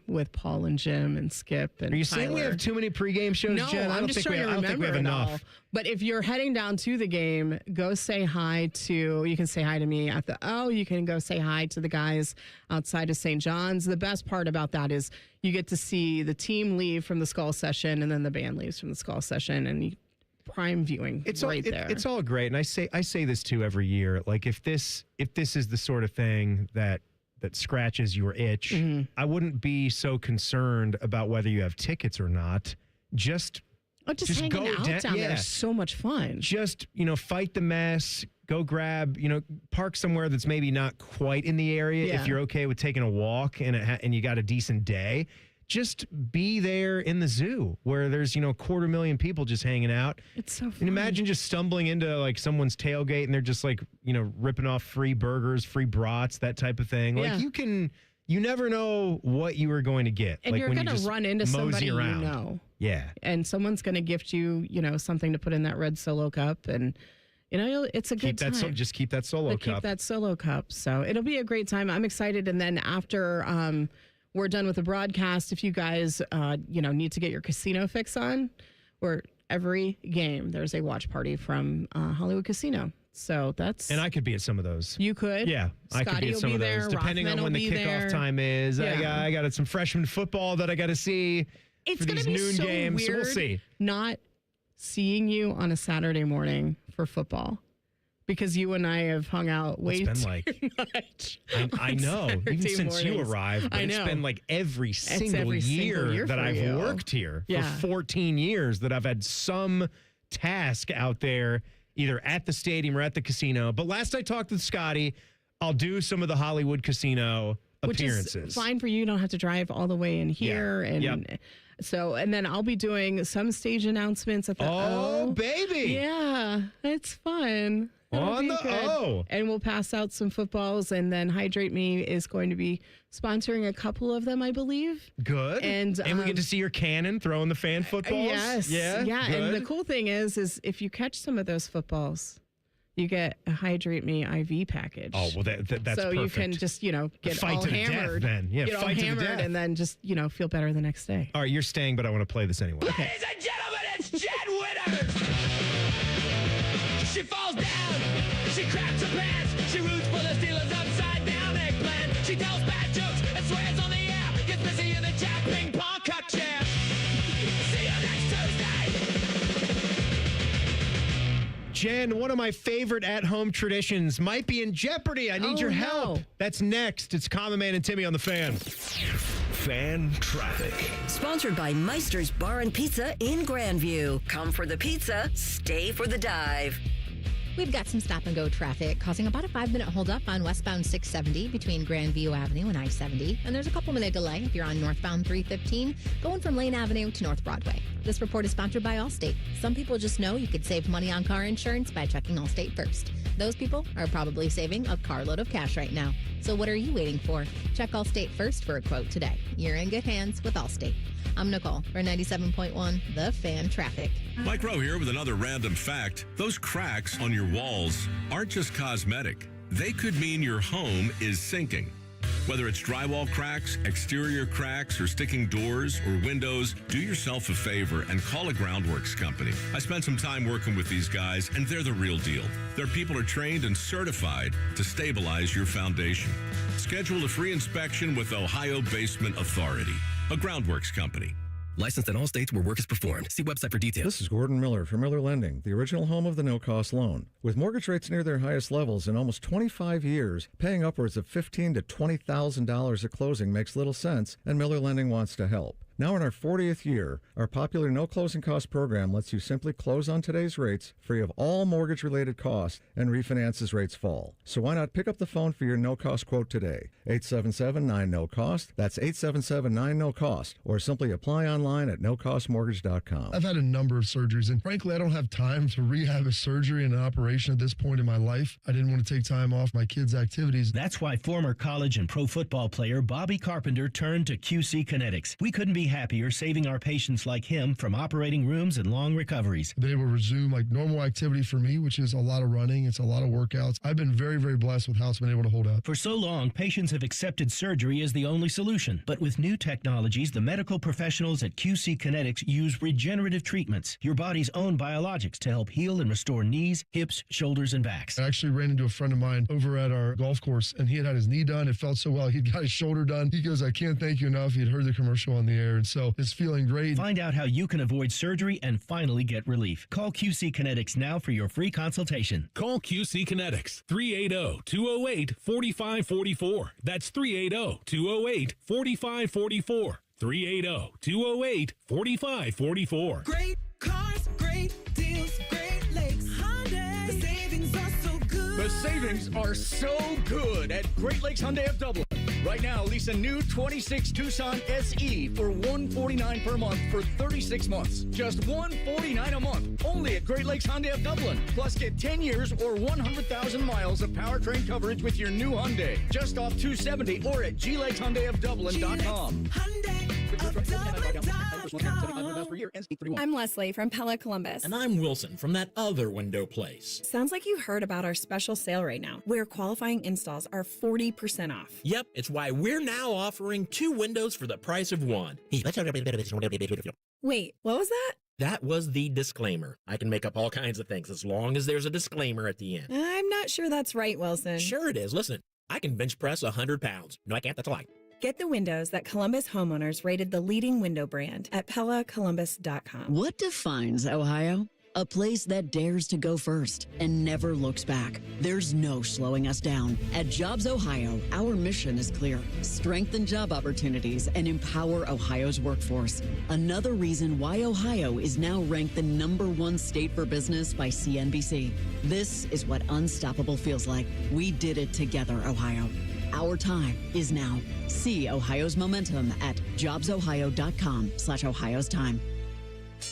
with Paul and Jim and Skip and Are you Tyler. saying we have too many pregame shows, No, Jen? I'm just trying to remember I don't think we have it enough. all. But if you're heading down to the game, go say hi to, you can say hi to me at the you can go say hi to the guys outside of St. John's. The best part about that is you get to see the team leave from the Skull session and then the band leaves from the Skull session and prime viewing there. It's all great. And I say this too every year. Like if this is the sort of thing that scratches your itch, I wouldn't be so concerned about whether you have tickets or not. Just hanging go out down there is so much fun. Just, fight the mess, go grab, park somewhere that's maybe not quite in the area if you're okay with taking a walk and you got a decent day. Just be there in the zoo where there's, 250,000 people just hanging out. It's so fun. And imagine just stumbling into like someone's tailgate and they're just like, ripping off free burgers, free brats, that type of thing. Yeah. Like you never know what you are going to get. And like you're when going to run into somebody you know. Yeah. And someone's going to gift you, something to put in that red Solo cup. And, it's a good time. Just keep that Solo cup. Keep that Solo cup. So it'll be a great time. I'm excited. And then after we're done with the broadcast, if you guys, need to get your casino fix on, or every game, there's a watch party from Hollywood Casino. So that's... And I could be at some of those. You could? Yeah, I could be at some of those, depending on when the kickoff time is. Yeah. I got some freshman football that I got to see for these noon games. So we'll see. Not seeing you on a Saturday morning for football. Because you and I have hung out way too much. I know. Saturday even since mornings. you arrived. But it's been like every single year that I've worked here for 14 years that I've had some task out there, either at the stadium or at the casino. But last I talked with Scotty, I'll do some of the Hollywood Casino appearances. Which is fine for you. You don't have to drive all the way in here. So, and then I'll be doing some stage announcements at the baby. Yeah, it's fun. On the O. And we'll pass out some footballs, and then Hydrate Me is going to be sponsoring a couple of them, I believe. Good. And we get to see your cannon throwing the fan footballs. Yes. Yeah. Yeah. Good. And the cool thing is if you catch some of those footballs, you get a Hydrate Me IV package. Oh, well, that's so perfect. You can just, get fight all to hammered. The death, then. Yeah, get all fight to the hammered death. and then just, feel better the next day. All right, you're staying, but I want to play this anyway. Okay. Ladies and gentlemen, it's Jen Winters. She falls down. She craps her pants. She roots for the Steelers upside down eggplant. She tells bad jokes and swears on the air. Gets busy in the chat ping pong cup chair. See you next Tuesday. Jen, one of my favorite at-home traditions might be in jeopardy. I need your help. No. That's next. It's Common Man and Timmy on the Fan. Fan traffic. Sponsored by Meister's Bar and Pizza in Grandview. Come for the pizza, stay for the dive. We've got some stop-and-go traffic causing about a 5-minute holdup on westbound 670 between Grandview Avenue and I-70. And there's a couple-minute delay if you're on northbound 315 going from Lane Avenue to North Broadway. This report is sponsored by Allstate. Some people just know you could save money on car insurance by checking Allstate first. Those people are probably saving a carload of cash right now. So what are you waiting for? Check Allstate first for a quote today. You're in good hands with Allstate. I'm Nicole for 97.1 The Fan Traffic. Mike Rowe here with another random fact. Those cracks on your walls aren't just cosmetic. They could mean your home is sinking. Whether it's drywall cracks, exterior cracks, or sticking doors or windows, do yourself a favor and call a groundworks company. I spent some time working with these guys, and they're the real deal. Their people are trained and certified to stabilize your foundation. Schedule a free inspection with Ohio Basement Authority, a groundworks company. Licensed in all states where work is performed. See website for details. This is Gordon Miller from Miller Lending, the original home of the no-cost loan. With mortgage rates near their highest levels in almost 25 years, paying upwards of $15,000 to $20,000 at closing makes little sense, and Miller Lending wants to help. Now in our 40th year, our popular no closing cost program lets you simply close on today's rates, free of all mortgage-related costs, and refinance as rates fall. So why not pick up the phone for your no-cost quote today? 877-9-NO-COST. That's 877-9-NO-COST. Or simply apply online at nocostmortgage.com. I've had a number of surgeries, and frankly, I don't have time to rehab a surgery and an operation at this point in my life. I didn't want to take time off my kids' activities. That's why former college and pro football player Bobby Carpenter turned to QC Kinetics. We couldn't be happier saving our patients like him from operating rooms and long recoveries. They will resume like normal activity for me, which is a lot of running. It's a lot of workouts. I've been very, very blessed with how it's been able to hold up. For so long, patients have accepted surgery as the only solution. But with new technologies, the medical professionals at QC Kinetics use regenerative treatments, your body's own biologics, to help heal and restore knees, hips, shoulders, and backs. I actually ran into a friend of mine over at our golf course, and he had his knee done. It felt so well. He'd got his shoulder done. He goes, I can't thank you enough. He'd heard the commercial on the air, and so it's feeling great. Find out how you can avoid surgery and finally get relief. Call QC Kinetics now for your free consultation. Call QC Kinetics, 380-208-4544. That's 380-208-4544. 380-208-4544. Great cars, great deals, Great Lakes Hyundai. The savings are so good. The savings are so good at Great Lakes Hyundai of Dublin. Right now, lease a new 26 Tucson SE for $149 per month for 36 months. Just $149 a month. Only at Great Lakes Hyundai of Dublin. Plus, get 10 years or 100,000 miles of powertrain coverage with your new Hyundai. Just off 270 or at glakeshyundaiofdublin.com. I'm Leslie from Pella Columbus. And I'm Wilson from that other window place. Sounds like you heard about our special sale right now, where qualifying installs are 40% off. Yep, it's why we're now offering 2 windows for the price of 1. Wait, what was that? That was the disclaimer. I can make up all kinds of things as long as there's a disclaimer at the end. I'm not sure that's right, Wilson. Sure it is. Listen, I can bench press 100 pounds. No, I can't. That's a lie. Get the windows that Columbus homeowners rated the leading window brand at PellaColumbus.com. What defines Ohio? A place that dares to go first and never looks back. There's no slowing us down. At Jobs Ohio, our mission is clear. Strengthen job opportunities and empower Ohio's workforce. Another reason why Ohio is now ranked the #1 state for business by CNBC. This is what unstoppable feels like. We did it together, Ohio. Our time is now. See Ohio's momentum at jobsohio.com/Ohio's time.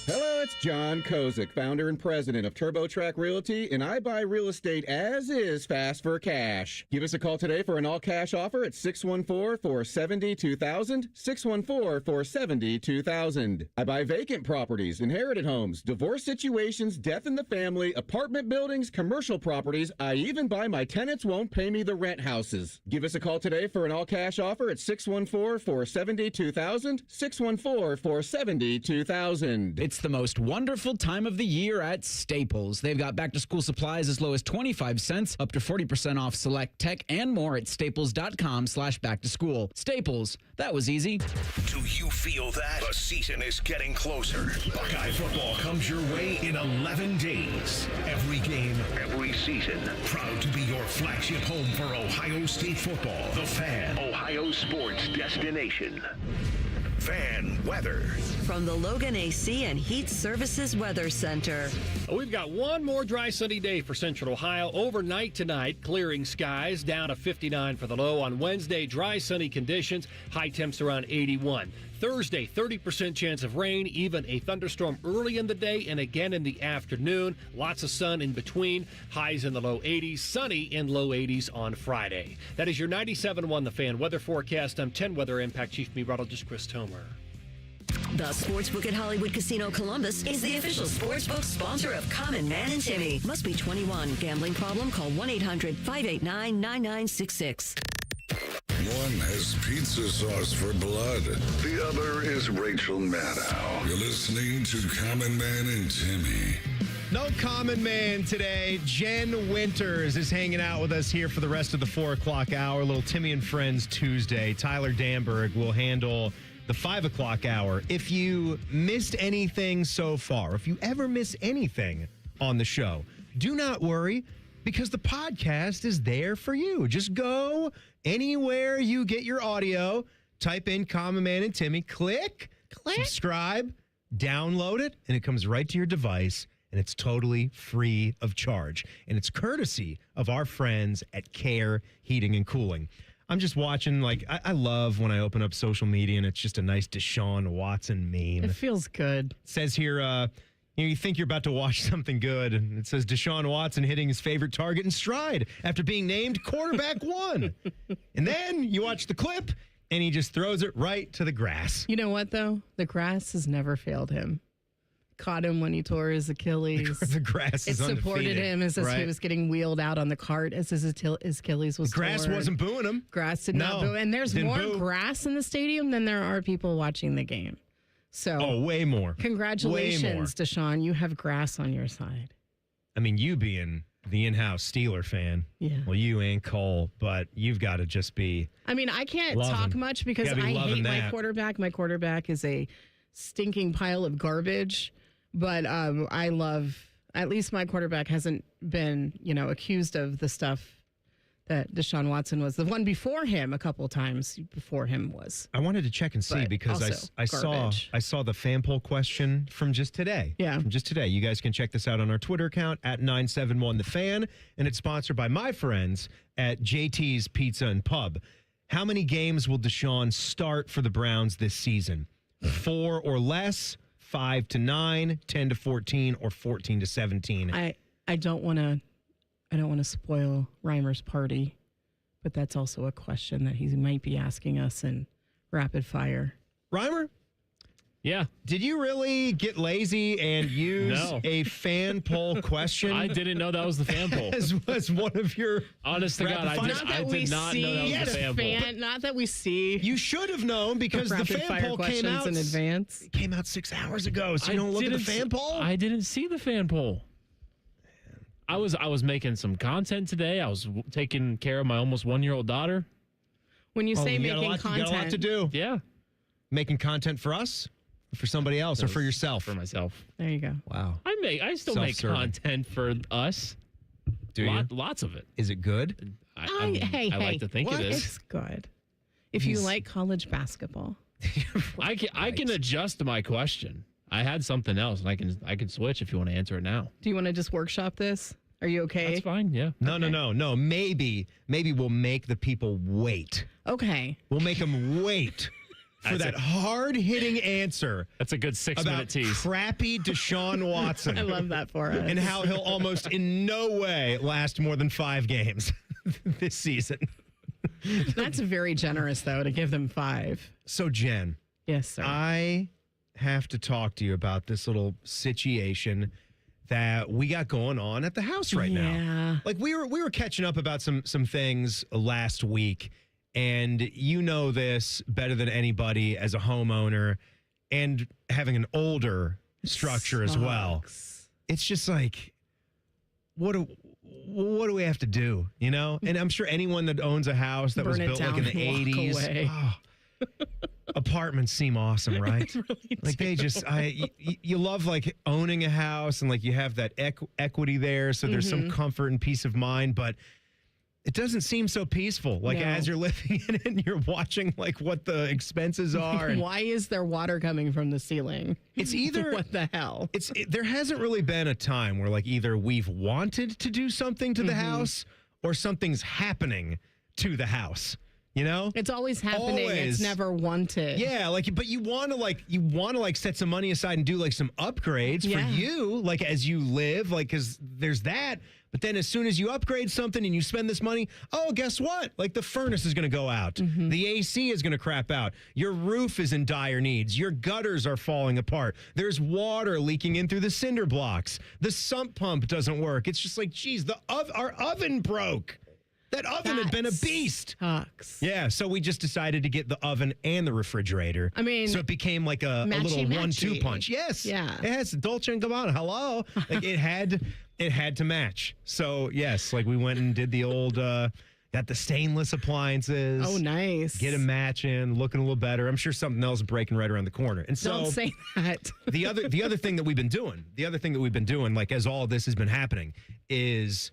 Hello, it's John Kozik, founder and president of TurboTrack Realty, and I buy real estate as is, fast for cash. Give us a call today for an all-cash offer at 614-470-2000, 614-470-2000. I buy vacant properties, inherited homes, divorce situations, death in the family, apartment buildings, commercial properties. I even buy my tenants won't pay me the rent houses. Give us a call today for an all-cash offer at 614-470-2000, 614-470-2000. It's the most wonderful time of the year at Staples. They've got back-to-school supplies as low as 25 cents, up to 40% off select tech, and more at staples.com/back-to-school. Staples, that was easy. Do you feel that? The season is getting closer. Buckeye football comes your way in 11 days. Every game, every season. Proud to be your flagship home for Ohio State football. The Fan, Ohio sports destination. Fan weather. From the Logan AC and Heat Services Weather Center. We've got one more dry sunny day for Central Ohio. Overnight tonight, clearing skies, down to 59 for the low. On Wednesday, dry sunny conditions, high temps around 81. Thursday, 30% chance of rain, even a thunderstorm early in the day and again in the afternoon. Lots of sun in between, highs in the low 80s, sunny in low 80s on Friday. That is your 97.1 The Fan weather forecast. I'm 10 Weather Impact Chief Meteorologist Chris Tomer. The Sportsbook at Hollywood Casino Columbus is the official sportsbook sponsor of Common Man and Timmy. Must be 21. Gambling problem? Call 1-800-589-9966. One has pizza sauce for blood. The other is Rachel Maddow. You're listening to Common Man and Timmy. No Common Man today. Jen Winters is hanging out with us here for the rest of the 4 o'clock hour. Little Timmy and Friends Tuesday. Tyler Danburg will handle the 5 o'clock hour. If you missed anything so far, if you ever miss anything on the show, do not worry, because the podcast is there for you. Just go anywhere you get your audio, type in Common Man and Timmy, click, subscribe, download it, and it comes right to your device, and it's totally free of charge. And it's courtesy of our friends at Care Heating and Cooling. I'm just watching, I love when I open up social media and it's just a nice Deshaun Watson meme. It feels good. It says here, you think you're about to watch something good, and it says Deshaun Watson hitting his favorite target in stride after being named quarterback one. And then you watch the clip, and he just throws it right to the grass. You know what, though? The grass has never failed him. Caught him when he tore his Achilles. The grass is undefeated. It supported him as right? he was getting wheeled out on the cart as his Achilles was The grass torn. wasn't booing him. Grass did not boo. And there's more boo. grass in the stadium than there are people watching the game. So, way more. Congratulations, Way more. Deshaun. You have grass on your side. I mean, you being the in-house Steeler fan. Yeah. Well, you ain't Cole, but you've got to just be. I mean, I can't Loving. talk much because Gotta be I loving hate my that. quarterback. My quarterback is a stinking pile of garbage. But I love, at least my quarterback hasn't been, accused of the stuff that Deshaun Watson was. The one before him, a couple of times before him was. I wanted to check and see But because also I garbage. saw the fan poll question from just today. Yeah. From just today. You guys can check this out on our Twitter account at 971thefan, and it's sponsored by my friends at JT's Pizza and Pub. How many games will Deshaun start for the Browns this season? 4 or less, 5 to 9, 10 to 14, or 14 to 17? I don't want to spoil Reimer's party, but that's also a question that he might be asking us in rapid fire. Reimer? Yeah. Did you really get lazy and use a fan poll question? I didn't know that was the fan poll. as one of your honest to God, I did not know that was the fan poll. Not that we see. You should have known because the fan poll came out in advance. It came out 6 hours ago. So you don't look at the fan poll? I didn't see the fan poll. I was making some content today. I was taking care of my almost 1-year-old daughter. When you say you making got content, a lot to do. Yeah. Making content for us? For somebody else or for yourself? For myself. There you go. Wow. I still make Self-serving. content for us. Do you? Lots of it. Is it good? Hey, I like to think it is. It's good. If you like college basketball. I can adjust my question. I had something else, and I can switch if you want to answer it now. Do you want to just workshop this? Are you okay? That's fine, yeah. No. Maybe we'll make the people wait. Okay. We'll make them wait for that hard-hitting answer. That's a good 6-minute tease. Crappy Deshaun Watson. I love that for us. And how he'll almost in no way last more than 5 games this season. That's very generous, though, to give them 5. So, Jen. Yes, sir. I have to talk to you about this little situation that we got going on at the house right now. Like we were catching up about some things last week, and you know this better than anybody as a homeowner and having an older structure as well. It's just like, what do we have to do, you know? And I'm sure anyone that owns a house that was built like in the 80s, apartments seem awesome, right? They really like they just, you love like owning a house and like you have that equity there, so there's some comfort and peace of mind. But it doesn't seem so peaceful. Like, No. as you're living in it and you're watching, like, what the expenses are. And Why is there water coming from the ceiling? it's either... What the hell? There hasn't really been a time where, like, either we've wanted to do something to the Mm-hmm. house or something's happening to the house. You know? It's always happening. Always. It's never wanted. Yeah, like, but you want to set some money aside and do like some upgrades for Yeah. you, like, as you live, like, because there's that. But then as soon as you upgrade something and you spend this money, oh, guess what? Like, the furnace is going to go out. Mm-hmm. The AC is going to crap out. Your roof is in dire needs. Your gutters are falling apart. There's water leaking in through the cinder blocks. The sump pump doesn't work. It's just like, geez, our oven broke. That oven had been a beast. Sucks. Yeah, so we just decided to get the oven and the refrigerator. I mean, so it became like a little matchy. 1-2 punch. Yes. Yeah. Yes, Dolce and Gabbana. Hello. Like, it had to match. So yes, like, we went and did the old got the stainless appliances. Oh, nice. Get them matching, looking a little better. I'm sure something else is breaking right around the corner. And so Don't say that. the other thing that we've been doing, like, as all this has been happening, is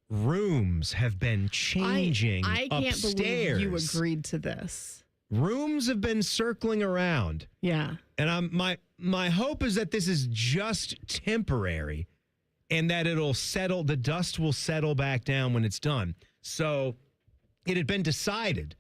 rooms have been changing I can't upstairs. believe you agreed to this. Rooms have been circling around. Yeah. And my hope is that this is just temporary and that it'll settle, the dust will settle back down when it's done. So it had been decided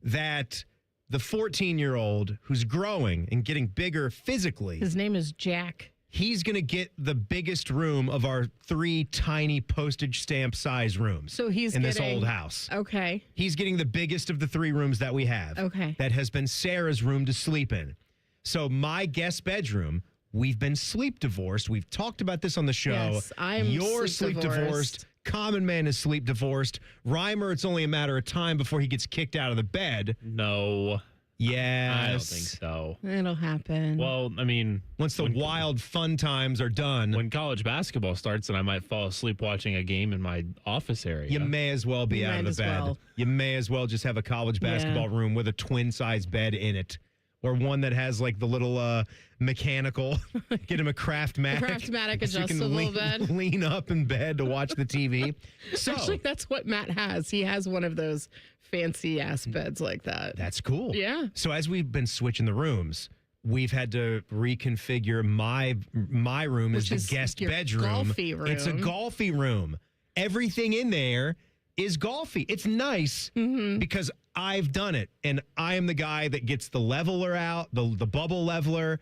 that the 14-year-old who's growing and getting bigger physically, His name is Jack. he's going to get the biggest room of our 3 tiny postage stamp size rooms. So he's in this getting- old house. Okay. He's getting the biggest of the 3 rooms that we have. Okay. That has been Sarah's room to sleep in. So my guest bedroom, we've been sleep divorced. We've talked about this on the show. Yes, I'm You're sleep sleep divorced. divorced. Common Man is sleep divorced. Rhymer, it's only a matter of time before he gets kicked out of the bed. No. Yes. I don't think so. It'll happen. Well, I mean, once the wild fun times are done. When college basketball starts, then I might fall asleep watching a game in my office area. You may as well be out of the bed. You may as well just have a college basketball room with a twin-size bed in it. Or one that has, like, the little mechanical, get him a Craftmatic. Craftmatic so you can adjustable bed. lean up in bed to watch the TV. So, Actually, that's what Matt has. He has one of those fancy ass beds like that. That's cool. Yeah. So as we've been switching the rooms, we've had to reconfigure my room as Which the is guest your bedroom. golfy room. It's a golfy room. Everything in there is golfy. It's nice because I've done it, and I am the guy that gets the leveler out, the bubble leveler.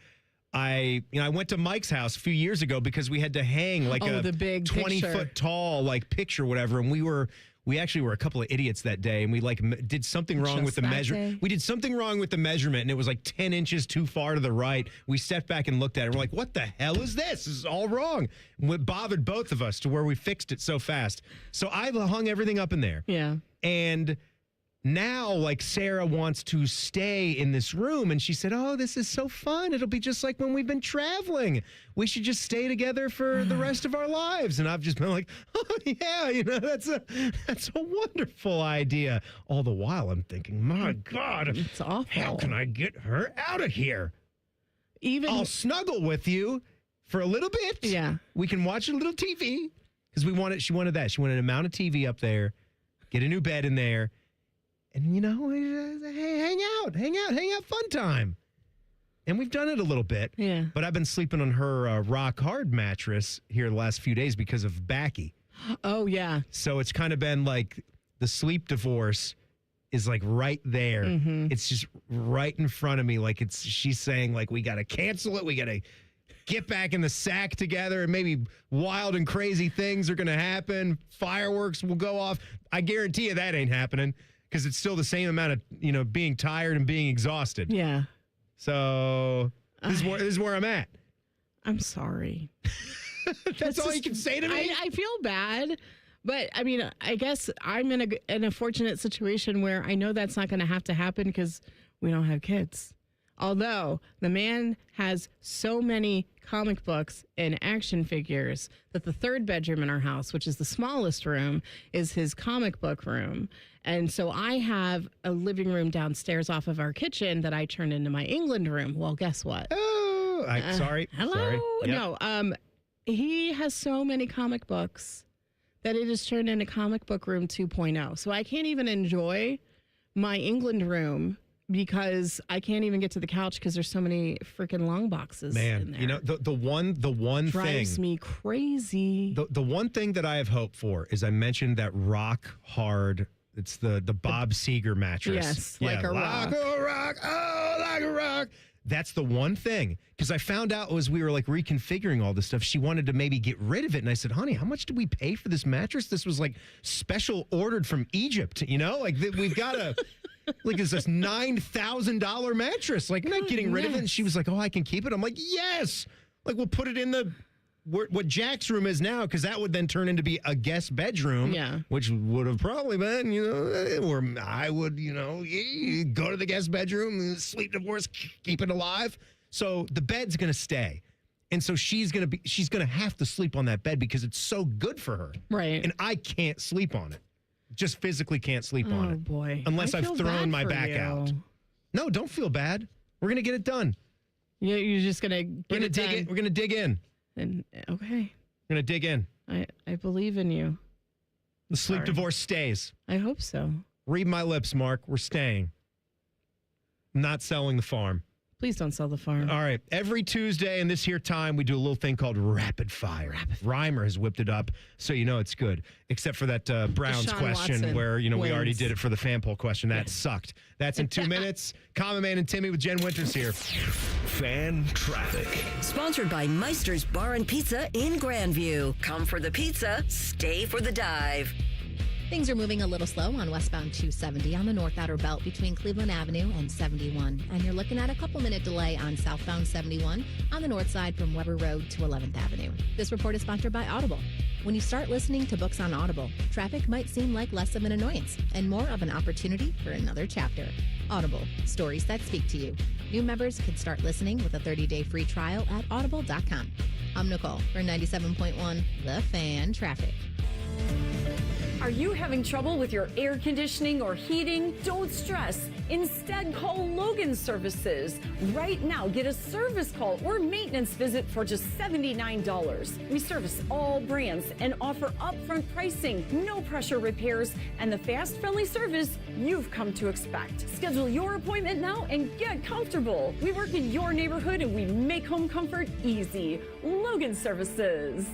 I went to Mike's house a few years ago because we had to hang like the big 20-foot tall like picture, whatever, and we actually were a couple of idiots that day, and we did something wrong with the measure. We did something wrong with the measurement, and it was like 10 inches too far to the right. We stepped back and looked at it. We're like, what the hell is this? This is all wrong. And it bothered both of us to where we fixed it so fast. So I hung everything up in there. Yeah. And now, like, Sarah wants to stay in this room, and she said, oh, this is so fun. It'll be just like when we've been traveling. We should just stay together for the rest of our lives. And I've just been like, oh, yeah, that's a wonderful idea. All the while I'm thinking, my God, it's awful. How can I get her out of here? I'll snuggle with you for a little bit. Yeah. We can watch a little TV. Because she wanted that. She wanted a mount of TV up there, get a new bed in there. And, hey, hang out, fun time. And we've done it a little bit. Yeah. But I've been sleeping on her rock hard mattress here the last few days because of Backy. Oh, yeah. So it's kind of been like the sleep divorce is like right there. Mm-hmm. It's just right in front of me. Like she's saying, like, we got to cancel it. We got to get back in the sack together, and maybe wild and crazy things are going to happen. Fireworks will go off. I guarantee you that ain't happening. Because it's still the same amount of, being tired and being exhausted. Yeah. So this is where I'm at. I'm sorry. That's all you can say to me? I feel bad. But, I mean, I guess I'm in a fortunate situation where I know that's not going to have to happen because we don't have kids. Although the man has so many comic books and action figures that the third bedroom in our house, which is the smallest room, is his comic book room. And so I have a living room downstairs off of our kitchen that I turned into my England room. Well, guess what? Oh, sorry. Hello? Sorry. Yep. No, he has so many comic books that it has turned into comic book room 2.0. So I can't even enjoy my England room because I can't even get to the couch because there's so many freaking long boxes in there. You know, the one drives thing me crazy. The one thing that I have hope for is I mentioned that rock hard. It's the Bob Seger mattress. Yes, like a rock. Like a rock. Oh, like a rock. That's the one thing. Because I found out as we were like reconfiguring all this stuff, she wanted to maybe get rid of it. And I said, honey, how much did we pay for this mattress? This was like special ordered from Egypt, you know? Like we've got to... Like, it's this $9,000 mattress. Like, I'm not getting rid of it. And she was like, oh, I can keep it. I'm like, yes. Like, we'll put it in what Jack's room is now, because that would then turn into be a guest bedroom. Yeah. Which would have probably been, or I would, go to the guest bedroom, sleep divorce, keep it alive. So the bed's going to stay. And so she's going to have to sleep on that bed because it's so good for her. Right. And I can't sleep on it. Just physically can't sleep on it. Oh, boy. Unless I I've feel thrown bad my for back you. out. No, don't feel bad. We're going to get it done. Yeah, you're just going to get it done. We're going to dig in. And, okay. We're going to dig in. I believe in you. The sleep Sorry. divorce stays. I hope so. Read my lips, Mark. We're staying. I'm not selling the farm. Please don't sell the farm. All right. Every Tuesday in this here time, we do a little thing called Rapid Fire. Reimer has whipped it up, so you know it's good. Except for that Browns Deshaun question Watson where, we already wins. did it for the fan poll question. That sucked. That's in 2 minutes. Common Man and Timmy with Jen Winters here. Fan traffic. Sponsored by Meister's Bar and Pizza in Grandview. Come for the pizza, stay for the dive. Things are moving a little slow on westbound 270 on the North Outer Belt between Cleveland Avenue and 71. And you're looking at a couple-minute delay on southbound 71 on the north side from Weber Road to 11th Avenue. This report is sponsored by Audible. When you start listening to books on Audible, traffic might seem like less of an annoyance and more of an opportunity for another chapter. Audible, stories that speak to you. New members can start listening with a 30-day free trial at audible.com. I'm Nicole for 97.1 The Fan Traffic. Are you having trouble with your air conditioning or heating? Don't stress. Instead, call Logan Services. Right now, get a service call or maintenance visit for just $79. We service all brands and offer upfront pricing, no pressure repairs, and the fast, friendly service you've come to expect. Schedule your appointment now and get comfortable. We work in your neighborhood and we make home comfort easy. Logan Services.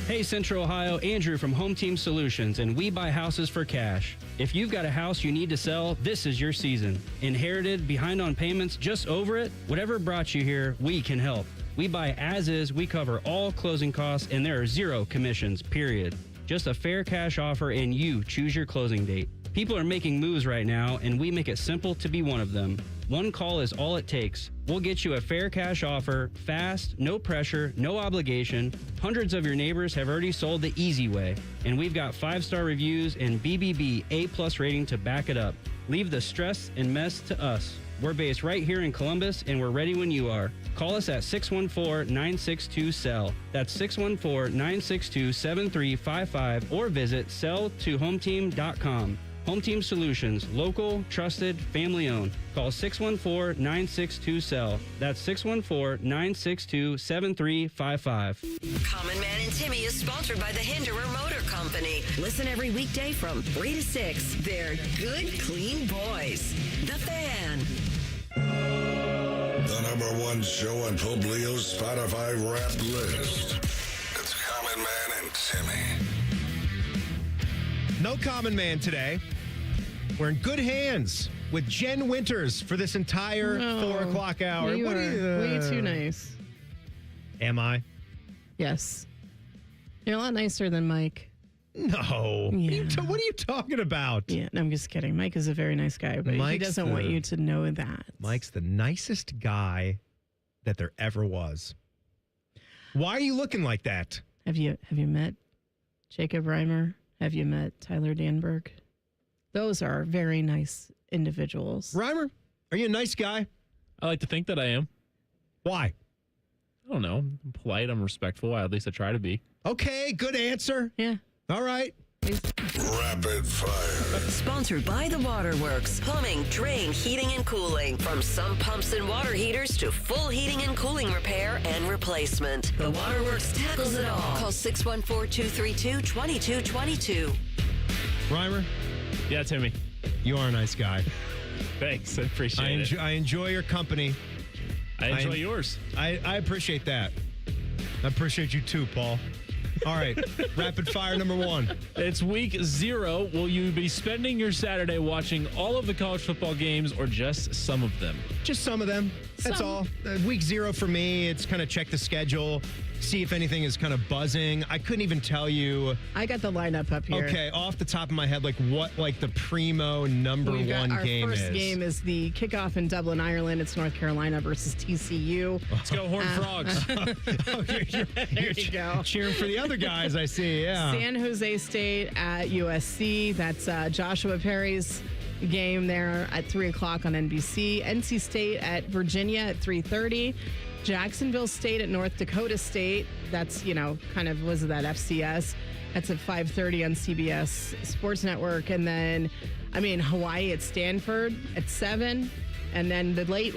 Hey Central Ohio, Andrew from Home Team Solutions, and we buy houses for cash. If you've got a house you need to sell, this is your season. Inherited, behind on payments, just over it? Whatever brought you here, we can help. We buy as is, we cover all closing costs, and there are zero commissions, period. Just a fair cash offer and you choose your closing date. People are making moves right now, and we make it simple to be one of them. One call is all it takes. We'll get you a fair cash offer, fast, no pressure, no obligation. Hundreds of your neighbors have already sold the easy way, and we've got 5-star reviews and BBB A+ rating to back it up. Leave the stress and mess to us. We're based right here in Columbus, and we're ready when you are. Call us at 614-962-SELL. That's 614-962-7355, or visit selltohometeam.com. Home Team Solutions, local, trusted, family-owned. Call 614-962-SELL. That's 614-962-7355. Common Man and Timmy is sponsored by the Hinderer Motor Company. Listen every weekday from 3 to 6. They're good, clean boys. The Fan. The #1 show on Publio's Spotify rap list. It's Common Man and Timmy. No Common Man today. We're in good hands with Jen Winters for this entire 4 o'clock hour. You What are are you, way too nice. Am I? Yes. You're a lot nicer than Mike. No. Yeah. What are you talking about? Yeah, no, I'm just kidding. Mike is a very nice guy, but he Mike's doesn't want you to know that. Mike's the nicest guy that there ever was. Why are you looking like that? Have you met Jacob Reimer? Have you met Tyler Danburg? Those are very nice individuals. Reimer, are you a nice guy? I like to think that I am. Why? I don't know. I'm polite. I'm respectful. At least I try to be. Okay, good answer. Yeah. All right. please. Rapid fire. Sponsored by The Waterworks. Plumbing, drain, heating, and cooling. From sump pumps and water heaters to full heating and cooling repair and replacement. The Waterworks tackles it all. Call 614-232-2222. Reimer? Yeah, Timmy. You are a nice guy. Thanks. I appreciate it. I enjoy your company. I enjoy yours. I appreciate that. I appreciate you too, Paul. All right. Rapid fire number 1. It's week 0. Will you be spending your Saturday watching all of the college football games or just some of them? Just some of them. That's all. Week 0 for me, it's kind of check the schedule, see if anything is kind of buzzing. I couldn't even tell you. I got the lineup up here. Okay, off the top of my head, what the primo number 1 game is. Our first game is the kickoff in Dublin, Ireland. It's North Carolina versus TCU. Let's go Horned Frogs. There you go. Cheering for the other guys, I see, yeah. San Jose State at USC. That's Joshua Perry's game there at 3 o'clock on NBC. NC State at Virginia at 3:30. Jacksonville State at North Dakota State. That's, was that FCS? That's at 5:30 on CBS Sports Network. And then, Hawaii at Stanford at 7. And then the late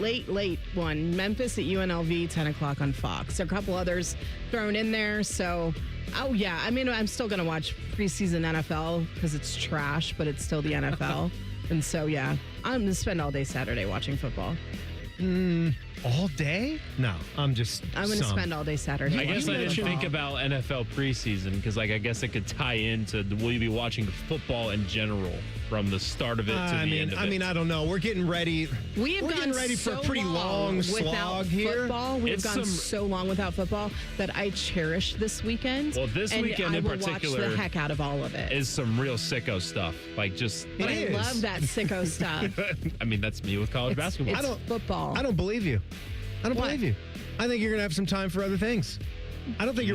one, Memphis at UNLV, 10 o'clock on Fox. There are a couple others thrown in there. So, I'm still going to watch preseason NFL because it's trash, but it's still the NFL. And so, yeah, I'm going to spend all day Saturday watching football. All day? No, I'm going to spend all day Saturday. I guess I didn't think about NFL preseason because, I guess it could tie into will you be watching football in general from the start of it to the end of it? I don't know. We're getting ready. We're getting ready for a pretty long slog here. We've gone so long without football that I cherish this weekend. Well, this weekend in particular, watch the heck out of all of it. Is some real sicko stuff. I love that sicko stuff. That's me with college basketball. It's football. I don't believe you. I don't believe you. I think you're gonna have some time for other things. I don't think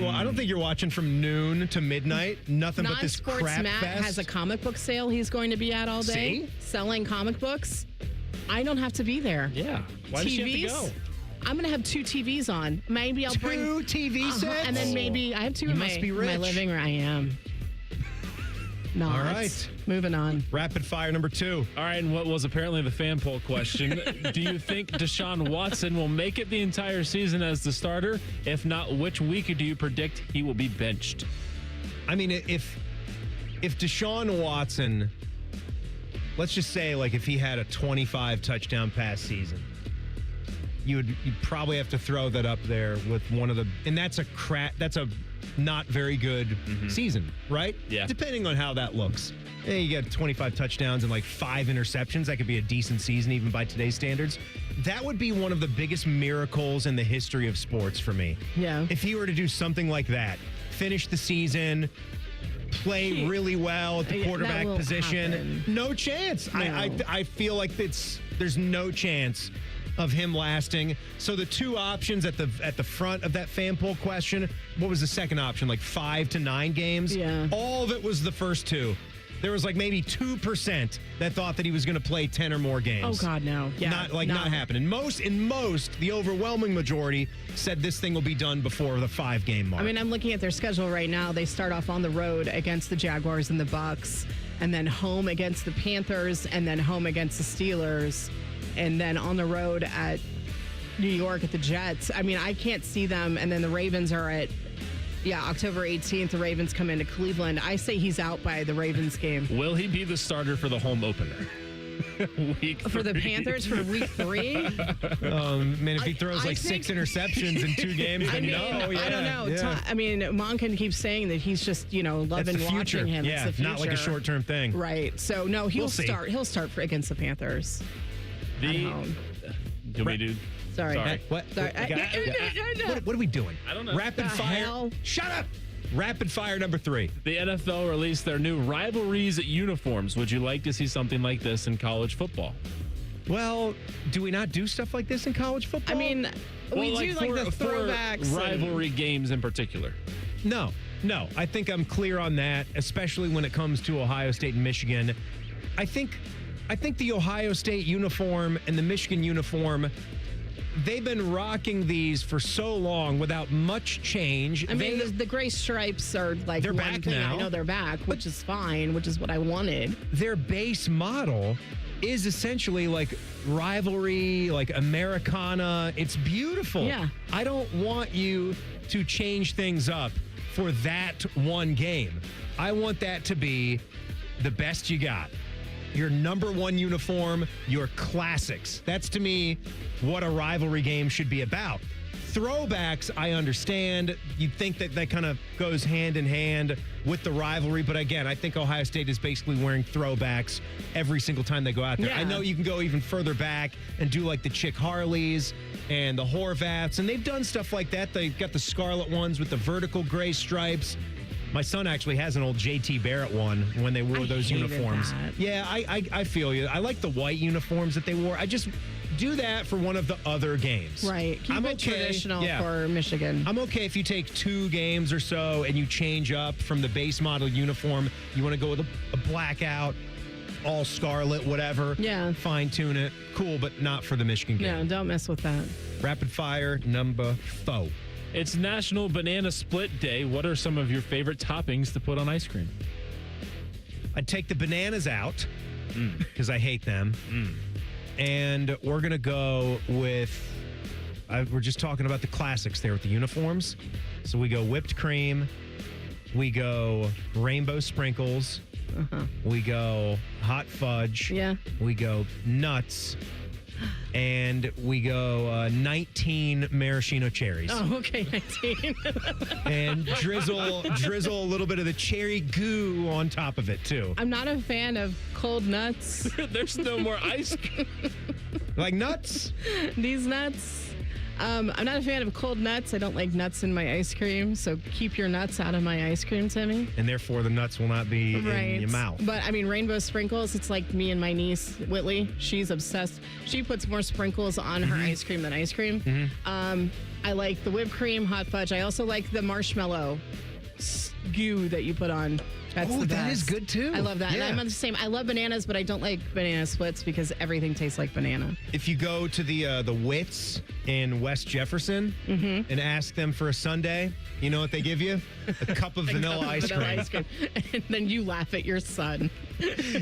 you're watching from noon to midnight. Nothing but this crap Non-sports Matt fest. has a comic book sale he's going to be at all day. See? Selling comic books. I don't have to be there. Yeah. Why does she have to go? I'm going to have 2 TVs on. Maybe I'll bring 2 TV sets? And then maybe I have 2 in my living room. I am. Not. All right. Moving on. Rapid fire number 2. All right, and what was apparently the fan poll question. Do you think Deshaun Watson will make it the entire season as the starter? If not, which week do you predict he will be benched? If Deshaun Watson, let's just say if he had a 25 touchdown pass season, you'd probably have to throw that up there with one of the, and that's a not very good season, right? Yeah. Depending on how that looks. You get 25 touchdowns and 5 interceptions. That could be a decent season even by today's standards. That would be one of the biggest miracles in the history of sports for me. Yeah. If he were to do something like that, finish the season, play really well at the quarterback position. Happen. No chance. No. I feel like there's no chance of him lasting. So the 2 options at the front of that fan poll question, what was the second option? 5 to 9 games? Yeah. All of it was the first 2. There was maybe 2% that thought that he was going to play 10 or more games. Oh God, no. Yeah. Not happening. In most, the overwhelming majority said this thing will be done before the 5-game mark. I'm looking at their schedule right now. They start off on the road against the Jaguars and the Bucks, and then home against the Panthers, and then home against the Steelers, and then on the road at New York at the Jets. I can't see them. And then the Ravens are at, October 18th. The Ravens come into Cleveland. I say he's out by the Ravens game. Will he be the starter for the home opener? For the Panthers for week 3? If he throws 6 interceptions in 2 games, then no. Yeah, I don't know. Yeah. Monken keeps saying that he's just, loving watching him. Yeah, it's the not like a short-term thing. Right. So, no, he'll see. start. He'll start against the Panthers. Do we do? Sorry. What? Sorry. What are we doing? I don't know. Rapid fire. Hell? Shut up. Rapid fire number 3. The NFL released their new rivalries uniforms. Would you like to see something like this in college football? Well, do we not do stuff like this in college football? We do the throwbacks. For rivalry games in particular. No. I think I'm clear on that, especially when it comes to Ohio State and Michigan. I think the Ohio State uniform and the Michigan uniform, they've been rocking these for so long without much change. I mean, the gray stripes are like they're one back thing. now. I know they're back, which is fine, which is what I wanted. Their base model is essentially like rivalry, like Americana. It's beautiful. Yeah. I don't want you to change things up for that one game. I want that to be the best you got. Your number one uniform, your classics. That's, to me, what a rivalry game should be about. Throwbacks, I understand. You'd think that kind of goes hand in hand with the rivalry. But again, I think Ohio State is basically wearing throwbacks every single time they go out there. Yeah. I know you can go even further back and do like the Chick Harleys and the Horvaths. And they've done stuff like that. They've got the scarlet ones with the vertical gray stripes. My son actually has an old JT Barrett one when they wore those uniforms. That. Yeah, I feel you. I like the white uniforms that they wore. I just do that for one of the other games. Right. Keep it traditional for Michigan. I'm okay if you take 2 games or so and you change up from the base model uniform. You want to go with a blackout, all scarlet, whatever. Yeah. Fine tune it. Cool, but not for the Michigan game. No, don't mess with that. Rapid fire number 4. It's National Banana Split Day. What are some of your favorite toppings to put on ice cream? I'd take the bananas out because I hate them. And we're going to go with, we're just talking about the classics there with the uniforms. So we go whipped cream. We go rainbow sprinkles. We go hot fudge. Yeah. We go nuts. And we go 19 maraschino cherries. Oh, okay, 19. And drizzle a little bit of the cherry goo on top of it, too. I'm not a fan of cold nuts. There's no more ice cream. Like nuts? These nuts. I'm not a fan of cold nuts. I don't like nuts in my ice cream, so keep your nuts out of my ice cream, Timmy. And therefore, the nuts will not be in your mouth. But, I mean, rainbow sprinkles, it's like me and my niece, Whitley. She's obsessed. She puts more sprinkles on her ice cream than ice cream. I like the whipped cream, hot fudge. I also like the marshmallow goo that you put on. That's the best. That is good, too. I love that. Yeah. And I'm the same. I love bananas, but I don't like banana splits because everything tastes like banana. If you go to the Wits in West Jefferson and ask them for a sundae, you know what they give you? A cup of vanilla ice cream. And then you laugh at your son.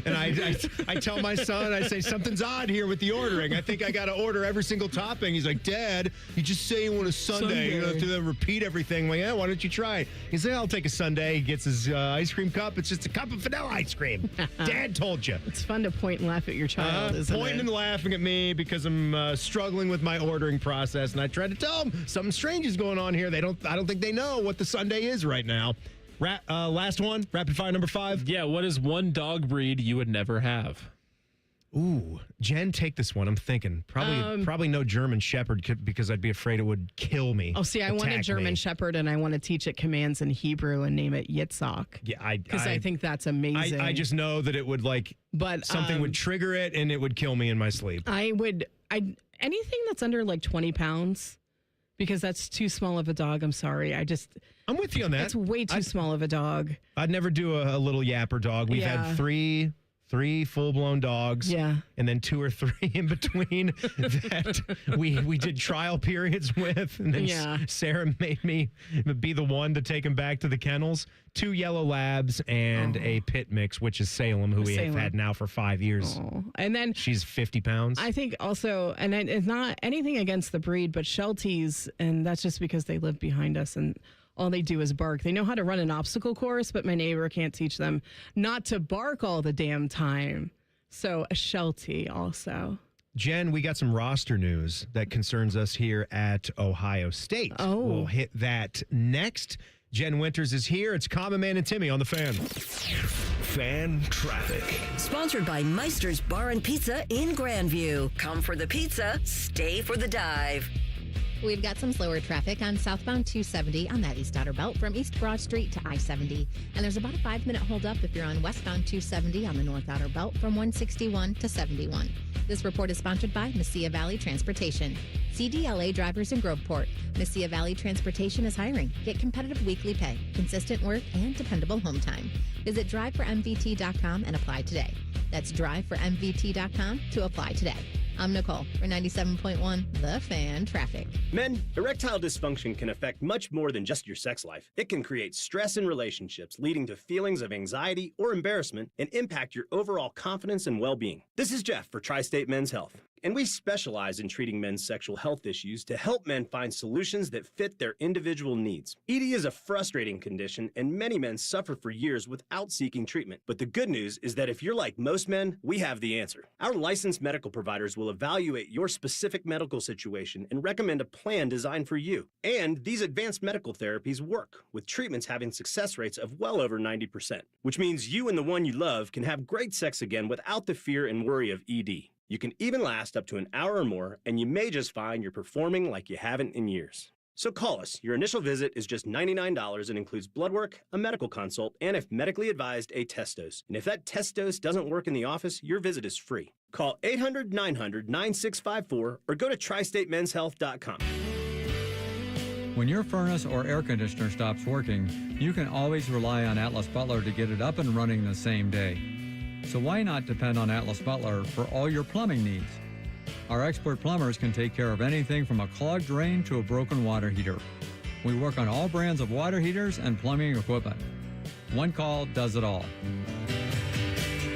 And I tell my son, I say, something's odd here with the ordering. I think I got to order every single topping. He's like, Dad, you just say you want a sundae. You don't have to repeat everything. I'm like, yeah, why don't you try it? He said, I'll take a sundae. He gets his ice cream cup. It's just a cup of vanilla ice cream. Dad told you. It's fun to point and laugh at your child, isn't pointing it? and laughing at me because I'm struggling with my ordering process. And I tried to tell them something strange is going on here. I don't think they know what the sundae is right now. Last one, rapid fire number 5. Yeah, what is one dog breed you would never have? Ooh, Jen, take this one. I'm thinking probably no German Shepherd because I'd be afraid it would kill me. Oh, see, I want a German Shepherd, and I want to teach it commands in Hebrew and name it Yitzhak. Yeah, because I think that's amazing. I just know that it would something would trigger it and it would kill me in my sleep. Anything that's under like 20 pounds. Because that's too small of a dog. I'm sorry. I'm with you on that. That's way too small of a dog. I'd never do a little yapper dog. We've had three full-blown dogs. Yeah. And then 2 or 3 in between that we did trial periods with. And then Sarah made me be the one to take him back to the kennels. 2 yellow labs and a pit mix, which is Salem, who we have had now for 5 years. And then she's 50 pounds. I think also, and it's not anything against the breed, but Shelties, and that's just because they live behind us and all they do is bark. They know how to run an obstacle course, but my neighbor can't teach them not to bark all the damn time. So a Sheltie also. Jen, we got some roster news that concerns us here at Ohio State. Oh. We'll hit that next. Jen Winters is here. It's Common Man and Timmy on the Fan. Fan traffic. Sponsored by Meister's Bar and Pizza in Grandview. Come for the pizza, stay for the dive. We've got some slower traffic on southbound 270 on that East Outer Belt from East Broad Street to I-70. And there's about a 5-minute holdup if you're on westbound 270 on the North Outer Belt from 161 to 71. This report is sponsored by Mesilla Valley Transportation. CDLA drivers in Groveport. Mesilla Valley Transportation is hiring. Get competitive weekly pay, consistent work, and dependable home time. Visit driveformvt.com and apply today. That's driveformvt.com to apply today. I'm Nicole for 97.1 The Fan Traffic. Men, erectile dysfunction can affect much more than just your sex life. It can create stress in relationships, leading to feelings of anxiety or embarrassment, and impact your overall confidence and well-being. This is Jeff for Tri-State Men's Health, and we specialize in treating men's sexual health issues to help men find solutions that fit their individual needs. ED is a frustrating condition, and many men suffer for years without seeking treatment. But the good news is that if you're like most men, we have the answer. Our licensed medical providers will evaluate your specific medical situation and recommend a plan designed for you. And these advanced medical therapies work, with treatments having success rates of well over 90%, which means you and the one you love can have great sex again without the fear and worry of ED. You can even last up to an hour or more, and you may just find you're performing like you haven't in years. So call us. Your initial visit is just $99 and includes blood work, a medical consult, and if medically advised, a test dose. And if that test dose doesn't work in the office, your visit is free. Call 800-900-9654 or go to tristatemenshealth.com. When your furnace or air conditioner stops working, you can always rely on Atlas Butler to get it up and running the same day. So why not depend on Atlas Butler for all your plumbing needs? Our expert plumbers can take care of anything from a clogged drain to a broken water heater. We work on all brands of water heaters and plumbing equipment. One call does it all.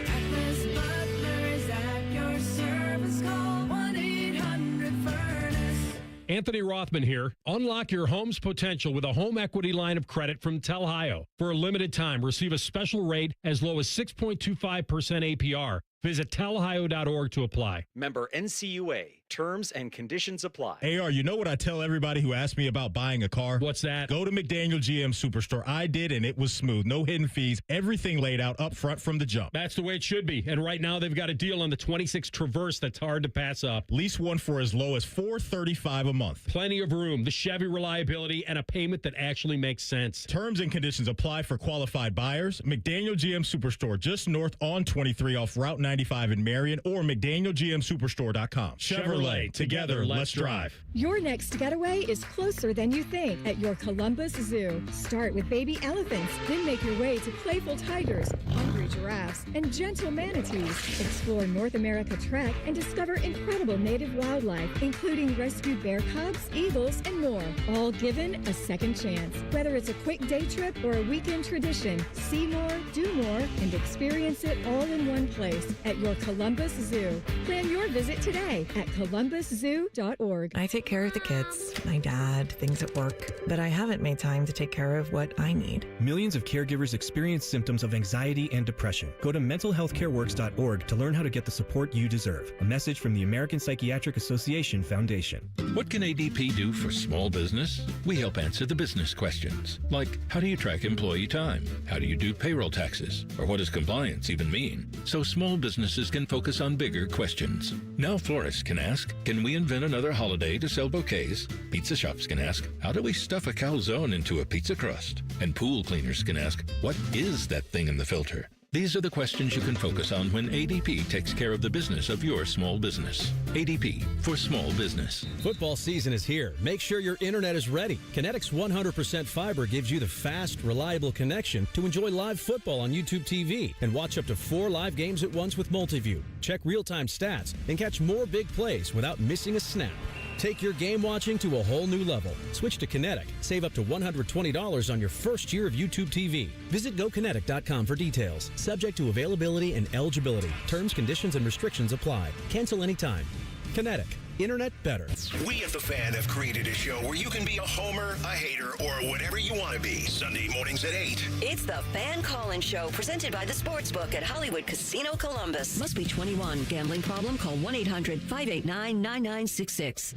Atlas Butler is at your service. Call 1-800-FURNACE. Anthony Rothman here. Unlock your home's potential with a home equity line of credit from Telhio. For a limited time, receive a special rate as low as 6.25% APR. Visit telhio.org to apply. Member NCUA. Terms and conditions apply. AR, you know what I tell everybody who asks me about buying a car? What's that? Go to McDaniel GM Superstore. I did, and it was smooth. No hidden fees. Everything laid out up front from the jump. That's the way it should be. And right now, they've got a deal on the 26 Traverse that's hard to pass up. Lease one for as low as $435 a month. Plenty of room, the Chevy reliability, and a payment that actually makes sense. Terms and conditions apply for qualified buyers. McDaniel GM Superstore, just north on 23 off Route 95 in Marion, or McDanielGMSuperstore.com. Chevrolet, together, let's drive. Your next getaway is closer than you think at your Columbus Zoo. Start with baby elephants, then make your way to playful tigers, hungry giraffes, and gentle manatees. Explore North America Trek and discover incredible native wildlife, including rescued bear cubs, eagles, and more, all given a second chance. Whether it's a quick day trip or a weekend tradition, see more, do more, and experience it all in one place at your Columbus Zoo. Plan your visit today at columbuszoo.org. I take care of the kids, my dad, things at work, but I haven't made time to take care of what I need. Millions of caregivers experience symptoms of anxiety and depression. Go to mentalhealthcareworks.org to learn how to get the support you deserve. A message from the American Psychiatric Association Foundation. What can ADP do for small business? We help answer the business questions, like how do you track employee time? How do you do payroll taxes? Or what does compliance even mean? So small businesses can focus on bigger questions. Now florists can ask, can we invent another holiday to sell bouquets? Pizza shops can ask, how do we stuff a calzone into a pizza crust? And pool cleaners can ask, what is that thing in the filter? These are the questions you can focus on when ADP takes care of the business of your small business. ADP for small business. Football season is here. Make sure your internet is ready. Kinetics 100% fiber gives you the fast, reliable connection to enjoy live football on YouTube TV and watch up to 4 live games at once with Multiview. Check real-time stats and catch more big plays without missing a snap. Take your game watching to a whole new level. Switch to Kinetic. Save up to $120 on your first year of YouTube TV. Visit GoKinetic.com for details. Subject to availability and eligibility. Terms, conditions, and restrictions apply. Cancel anytime. Kinetic. Internet better. We at The Fan have created a show where you can be a homer, a hater, or whatever you want to be. Sunday mornings at 8. It's the Fan Call-In Show, presented by the Sportsbook at Hollywood Casino Columbus. Must be 21. Gambling problem? Call 1-800-589-9966.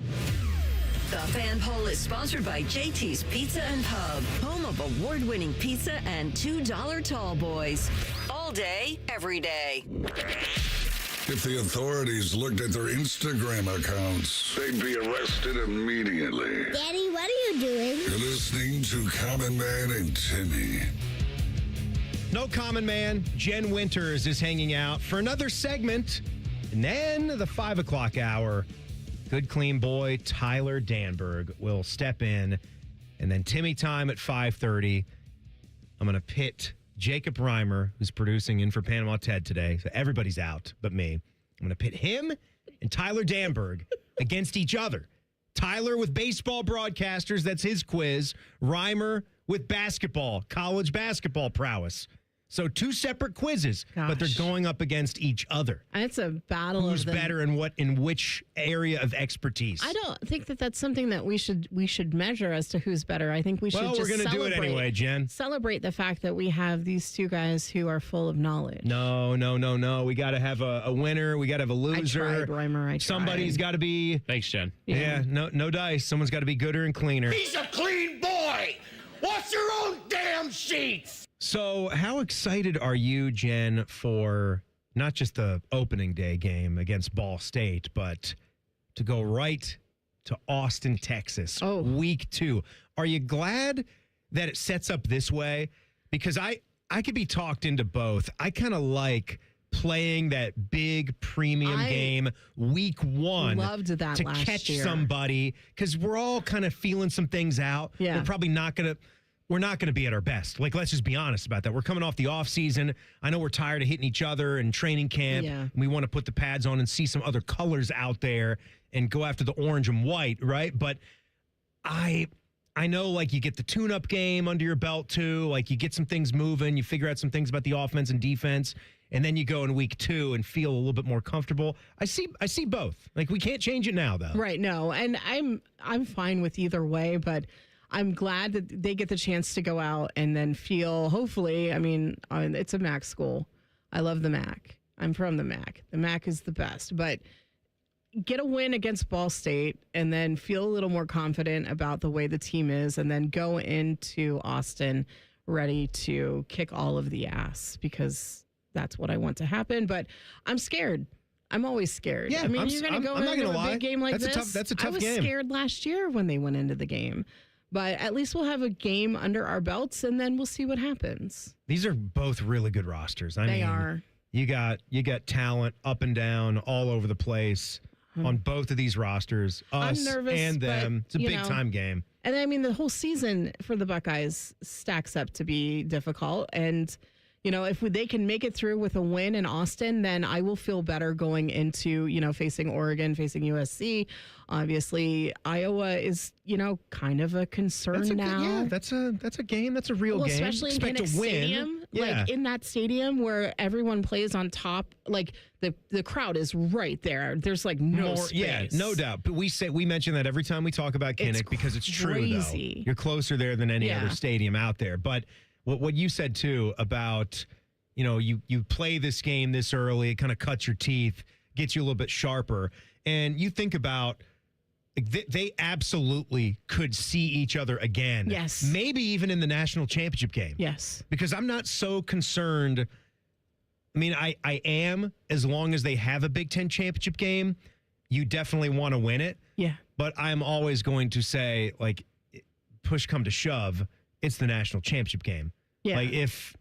The Fan Poll is sponsored by JT's Pizza and Pub, home of award-winning pizza and $2 tall boys. All day, every day. If the authorities looked at their Instagram accounts, they'd be arrested immediately. Daddy, what are you doing? You're listening to Common Man and Timmy. No Common Man. Jen Winters is hanging out for another segment. And then the 5 o'clock hour, good clean boy Tyler Danburg will step in. And then Timmy Time at 5:30. I'm going to pit Jacob Reimer, who's producing in for Panama Ted today. So everybody's out but me. I'm going to pit him and Tyler Danburg against each other. Tyler with baseball broadcasters, that's his quiz. Reimer with basketball, college basketball prowess. So 2 separate quizzes, but they're going up against each other. And it's a battle Who's of them. better in which area of expertise? I don't think that that's something that we should measure as to who's better. I think we should Well, just we're going to do it anyway, Jen. Celebrate the fact that we have these 2 guys who are full of knowledge. No. We got to have a winner. We got to have a loser. I tried, Reimer. I tried. Somebody's got to be. Thanks, Jen. Yeah, no dice. Someone's got to be gooder and cleaner. He's a clean boy. Wash your own damn sheets. So, how excited are you, Jen, for not just the opening day game against Ball State, but to go right to Austin, Texas, week 2? Are you glad that it sets up this way? Because I could be talked into both. I kind of like playing that big premium game week 1 loved that to last catch year. somebody, because we're all kind of feeling some things out. Yeah. We're probably not going to. We're not going to be at our best. Like, let's just be honest about that. We're coming off the off season. I know we're tired of hitting each other in training camp. Yeah. We want to put the pads on and see some other colors out there and go after the orange and white, right? But I know, like, you get the tune-up game under your belt, too. Like, you get some things moving. You figure out some things about the offense and defense. And then you go in week 2 and feel a little bit more comfortable. I see both. Like, we can't change it now, though. Right, no. And I'm fine with either way, but I'm glad that they get the chance to go out and then feel, hopefully, I mean, it's a MAC school. I love the MAC. I'm from the MAC. The MAC is the best. But get a win against Ball State and then feel a little more confident about the way the team is and then go into Austin ready to kick all of the ass, because that's what I want to happen. But I'm scared. I'm always scared. Yeah, I mean, you're going to go into a big game like this. That's a tough game. I was scared last year when they went into the game. But at least we'll have a game under our belts, and then we'll see what happens. These are both really good rosters. I They mean, are. You got talent up and down all over the place on both of these rosters. Us I'm nervous, and them. but, It's a big time game. And I mean, the whole season for the Buckeyes stacks up to be difficult. And, if they can make it through with a win in Austin, then I will feel better going into, facing Oregon, facing USC. Obviously, Iowa is, kind of a concern now. That's a game. That's a real game. Especially in Expect Kinnick to win. Stadium. Yeah. Like in that stadium where everyone plays on top, like the crowd is right there. There's like no space. Yeah, no doubt. But we mention that every time we talk about Kinnick because it's true, crazy. though. You're closer there than any other stadium out there. But what you said, too, about, you play this game this early, it kind of cuts your teeth, gets you a little bit sharper. And you think about, they absolutely could see each other again. Yes. Maybe even in the national championship game. Yes. Because I'm not so concerned. I mean, I am, as long as they have a Big Ten championship game, you definitely want to win it. Yeah. But I'm always going to say, like, push come to shove, it's the national championship game. Yeah. Like, if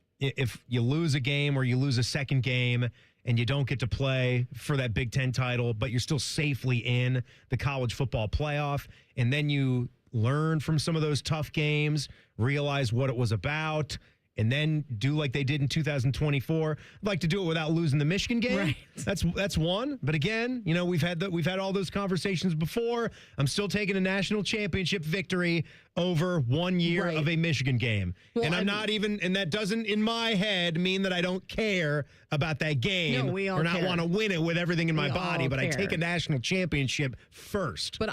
you lose a game or you lose a second game and you don't get to play for that Big Ten title, but you're still safely in the college football playoff, and then you learn from some of those tough games, realize what it was about, and then do like they did in 2024. I'd like to do it without losing the Michigan game. Right. That's one. But again, we've had all those conversations before. I'm still taking a national championship victory over 1 year of a Michigan game. Well, and and that doesn't in my head mean that I don't care about that game. No, we all or not care. want to win it with everything in my We body, all but I care. take a national championship first. But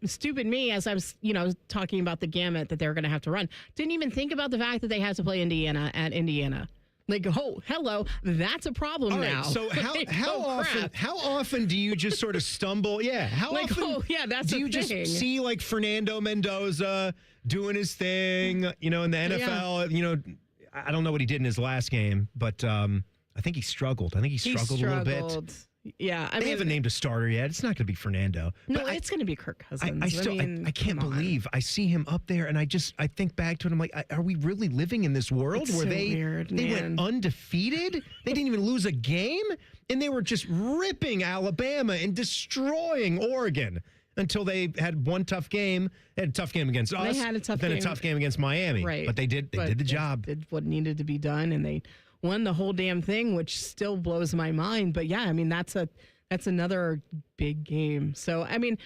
stupid me, as I was, talking about the gamut that they were going to have to run, didn't even think about the fact that they had to play Indiana at Indiana. Like, oh, hello, that's a problem All right, now. so how often do you just sort of stumble? Yeah, how Like, often oh, yeah, that's do a you thing. just see like Fernando Mendoza doing his thing, in the NFL? I don't know what he did in his last game, but I think he struggled. I think he struggled a little bit. Yeah, They haven't named a starter yet. It's not going to be Fernando. No, it's going to be Kirk Cousins. I can't believe I see him up there, and I think back to it. I'm like, are we really living in this world where weird, they went undefeated? They didn't even lose a game, and they were just ripping Alabama and destroying Oregon until they had one tough game. They had a tough game against us. They had a tough then game. a tough game against Miami. Right. But they did the job. They did what needed to be done, and they won the whole damn thing, which still blows my mind. But yeah, I mean, that's That's another big game. So, I mean,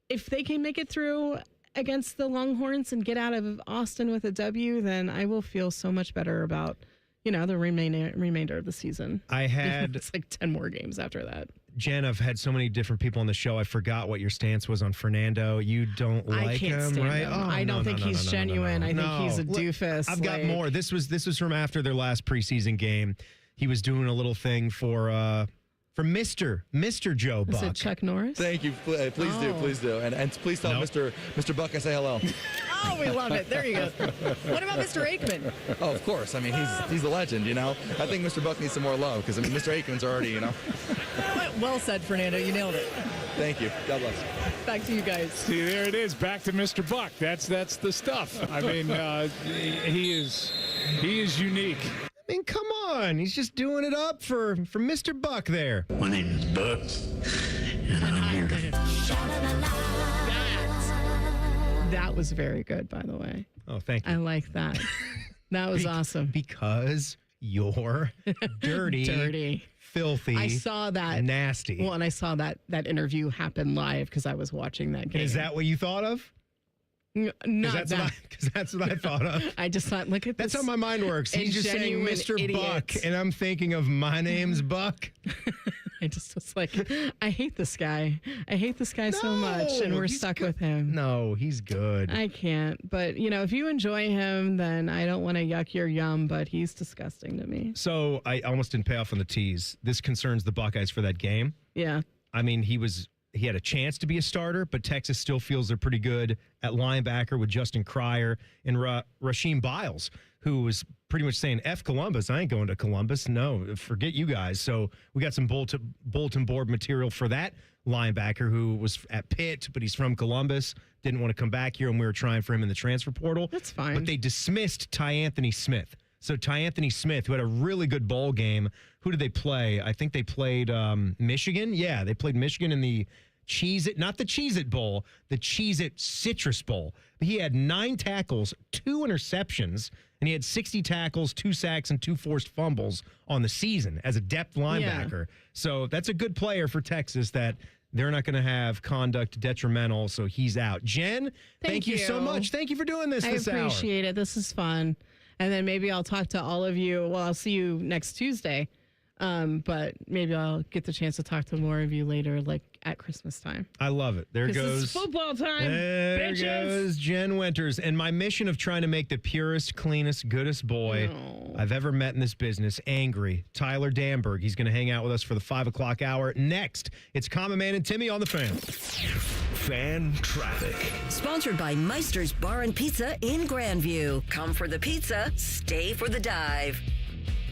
if they can make it through against the Longhorns and get out of Austin with a W, then I will feel so much better about, the remainder of the season. It's like 10 more games after that. Jen, I've had so many different people on the show. I forgot what your stance was on Fernando. You don't like him, right? Him. I don't think he's genuine. I think he's a doofus. I've got more. This was from after their last preseason game. He was doing a little thing for Mr. Joe Buck. Is it Chuck Norris? Thank you. Please do. And please tell Mr. Buck I say hello. Oh, we love it. There you go. What about Mr. Aikman? Oh, of course. I mean, he's a legend, I think Mr. Buck needs some more love because, Mr. Aikman's already, Well said, Fernando. You nailed it. Thank you. God bless. Back to you guys. See, there it is. Back to Mr. Buck. That's the stuff. I mean, he is unique. I mean, come on. He's just doing it up for Mr. Buck there. My name is Buck, and I'm here to... That was very good, by the way. Oh, thank you. I like that. That was awesome. Because you're dirty. Filthy. I saw that. Nasty. Well, and I saw that interview happen live because I was watching that game. Is that what you thought of? Not that. Because that's what I thought of. I just thought, look at this. That's how my mind works. He's just saying Mr. Buck, and I'm thinking of my name's Buck. I just was like, I hate this guy. I hate this guy so much, and we're stuck with him. No, he's good. I can't. But, if you enjoy him, then I don't want to yuck your yum, but he's disgusting to me. So I almost didn't pay off on the tease. This concerns the Buckeyes for that game. Yeah. I mean, he had a chance to be a starter, but Texas still feels they're pretty good at linebacker with Justin Cryer and Rasheem Biles, who was pretty much saying, F Columbus. I ain't going to Columbus. No, forget you guys. So we got some bulletin board material for that linebacker who was at Pitt, but he's from Columbus, didn't want to come back here, and we were trying for him in the transfer portal. That's fine. But they dismissed Ty Anthony Smith. So Ty Anthony Smith, who had a really good bowl game, who did they play? I think they played Michigan. Yeah, they played Michigan in the Cheez-It, not the Cheez-It Bowl, the Cheez-It Citrus Bowl. He had 9 tackles, 2 interceptions, and he had 60 tackles, 2 sacks, and 2 forced fumbles on the season as a depth linebacker. Yeah. So that's a good player for Texas that they're not going to have conduct detrimental, so he's out. Jen, thank you so much. Thank you for doing this hour. I appreciate it. This is fun. And then maybe I'll talk to all of you. Well, I'll see you next Tuesday. But maybe I'll get the chance to talk to more of you later, like at Christmas time. I love it. There goes it's football time. There goes Jen Winters. And my mission of trying to make the purest, cleanest, goodest boy I've ever met in this business, angry, Tyler Danburg. He's going to hang out with us for the 5 o'clock hour. Next, it's Common Man and Timmy on the Fan. Fan Traffic. Sponsored by Meister's Bar and Pizza in Grandview. Come for the pizza, stay for the dive.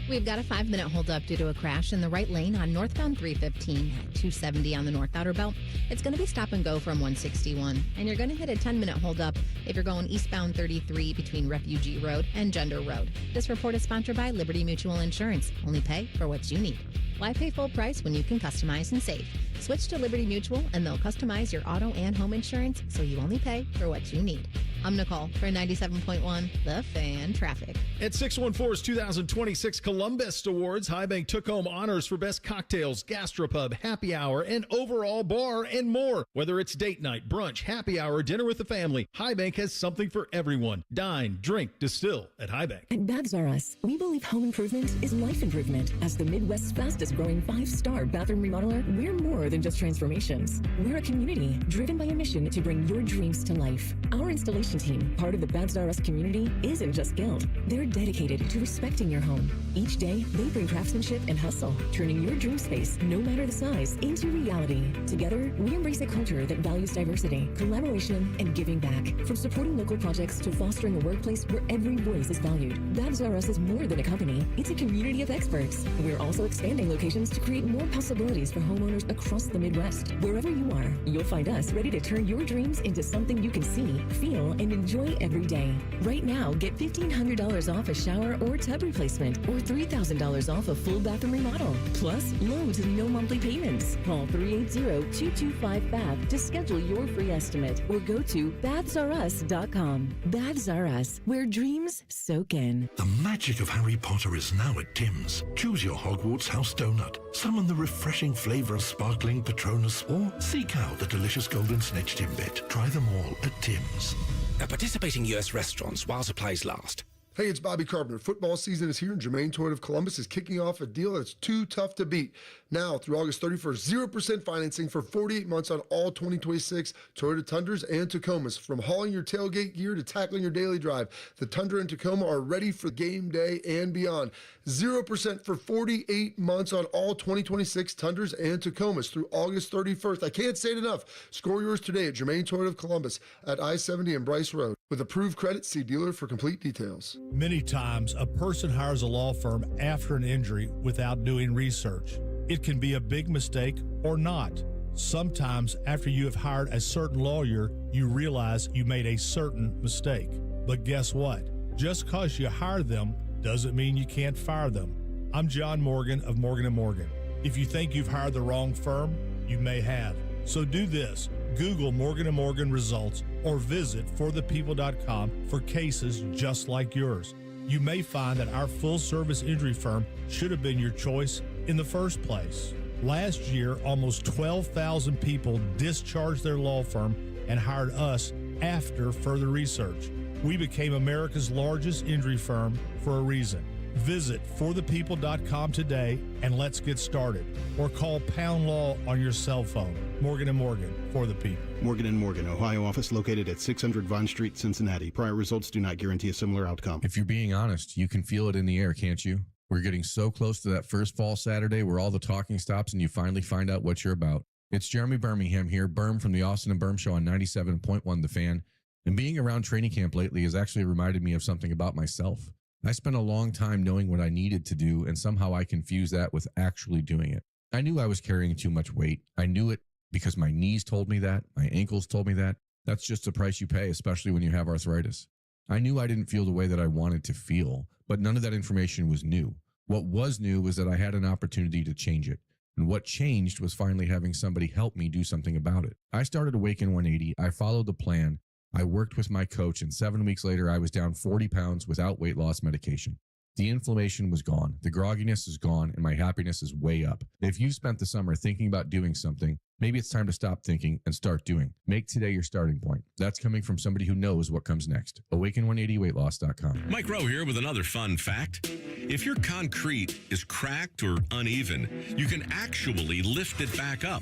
We've got a 5-minute holdup due to a crash in the right lane on northbound 315 at 270 on the North Outer Belt. It's going to be stop and go from 161. And you're going to hit a 10-minute holdup if you're going eastbound 33 between Refugee Road and Gender Road. This report is sponsored by Liberty Mutual Insurance. Only pay for what you need. Why pay full price when you can customize and save? Switch to Liberty Mutual and they'll customize your auto and home insurance so you only pay for what you need. I'm Nicole for 97.1 The Fan Traffic. At 614's 2026 Columbus Awards, High Bank took home honors for best cocktails, gastropub, happy hour, and overall bar and more. Whether it's date night, brunch, happy hour, dinner with the family, High Bank has something for everyone. Dine, drink, distill at High Bank. At Baths R Us, we believe home improvement is life improvement. As the Midwest's fastest growing 5-star bathroom remodeler, we're more than just transformations. We're a community driven by a mission to bring your dreams to life. Our installation team, part of the Baths R Us community, isn't just skilled. They're dedicated to respecting your home. Each day, they bring craftsmanship and hustle, turning your dream space, no matter the size, into reality. Together, we embrace a culture that values diversity, collaboration, and giving back. From supporting local projects to fostering a workplace where every voice is valued. Baths R Us is more than a company. It's a community of experts. We're also expanding locations to create more possibilities for homeowners across the Midwest. Wherever you are, you'll find us ready to turn your dreams into something you can see, feel, and enjoy every day. Right now, get $1,500 off a shower or tub replacement, or $3,000 off a full bathroom remodel. Plus, loads and no monthly payments. Call 380-225-BATH to schedule your free estimate, or go to bathsrus.com. Baths R Us, where dreams soak in. The magic of Harry Potter is now at Tim's. Choose your Hogwarts house donut. Summon the refreshing flavor of sparkling Patronus, or seek out the delicious golden snitch Timbit. Try them all at Tim's. At participating U.S. restaurants while supplies last. Hey, it's Bobby Carpenter. Football season is here, and Germain Toyota of Columbus is kicking off a deal that's too tough to beat. Now, through August 31st, 0% financing for 48 months on all 2026 Toyota Tundras and Tacomas. From hauling your tailgate gear to tackling your daily drive, the Tundra and Tacoma are ready for game day and beyond. 0% for 48 months on all 2026 Tundras and Tacomas through August 31st. I can't say it enough. Score yours today at Germain Toyota of Columbus at I-70 and Bryce Road. With approved credit, see dealer for complete details. Many times, a person hires a law firm after an injury without doing research. It can be a big mistake or not. Sometimes, after you have hired a certain lawyer, you realize you made a certain mistake. But guess what? Just because you hired them doesn't mean you can't fire them. I'm John Morgan of Morgan & Morgan. If you think you've hired the wrong firm, you may have. So do this. Google Morgan & Morgan results or visit forthepeople.com for cases just like yours. You may find that our full-service injury firm should have been your choice in the first place. Last year, almost 12,000 people discharged their law firm and hired us after further research. We became America's largest injury firm for a reason. Visit forthepeople.com today and let's get started. Or call Pound Law on your cell phone. Morgan & Morgan, for the people. Morgan & Morgan, Ohio office located at 600 Vine Street, Cincinnati. Prior results do not guarantee a similar outcome. If you're being honest, you can feel it in the air, can't you? We're getting so close to that first fall Saturday where all the talking stops and you finally find out what you're about. It's Jeremy Birmingham here, Berm from the Austin and Berm Show on 97.1 The Fan. And being around training camp lately has actually reminded me of something about myself. I spent a long time knowing what I needed to do, and somehow I confused that with actually doing it. I knew I was carrying too much weight. I knew it because my knees told me that, my ankles told me that. That's just the price you pay, especially when you have arthritis. I knew I didn't feel the way that I wanted to feel, but none of that information was new. What was new was that I had an opportunity to change it. And what changed was finally having somebody help me do something about it. I started Awaken 180. I followed the plan. I worked with my coach, and 7 weeks later, I was down 40 pounds without weight loss medication. The inflammation was gone, the grogginess is gone, and my happiness is way up. If you've spent the summer thinking about doing something, maybe it's time to stop thinking and start doing. Make today your starting point. That's coming from somebody who knows what comes next. Awaken180weightloss.com. Mike Rowe here with another fun fact. If your concrete is cracked or uneven, you can actually lift it back up.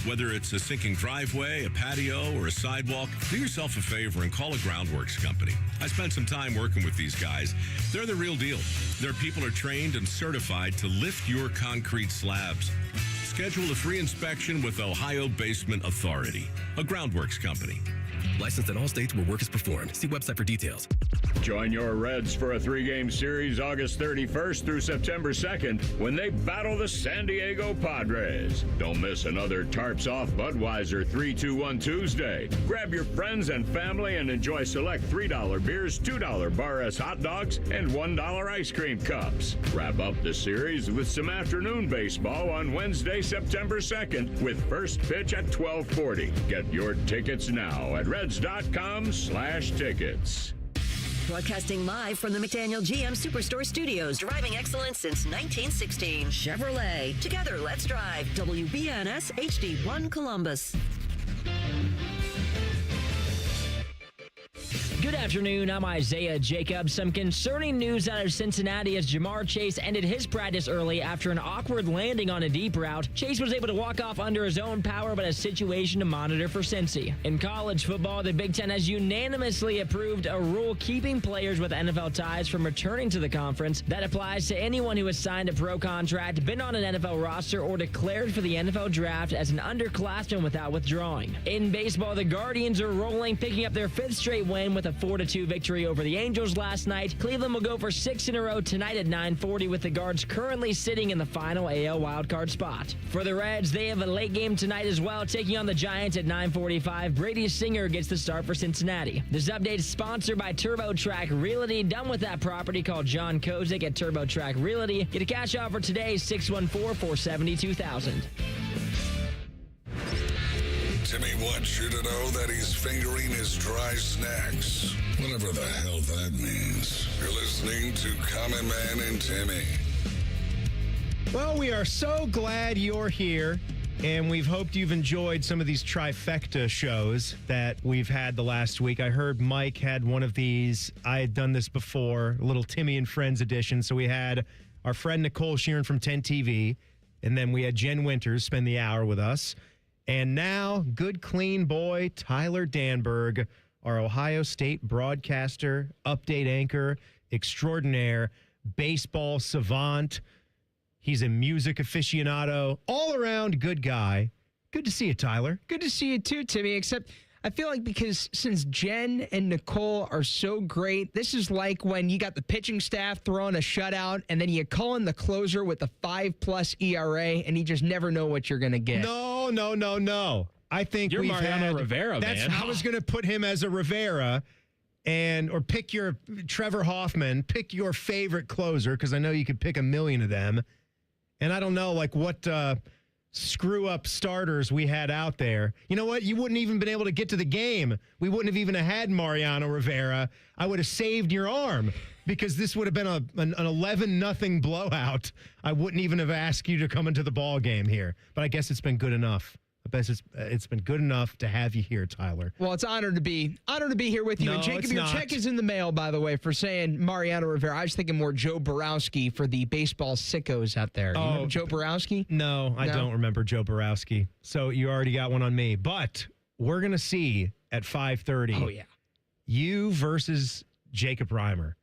Whether it's a sinking driveway, a patio, or a sidewalk, do yourself a favor and call a groundworks company. I spent some time working with these guys. They're the real deal. Their people are trained and certified to lift your concrete slabs. Schedule a free inspection with Ohio Basement Authority, a groundworks company. Licensed in all states where work is performed. See website for details. Join your Reds for a 3-game series August 31st through September 2nd when they battle the San Diego Padres. Don't miss another Tarps Off Budweiser 3-2-1 Tuesday. Grab your friends and family and enjoy select $3 beers, $2 Bar S hot dogs, and $1 ice cream cups. Wrap up the series with some afternoon baseball on Wednesday, September 2nd with first pitch at 12:40. Get your tickets now at Reds.com/tickets. Broadcasting live from the McDaniel GM Superstore Studios. Driving excellence since 1916. Chevrolet. Together, let's drive. WBNS HD1 Columbus. Good afternoon, I'm Isaiah Jacobs. Some concerning news out of Cincinnati as Jamar Chase ended his practice early after an awkward landing on a deep route. Chase was able to walk off under his own power, but a situation to monitor for Cincy. In college football, the Big Ten has unanimously approved a rule keeping players with NFL ties from returning to the conference. That applies to anyone who has signed a pro contract, been on an NFL roster, or declared for the NFL draft as an underclassman without withdrawing. In baseball, the Guardians are rolling, picking up their 5th straight win with a 4-2 victory over the Angels last night. Cleveland will go for 6 in a row tonight at 9:40, with the Guards currently sitting in the final AL wildcard spot. For the Reds, they have a late game tonight as well, taking on the Giants at 9:45. Brady Singer gets the start for Cincinnati. This update is sponsored by TurboTrack Realty. Done with that property, call John Kozik at TurboTrack Realty. Get a cash offer today, 614-470-2000. Timmy wants you to know that he's fingering his dry snacks. Whatever the hell that means. You're listening to Common Man and Timmy. Well, we are so glad you're here, and we've hoped you've enjoyed some of these trifecta shows that we've had the last week. I heard Mike had one of these. I had done this before, a little Timmy and Friends edition. So we had our friend Nicole Shearin from 10 TV, and then we had Jen Winters spend the hour with us. And now, good, clean boy, Tyler Danburg, our Ohio State broadcaster, update anchor, extraordinaire, baseball savant. He's a music aficionado, all-around good guy. Good to see you, Tyler. Good to see you too, Timmy, except I feel like because since Jen and Nicole are so great, this is like when you got the pitching staff throwing a shutout and then you call in the closer with a 5+ ERA and you just never know what you're going to get. No. I think you're we've Mariano had, Rivera, man. I was going to put him as a Rivera, or pick your Trevor Hoffman, pick your favorite closer, because I know you could pick a million of them. And I don't know, like, what screw-up starters we had out there. You know what? You wouldn't even been able to get to the game. We wouldn't have even had Mariano Rivera. I would have saved your arm, because this would have been an 11-0 blowout. I wouldn't even have asked you to come into the ball game here. But I guess it's been good enough. I bet it's been good enough to have you here, Tyler. Well, it's an honor to be here with you. No, and Jacob, it's your not. check is in the mail, by the way, for saying Mariano Rivera. I was thinking more Joe Borowski for the baseball sickos out there. You remember Joe Borowski? No, I don't remember Joe Borowski. So you already got one on me. But we're going to see at 5:30. Oh, yeah. You versus Jacob Reimer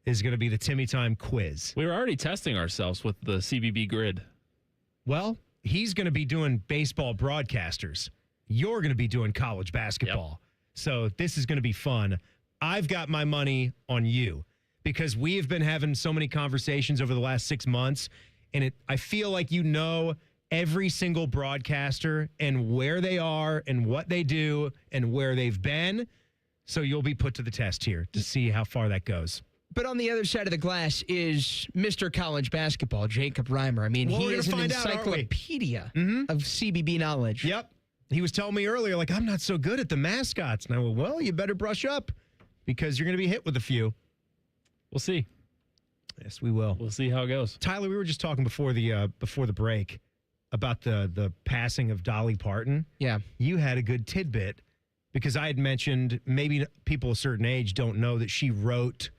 is going to be the Timmy Time quiz. We were already testing ourselves with the CBB grid. Well, he's going to be doing baseball broadcasters. You're going to be doing college basketball. Yep. So this is going to be fun. I've got my money on you because we have been having so many conversations over the last 6 months, and I feel like you know every single broadcaster and where they are and what they do and where they've been. So you'll be put to the test here to see how far that goes. But on the other side of the glass is Mr. College Basketball, Jacob Reimer. I mean, he is an encyclopedia of CBB knowledge. Yep. He was telling me earlier, like, I'm not so good at the mascots. And I went, well, you better brush up because you're going to be hit with a few. We'll see. Yes, we will. We'll see how it goes. Tyler, we were just talking before the break about the passing of Dolly Parton. Yeah. You had a good tidbit because I had mentioned maybe people a certain age don't know that she wrote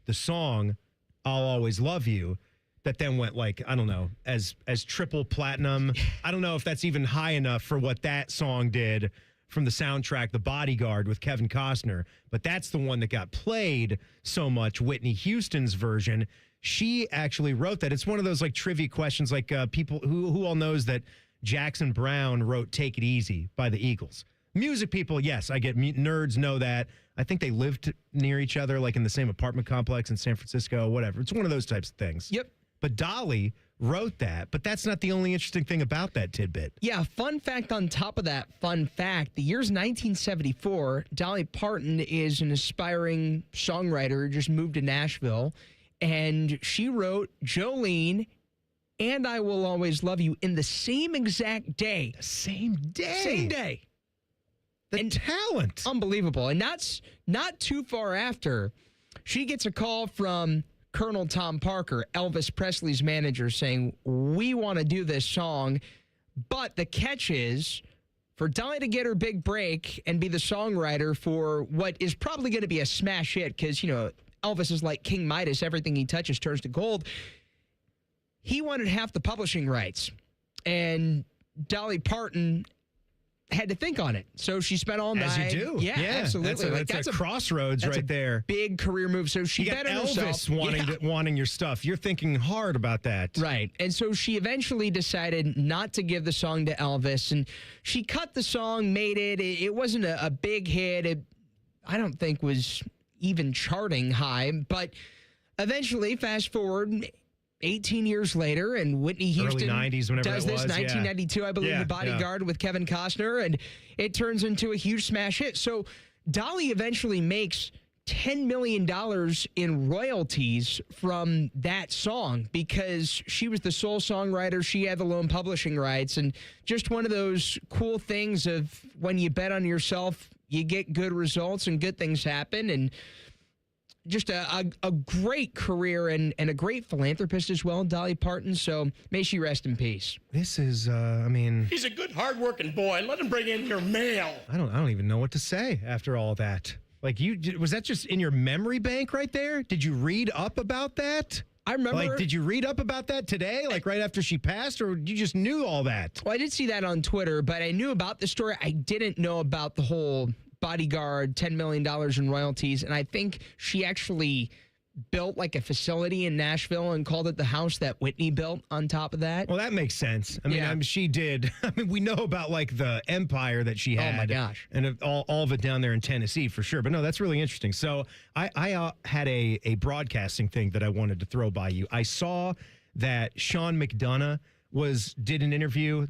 the song I'll Always Love You that then went, like, I don't know, as triple platinum. I don't know if that's even high enough for what that song did from the soundtrack The Bodyguard with Kevin Costner, but that's the one that got played so much. Whitney Houston's version, she actually wrote that. It's one of those like trivia questions, like people who all knows that Jackson Browne wrote Take It Easy by the Eagles. Music people, yes, I get nerds know that. I think they lived near each other, like in the same apartment complex in San Francisco, whatever. It's one of those types of things. Yep. But Dolly wrote that, but that's not the only interesting thing about that tidbit. Yeah, fun fact on top of that fun fact, the year's 1974. Dolly Parton is an aspiring songwriter, just moved to Nashville, and she wrote Jolene and I Will Always Love You in the same exact day. The same day? Same day. The talent. Unbelievable. And that's not too far after, she gets a call from Colonel Tom Parker, Elvis Presley's manager, saying, we want to do this song, but the catch is for Dolly to get her big break and be the songwriter for what is probably going to be a smash hit, because, you know, Elvis is like King Midas. Everything he touches turns to gold. He wanted half the publishing rights, and Dolly Parton had to think on it. So she spent all night. As you do. Yeah, absolutely. That's a crossroads right there. Big career move. So she got bettered Elvis herself. wanting your stuff. You're thinking hard about that. Right. And so she eventually decided not to give the song to Elvis. And she cut the song, made it. It wasn't a big hit. It, I don't think, was even charting high. But eventually, fast forward 18 years later, and Whitney Houston early 90s, whenever does it this, was, 1992, I believe, The Bodyguard with Kevin Costner, and it turns into a huge smash hit. So Dolly eventually makes $10 million in royalties from that song because she was the sole songwriter. She had the lone publishing rights, and just one of those cool things of when you bet on yourself, you get good results and good things happen. And just a great career and a great philanthropist as well, Dolly Parton. So may she rest in peace. This is, I mean, He's a good, hard-working boy. Let him bring in your mail. I don't even know what to say after all that. Like, was that just in your memory bank right there? Did you read up about that? I remember. Like, did you read up about that today, like right after she passed, or you just knew all that? Well, I did see that on Twitter, but I knew about the story. I didn't know about the whole bodyguard, $10 million in royalties. And I think she actually built like a facility in Nashville and called it the house that Whitney built on top of that. Well, that makes sense. I mean, she did. I mean, we know about like the empire that she had. Oh my gosh. And all of it down there in Tennessee for sure. But no, that's really interesting. So I had a broadcasting thing that I wanted to throw by you. I saw that Sean McDonough did an interview,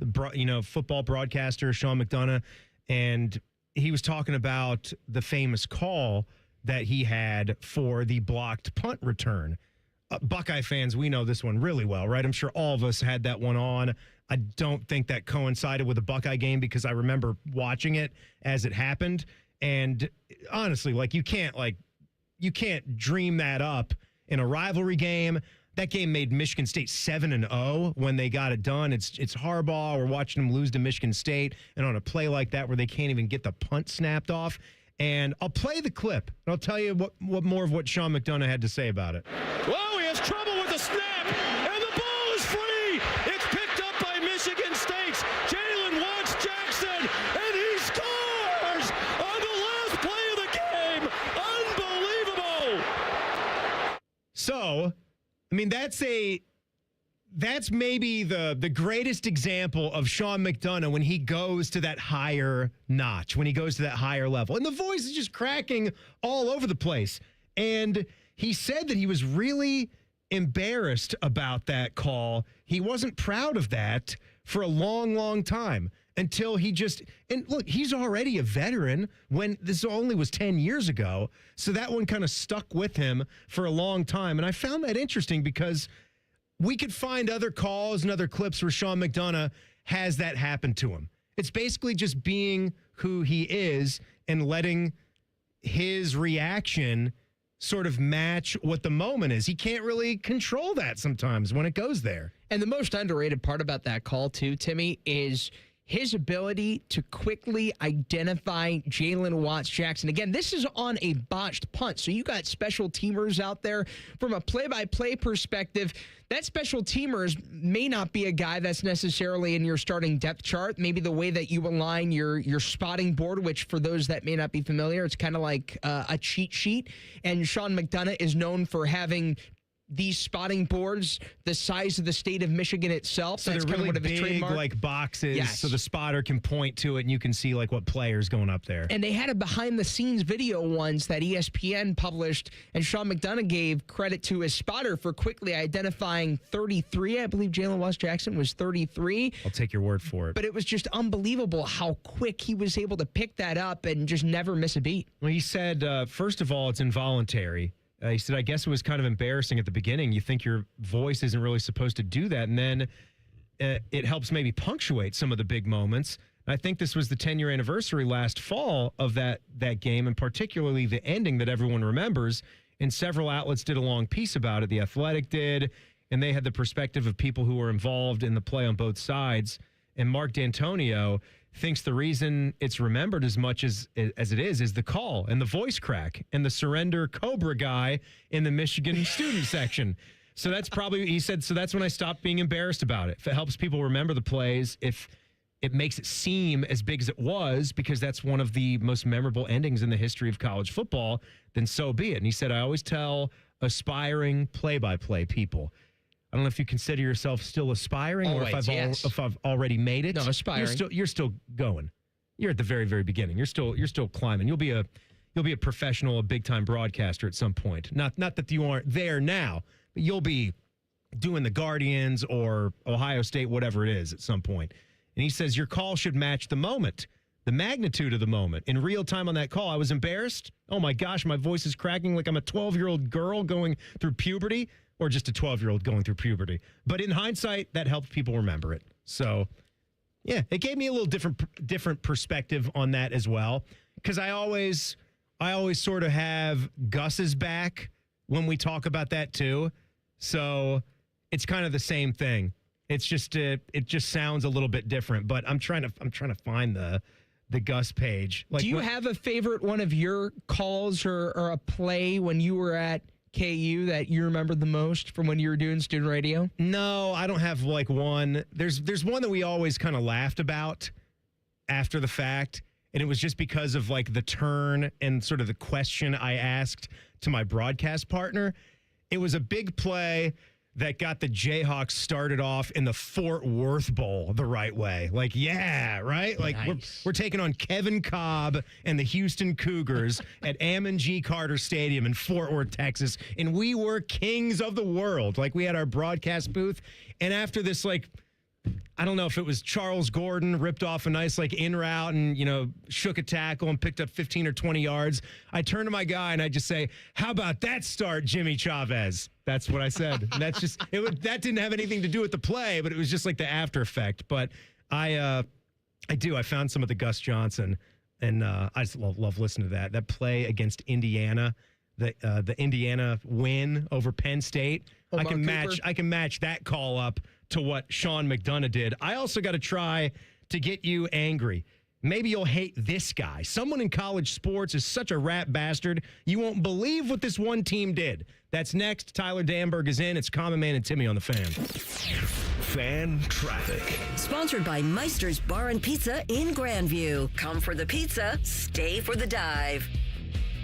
football broadcaster Sean McDonough, and he was talking about the famous call that he had for the blocked punt return. Buckeye fans, we know this one really well, right? I'm sure all of us had that one on. I don't think that coincided with a Buckeye game because I remember watching it as it happened. And honestly, like you can't dream that up in a rivalry game. That game made Michigan State 7-0 when they got it done. It's Harbaugh. We're watching them lose to Michigan State, and on a play like that where they can't even get the punt snapped off. And I'll play the clip, and I'll tell you what more of what Sean McDonough had to say about it. Well, he has trouble with the snap, and the ball is free. It's picked up by Michigan State's Jalen Watts Jackson, and he scores on the last play of the game. Unbelievable. So, I mean, that's maybe the greatest example of Sean McDonough when he goes to that higher notch, when he goes to that higher level. And the voice is just cracking all over the place. And he said that he was really embarrassed about that call. He wasn't proud of that for a long, long time until and look, he's already a veteran when this only was 10 years ago. So that one kind of stuck with him for a long time. And I found that interesting because we could find other calls and other clips where Sean McDonough has that happen to him. It's basically just being who he is and letting his reaction sort of match what the moment is. He can't really control that sometimes when it goes there. And the most underrated part about that call, too, Timmy, is his ability to quickly identify Jalen Watts Jackson. Again, this is on a botched punt, so you got special teamers out there. From a play-by-play perspective, that special teamers may not be a guy that's necessarily in your starting depth chart. Maybe the way that you align your spotting board, which for those that may not be familiar, it's kind of like a cheat sheet. And Sean McDonough is known for having these spotting boards the size of the state of Michigan itself. So that's they're kind really of one of his big, trademark. like boxes, Yes. so the spotter can point to it and you can see like what player's going up there. And they had a behind-the-scenes video once that ESPN published, and Sean McDonough gave credit to his spotter for quickly identifying 33. I believe Jalen Watts Jackson was 33. I'll take your word for it. But it was just unbelievable how quick he was able to pick that up and just never miss a beat. Well, he said, first of all, it's involuntary. He said, I guess it was kind of embarrassing at the beginning. You think your voice isn't really supposed to do that. And then it helps maybe punctuate some of the big moments. And I think this was the 10-year anniversary last fall of that game, and particularly the ending that everyone remembers. And several outlets did a long piece about it. The Athletic did, and they had the perspective of people who were involved in the play on both sides. And Mark D'Antonio thinks the reason it's remembered as much as it is the call and the voice crack and the surrender Cobra guy in the Michigan student section. So that's probably, he said, so that's when I stopped being embarrassed about it. If it helps people remember the plays, if it makes it seem as big as it was, because that's one of the most memorable endings in the history of college football, then so be it. And he said, I always tell aspiring play-by-play people, I don't know if you consider yourself still aspiring or if I've already made it. No, aspiring. You're still going. You're at the very, very beginning. You're still climbing. You'll be a professional, a big time broadcaster at some point. Not that you aren't there now, but you'll be doing the Guardians or Ohio State, whatever it is, at some point. And he says your call should match the moment, the magnitude of the moment. In real time on that call, I was embarrassed. Oh my gosh, my voice is cracking like I'm a 12-year-old girl going through puberty. Or just a 12-year-old going through puberty. But in hindsight, that helped people remember it. So, yeah, it gave me a little different perspective on that as well. Because I always I always sort of have Gus's back when we talk about that too. So it's kind of the same thing. It's just it just sounds a little bit different. But I'm trying to find the Gus page. Do you have a favorite one of your calls or a play when you were at KU that you remember the most from when you were doing student radio? No, I don't have one. There's one that we always kind of laughed about after the fact. And it was just because of the turn and sort of the question I asked to my broadcast partner. It was a big play that got the Jayhawks started off in the Fort Worth Bowl the right way. Yeah, right? Nice. We're taking on Kevin Cobb and the Houston Cougars at Ammon G. Carter Stadium in Fort Worth, Texas. And we were kings of the world. We had our broadcast booth. And after this, I don't know if it was Charles Gordon ripped off a nice in route and, shook a tackle and picked up 15 or 20 yards. I turn to my guy and I just say, how about that start, Jimmy Chavez? That's what I said. And that's just, that didn't have anything to do with the play, but it was just the after effect. But I found some of the Gus Johnson and I just love listening to that. That play against Indiana, the Indiana win over Penn State. I can match that call up to what Sean McDonough did. I also got to try to get you angry. Maybe you'll hate this guy. Someone in college sports is such a rat bastard, you won't believe what this one team did. That's next. Tyler Danburg is in. It's Common Man and Timmy on the Fan. Fan traffic. Sponsored by Meister's Bar and Pizza in Grandview. Come for the pizza, stay for the dive.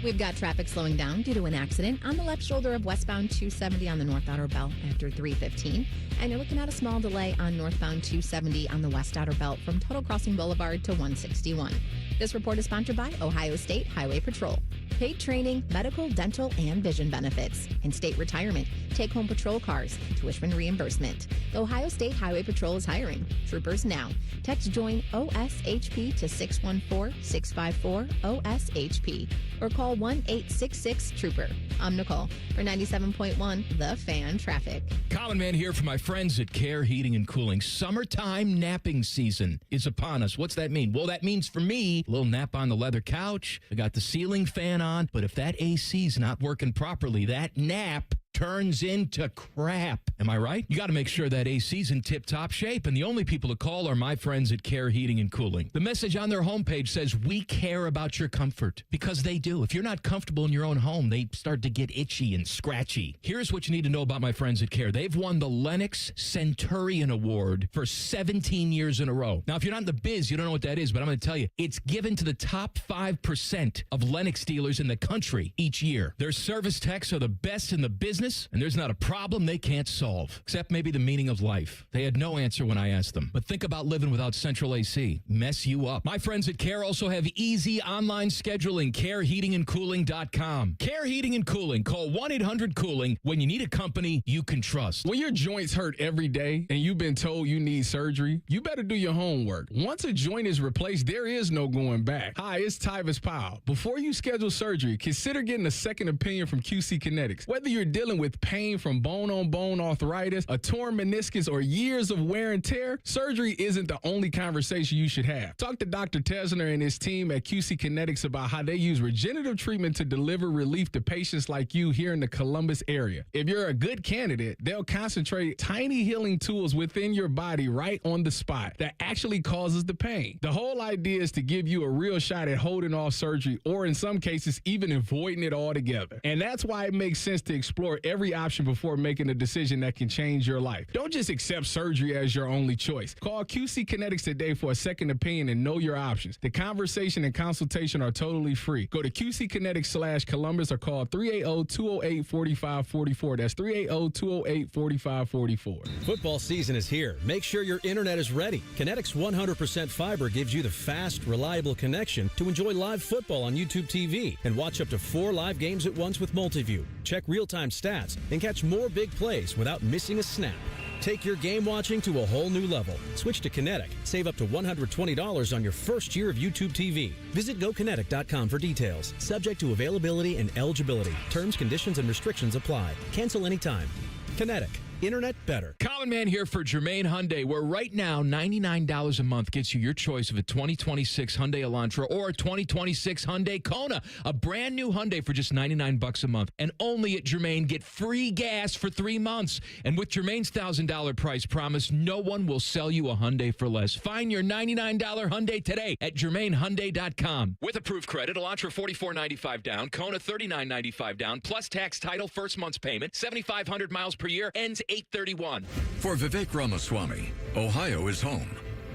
We've got traffic slowing down due to an accident on the left shoulder of westbound 270 on the North Outer Belt after 3:15. And you're looking at a small delay on northbound 270 on the West Outer Belt from Total Crossing Boulevard to 161. This report is sponsored by Ohio State Highway Patrol. Paid training, medical, dental, and vision benefits. And state retirement, take-home patrol cars, tuition reimbursement. The Ohio State Highway Patrol is hiring. Troopers now. Text JOIN OSHP to 614-654-OSHP or call 1-866-TROOPER. I'm Nicole for 97.1 The Fan Traffic. Common Man here for my friends at Care Heating and Cooling. Summertime napping season is upon us. What's that mean? Well, that means for me, a little nap on the leather couch. I got the ceiling fan on, but if that AC's not working properly, that nap turns into crap. Am I right? You got to make sure that AC's in tip-top shape, and the only people to call are my friends at Care Heating and Cooling. The message on their homepage says, we care about your comfort, because they do. If you're not comfortable in your own home, they start to get itchy and scratchy. Here's what you need to know about my friends at Care. They've won the Lennox Centurion Award for 17 years in a row. Now, if you're not in the biz, you don't know what that is, but I'm going to tell you, it's given to the top 5% of Lennox dealers in the country each year. Their service techs are the best in the business, and there's not a problem they can't solve, except maybe the meaning of life. They had no answer when I asked them. But think about living without central AC. Mess you up. My friends at Care also have easy online scheduling. CareHeatingandCooling.com. Care Heating and Cooling. Call 1-800-COOLING when you need a company you can trust. When your joints hurt every day and you've been told you need surgery, you better do your homework. Once a joint is replaced, there is no going back. Hi, it's Tyvis Powell. Before you schedule surgery, consider getting a second opinion from QC Kinetics. Whether you're dealing with pain from bone-on-bone arthritis, a torn meniscus, or years of wear and tear, surgery isn't the only conversation you should have. Talk to Dr. Tesner and his team at QC Kinetics about how they use regenerative treatment to deliver relief to patients like you here in the Columbus area. If you're a good candidate, they'll concentrate tiny healing tools within your body right on the spot that actually causes the pain. The whole idea is to give you a real shot at holding off surgery, or in some cases, even avoiding it altogether. And that's why it makes sense to explore every option before making a decision that can change your life. Don't just accept surgery as your only choice. Call QC Kinetics today for a second opinion and know your options. The conversation and consultation are totally free. Go to QCKinetics/Columbus or call 380-208-4544. That's 380-208-4544. Football season is here. Make sure your internet is ready. Kinetics 100% fiber gives you the fast, reliable connection to enjoy live football on YouTube TV and watch up to 4 live games at once with Multiview. Check real-time stats and catch more big plays without missing a snap. Take your game watching to a whole new level. Switch to Kinetic. Save up to $120 on your first year of YouTube TV. Visit GoKinetic.com for details. Subject to availability and eligibility. Terms, conditions, and restrictions apply. Cancel anytime. Kinetic. internet better. Common Man here for Jermaine Hyundai, where right now $99 a month gets you your choice of a 2026 Hyundai Elantra or a 2026 Hyundai Kona. A brand new Hyundai for just $99 a month. And only at Jermaine, get free gas for 3 months. And with Jermaine's $1,000 price promise, no one will sell you a Hyundai for less. Find your $99 Hyundai today at JermaineHyundai.com. With approved credit, Elantra $44.95 down, Kona $39.95 down, plus tax, title, first month's payment, 7,500 miles per year, ends 8/31. For Vivek Ramaswamy, Ohio is home.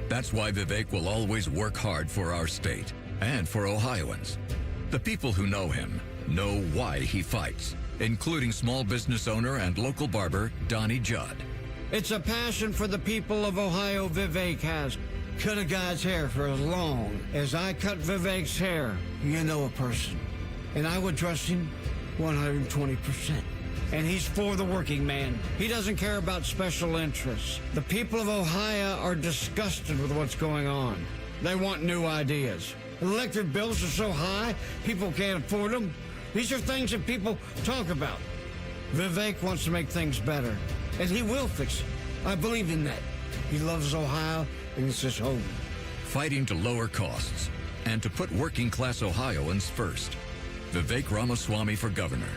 That's why Vivek will always work hard for our state and for Ohioans. The people who know him know why he fights, including small business owner and local barber Donnie Judd. It's a passion for the people of Ohio Vivek has. Cut a guy's hair for as long as I cut Vivek's hair. You know a person. And I would trust him 120%. And he's for the working man. He doesn't care about special interests. The people of Ohio are disgusted with what's going on. They want new ideas. Electric bills are so high, people can't afford them. These are things that people talk about. Vivek wants to make things better, and he will fix it. I believe in that. He loves Ohio, and it's his home. Fighting to lower costs and to put working class Ohioans first. Vivek Ramaswamy for governor.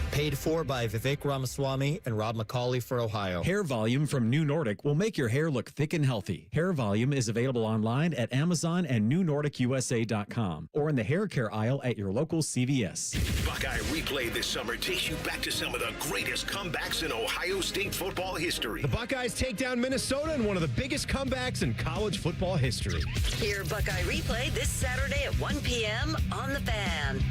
Paid for by Vivek Ramaswamy and Rob McCauley for Ohio. Hair Volume from New Nordic will make your hair look thick and healthy. Hair Volume is available online at Amazon and NewNordicUSA.com or in the hair care aisle at your local CVS. Buckeye Replay this summer takes you back to some of the greatest comebacks in Ohio State football history. The Buckeyes take down Minnesota in one of the biggest comebacks in college football history. Hear Buckeye Replay this Saturday at 1 p.m. on The Fan.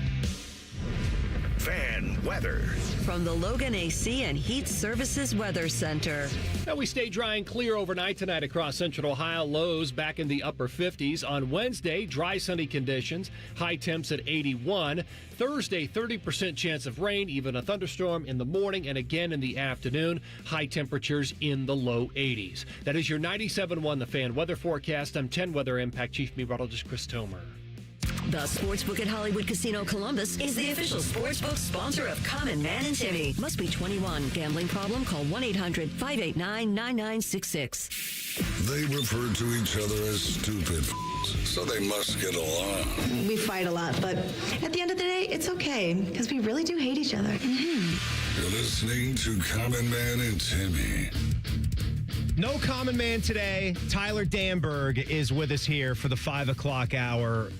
Fan weather. From the Logan AC and Heat Services Weather Center. Now we stay dry and clear overnight tonight across central Ohio. Lows back in the upper 50s. On Wednesday, dry sunny conditions. High temps at 81. Thursday, 30% chance of rain, even a thunderstorm in the morning and again in the afternoon. High temperatures in the low 80s. That is your 97.1 The Fan weather forecast. I'm 10 Weather Impact Chief Meteorologist Chris Tomer. The Sportsbook at Hollywood Casino Columbus is the official sportsbook sponsor of Common Man and Timmy. Must be 21. Gambling problem? Call 1-800-589-9966. They refer to each other as stupid, so they must get along. We fight a lot, but at the end of the day, it's okay, because we really do hate each other. Mm-hmm. You're listening to Common Man and Timmy. No Common Man today. Tyler Danburg is with us here for the 5 o'clock hour.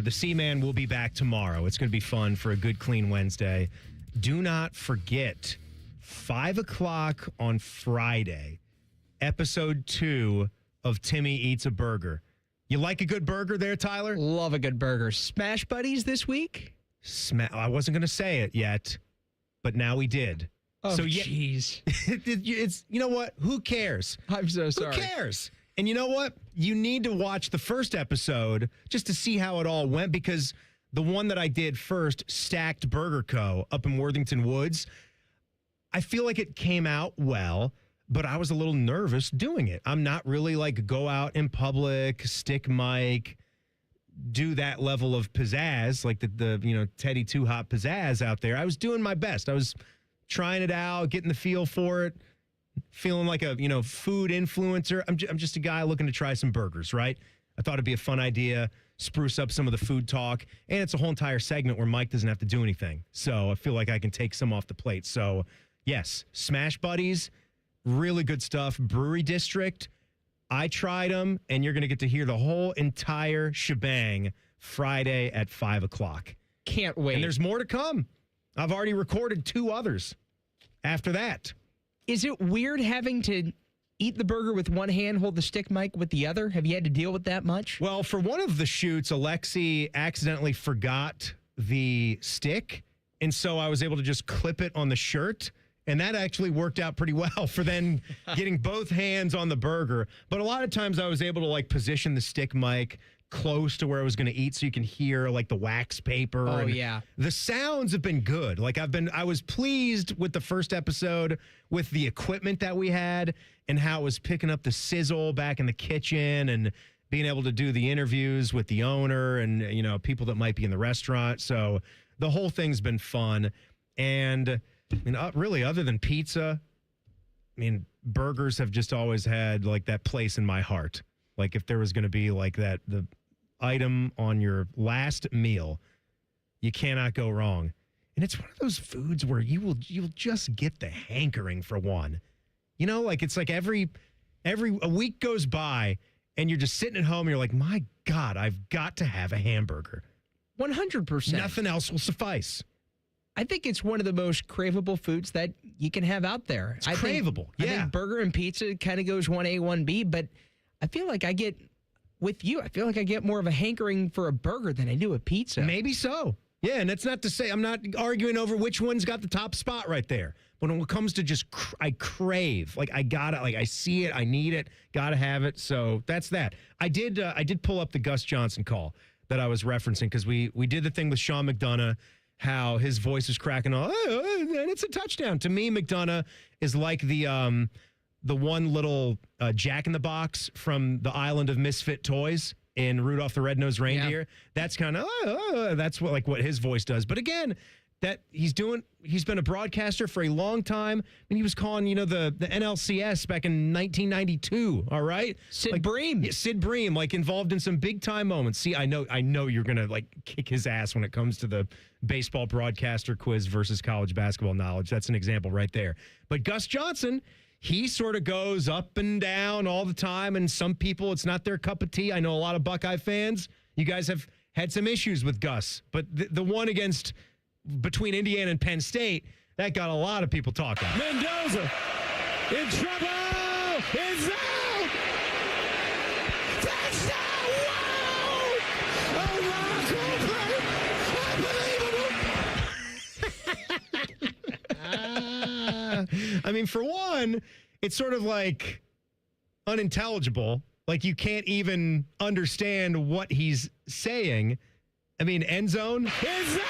The C-Man will be back tomorrow. It's going to be fun for a good, clean Wednesday. Do not forget, 5 o'clock on Friday, episode 2 of Timmy Eats a Burger. You like a good burger there, Tyler? Love a good burger. Smash Buddies this week? I wasn't going to say it yet, but now we did. Oh, jeez. It's you know what? Who cares? I'm so sorry. Who cares? And you know what? You need to watch the first episode just to see how it all went, because the one that I did first, Stacked Burger Co. up in Worthington Woods, I feel like it came out well, but I was a little nervous doing it. I'm not really like go out in public, stick mic, do that level of pizzazz, like the Teddy Too Hot pizzazz out there. I was doing my best. I was trying it out, getting the feel for it. Feeling like a, food influencer. I'm just a guy looking to try some burgers, right? I thought it'd be a fun idea, spruce up some of the food talk, and it's a whole entire segment where Mike doesn't have to do anything. So I feel like I can take some off the plate. So, yes, Smash Buddies, really good stuff. Brewery District, I tried them, and you're going to get to hear the whole entire shebang Friday at 5 o'clock. Can't wait. And there's more to come. I've already recorded 2 others after that. Is it weird having to eat the burger with one hand, hold the stick mic with the other? Have you had to deal with that much? Well, for one of the shoots, Alexi accidentally forgot the stick, and so I was able to just clip it on the shirt, and that actually worked out pretty well for then getting both hands on the burger. But a lot of times I was able to position the stick mic close to where I was going to eat so you can hear the wax paper. Oh, yeah. The sounds have been good. I was pleased with the first episode with the equipment that we had and how it was picking up the sizzle back in the kitchen and being able to do the interviews with the owner and, people that might be in the restaurant. So the whole thing's been fun. And really, other than pizza, mean, burgers have just always had like that place in my heart. Like if there was going to be like that, the item on your last meal, you cannot go wrong. And it's one of those foods where you'll just get the hankering for one. You know, like it's like a week goes by and you're just sitting at home and you're like, my God, I've got to have a hamburger. 100%. Nothing else will suffice. I think it's one of the most craveable foods that you can have out there. It's craveable. I think burger and pizza kind of goes 1A, 1B, but I feel like I get more of a hankering for a burger than I do a pizza. Maybe so. Yeah, and that's not to say I'm not arguing over which one's got the top spot right there. But when it comes to just, I crave, like I gotta, like I see it, I need it, gotta have it. So that's that. I did pull up the Gus Johnson call that I was referencing because we did the thing with Sean McDonough, how his voice is cracking on, and it's a touchdown. To me, McDonough is like the one little Jack in the Box from the Island of Misfit Toys in Rudolph the Red-Nosed Reindeer. Yeah. That's kind of that's what his voice does. But again, that he's been a broadcaster for a long time. I mean, he was calling, the NLCS back in 1992, all right? Sid Bream. Yeah, Sid Bream, like involved in some big time moments. See, I know you're going to like kick his ass when it comes to the baseball broadcaster quiz versus college basketball knowledge. That's an example right there. But Gus Johnson, he sort of goes up and down all the time, and some people, it's not their cup of tea. I know a lot of Buckeye fans. You guys have had some issues with Gus, but the one between Indiana and Penn State, that got a lot of people talking. Mendoza in trouble. It's out. Touchdown. Wow. Unbelievable. I mean, for one, it's sort of like unintelligible. Like you can't even understand what he's saying. I mean, end zone. It's out.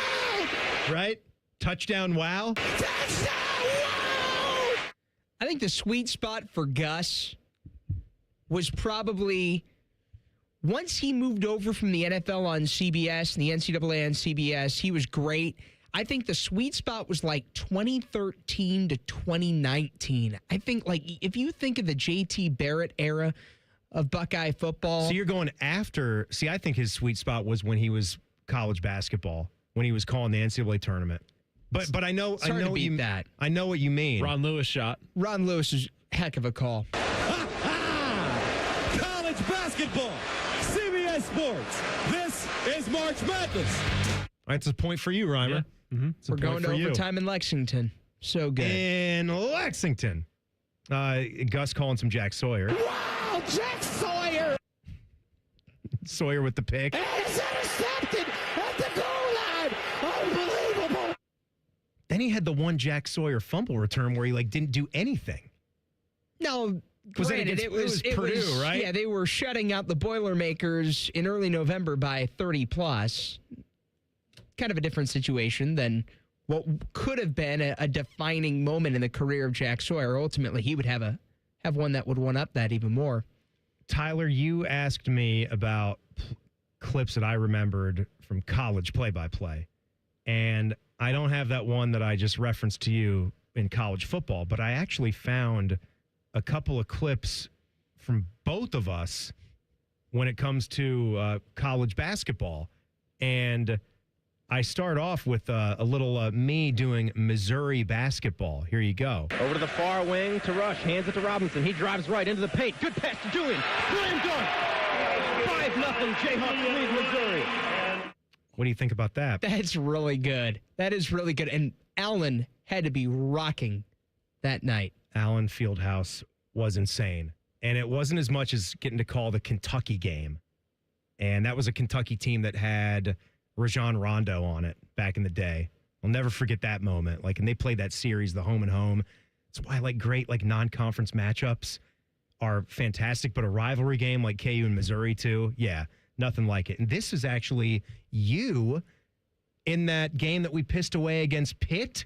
Right? Touchdown, wow. Touchdown, wow. I think the sweet spot for Gus was probably once he moved over from the NFL on CBS and the NCAA on CBS, he was great. I think the sweet spot was like 2013 to 2019. I think like if you think of the JT Barrett era of Buckeye football. So you're going after, I think his sweet spot was when he was college basketball, when he was calling the NCAA tournament. But I know what you mean. Ron Lewis shot. Ron Lewis is a heck of a call. College basketball. CBS Sports. This is March Madness. That's a point for you, Reimer. Yeah. Mm-hmm. We're going to overtime in Lexington. So good. In Lexington. Gus calling some Jack Sawyer. Wow, Jack Sawyer. Sawyer with the pick. And it's intercepted at the goal line. Unbelievable. Then he had the one Jack Sawyer fumble return where he didn't do anything. No, granted, it was Purdue, right? Yeah, they were shutting out the Boilermakers in early November by 30 plus. Kind of a different situation than what could have been a defining moment in the career of Jack Sawyer. Ultimately, he would have one that would one-up that even more. Tyler, you asked me about clips that I remembered from college play-by-play, and I don't have that one that I just referenced to you in college football, but I actually found a couple of clips from both of us when it comes to college basketball, and I start off with a little me doing Missouri basketball. Here you go. Over to the far wing to Rush. Hands it to Robinson. He drives right into the paint. Good pass to Julian. Slam dunk. 5-0 Jayhawks lead Missouri. What do you think about that? That's really good. That is really good. And Allen had to be rocking that night. Allen Fieldhouse was insane. And it wasn't as much as getting to call the Kentucky game. And that was a Kentucky team that had Rajon Rondo on it back in the day. I'll never forget that moment. And they played that series, the home and home. That's why great non-conference matchups are fantastic, but a rivalry game like KU and Missouri too, yeah, nothing like it. And this is actually you in that game that we pissed away against Pitt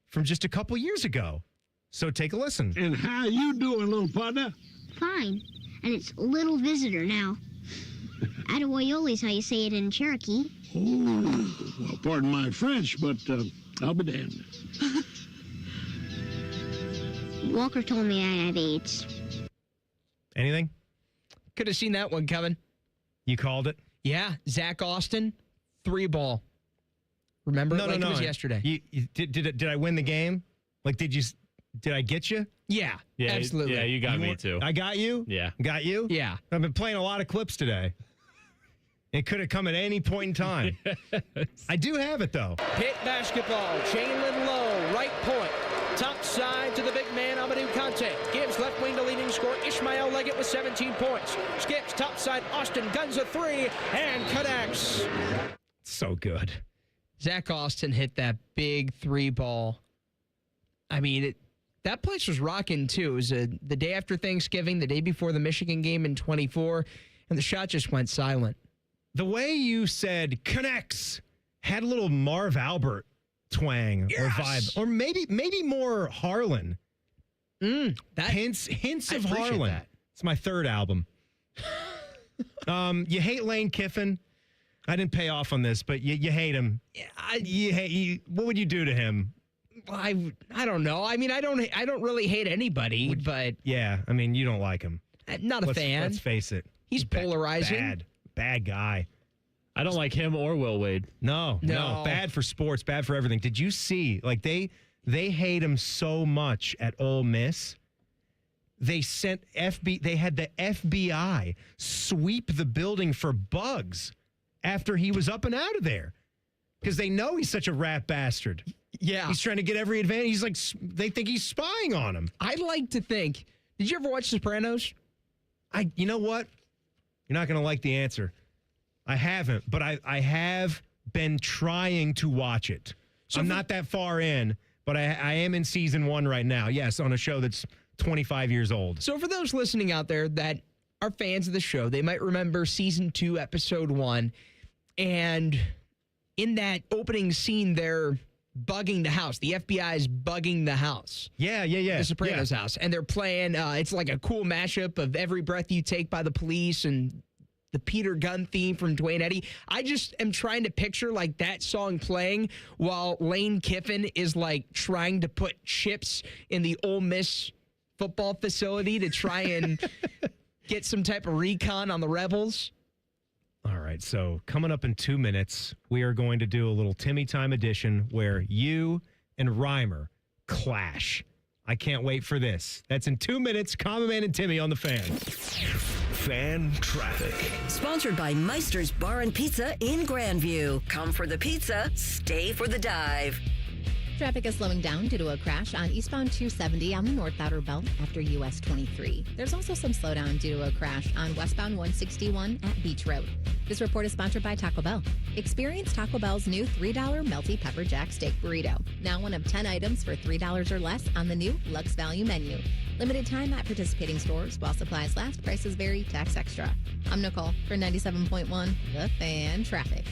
from just a couple years ago. So take a listen. And how you doing, little partner? Fine. And it's little visitor now. Adewoyoli's how you say it in Cherokee. Oh, well, pardon my French, but I'll be damned. Walker told me I had AIDS. Anything? Could have seen that one coming. You called it? Yeah, Zach Austin, 3-ball. Remember? No. It was yesterday. Did I win the game? Like, did I get you? Yeah, absolutely. Yeah, you got me too. I got you? Yeah. Got you? Yeah. I've been playing a lot of clips today. It could have come at any point in time. I do have it, though. Pitt basketball. Jalen Lowe, right point. Top side to the big man, Amadou Kante. Gives left wing to leading scorer Ishmael Leggett with 17 points. Skips top side, Austin guns a 3 and connects. So good. Zach Austin hit that big 3-ball. I mean, that place was rocking, too. It was the day after Thanksgiving, the day before the Michigan game in 24, and the shot just went silent. The way you said connects had a little Marv Albert twang or vibe, or maybe more Harlan. Hints of Harlan. That. It's my third album. You hate Lane Kiffin. I didn't pay off on this, but you hate him. What would you do to him? I don't know. I mean, I don't really hate anybody, but yeah, I mean, you don't like him. Not a fan. Let's face it. He's polarizing. Bad guy. I don't like him or Will Wade. No. Bad for sports, bad for everything. Did you see, like, they hate him so much at Ole Miss? They had the FBI sweep the building for bugs after he was up and out of there. Because they know he's such a rat bastard. Yeah. He's trying to get every advantage. He's like, they think he's spying on him. I'd like to think, did you ever watch Sopranos? You know what? You're not going to like the answer. I haven't, but I have been trying to watch it. So I'm not that far in, but I am in season 1 right now. Yes, on a show that's 25 years old. So for those listening out there that are fans of the show, they might remember season 2, episode 1. And in that opening scene, they're bugging the house. The FBI is bugging the house. Yeah. The Sopranos house. And they're playing, it's like a cool mashup of Every Breath You Take by the Police and the Peter Gunn theme from Dwayne Eddy. I just am trying to picture like that song playing while Lane Kiffin is like trying to put chips in the Ole Miss football facility to try and get some type of recon on the Rebels. All right, so coming up in 2 minutes, we are going to do a little Timmy Time edition where you and Reimer clash. I can't wait for this. That's in 2 minutes. Common Man and Timmy on the Fan. Fan traffic. Sponsored by Meister's Bar and Pizza in Grandview. Come for the pizza, stay for the dive. Traffic is slowing down due to a crash on eastbound 270 on the North Outer Belt after US 23. There's also some slowdown due to a crash on westbound 161 at Beach Road. This report is sponsored by Taco Bell. Experience Taco Bell's new $3 Melty Pepper Jack Steak Burrito. Now one of 10 items for $3 or less on the new Lux Value menu. Limited time at participating stores while supplies last. Prices vary. Tax extra. I'm Nicole for 97.1 The Fan Traffic.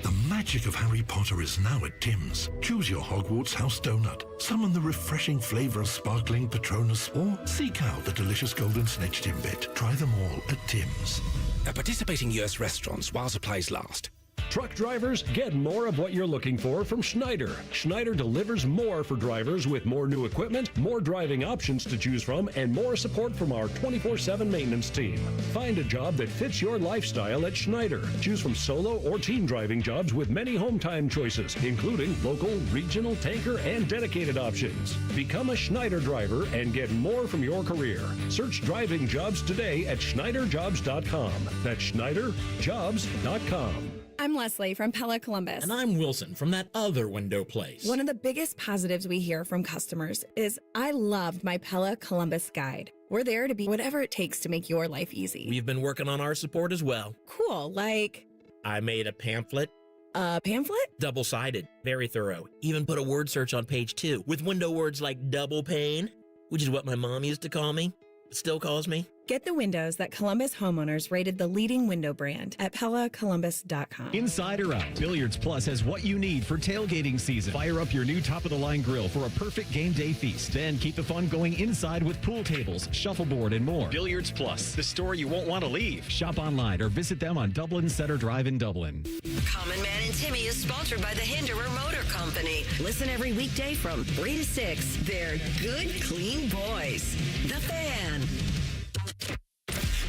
The magic of Harry Potter is now at Tim's. Choose your Hogwarts house donut, summon the refreshing flavor of sparkling Patronus, or seek out the delicious golden snitch Timbit. Try them all at Tim's. At participating U.S. restaurants while supplies last. Truck drivers, get more of what you're looking for from Schneider. Schneider delivers more for drivers with more new equipment, more driving options to choose from, and more support from our 24/7 maintenance team. Find a job that fits your lifestyle at Schneider. Choose from solo or team driving jobs with many home time choices, including local, regional, tanker, and dedicated options. Become a Schneider driver and get more from your career. Search driving jobs today at SchneiderJobs.com. That's SchneiderJobs.com. I'm Leslie from Pella Columbus. And I'm Wilson from that other window place. One of the biggest positives we hear from customers is, I loved my Pella Columbus guide. We're there to be whatever it takes to make your life easy. We've been working on our support as well. Cool, like? I made a pamphlet. A pamphlet? Double-sided, very thorough. Even put a word search on page 2 with window words like double pane, which is what my mom used to call me, still calls me. Get the windows that Columbus homeowners rated the leading window brand at PellaColumbus.com. Inside or out, Billiards Plus has what you need for tailgating season. Fire up your new top-of-the-line grill for a perfect game day feast. Then keep the fun going inside with pool tables, shuffleboard, and more. Billiards Plus, the store you won't want to leave. Shop online or visit them on Dublin Center Drive in Dublin. Common Man and Timmy is sponsored by the Hinderer Motor Company. Listen every weekday from 3 to 6. They're good, clean boys. The Fan.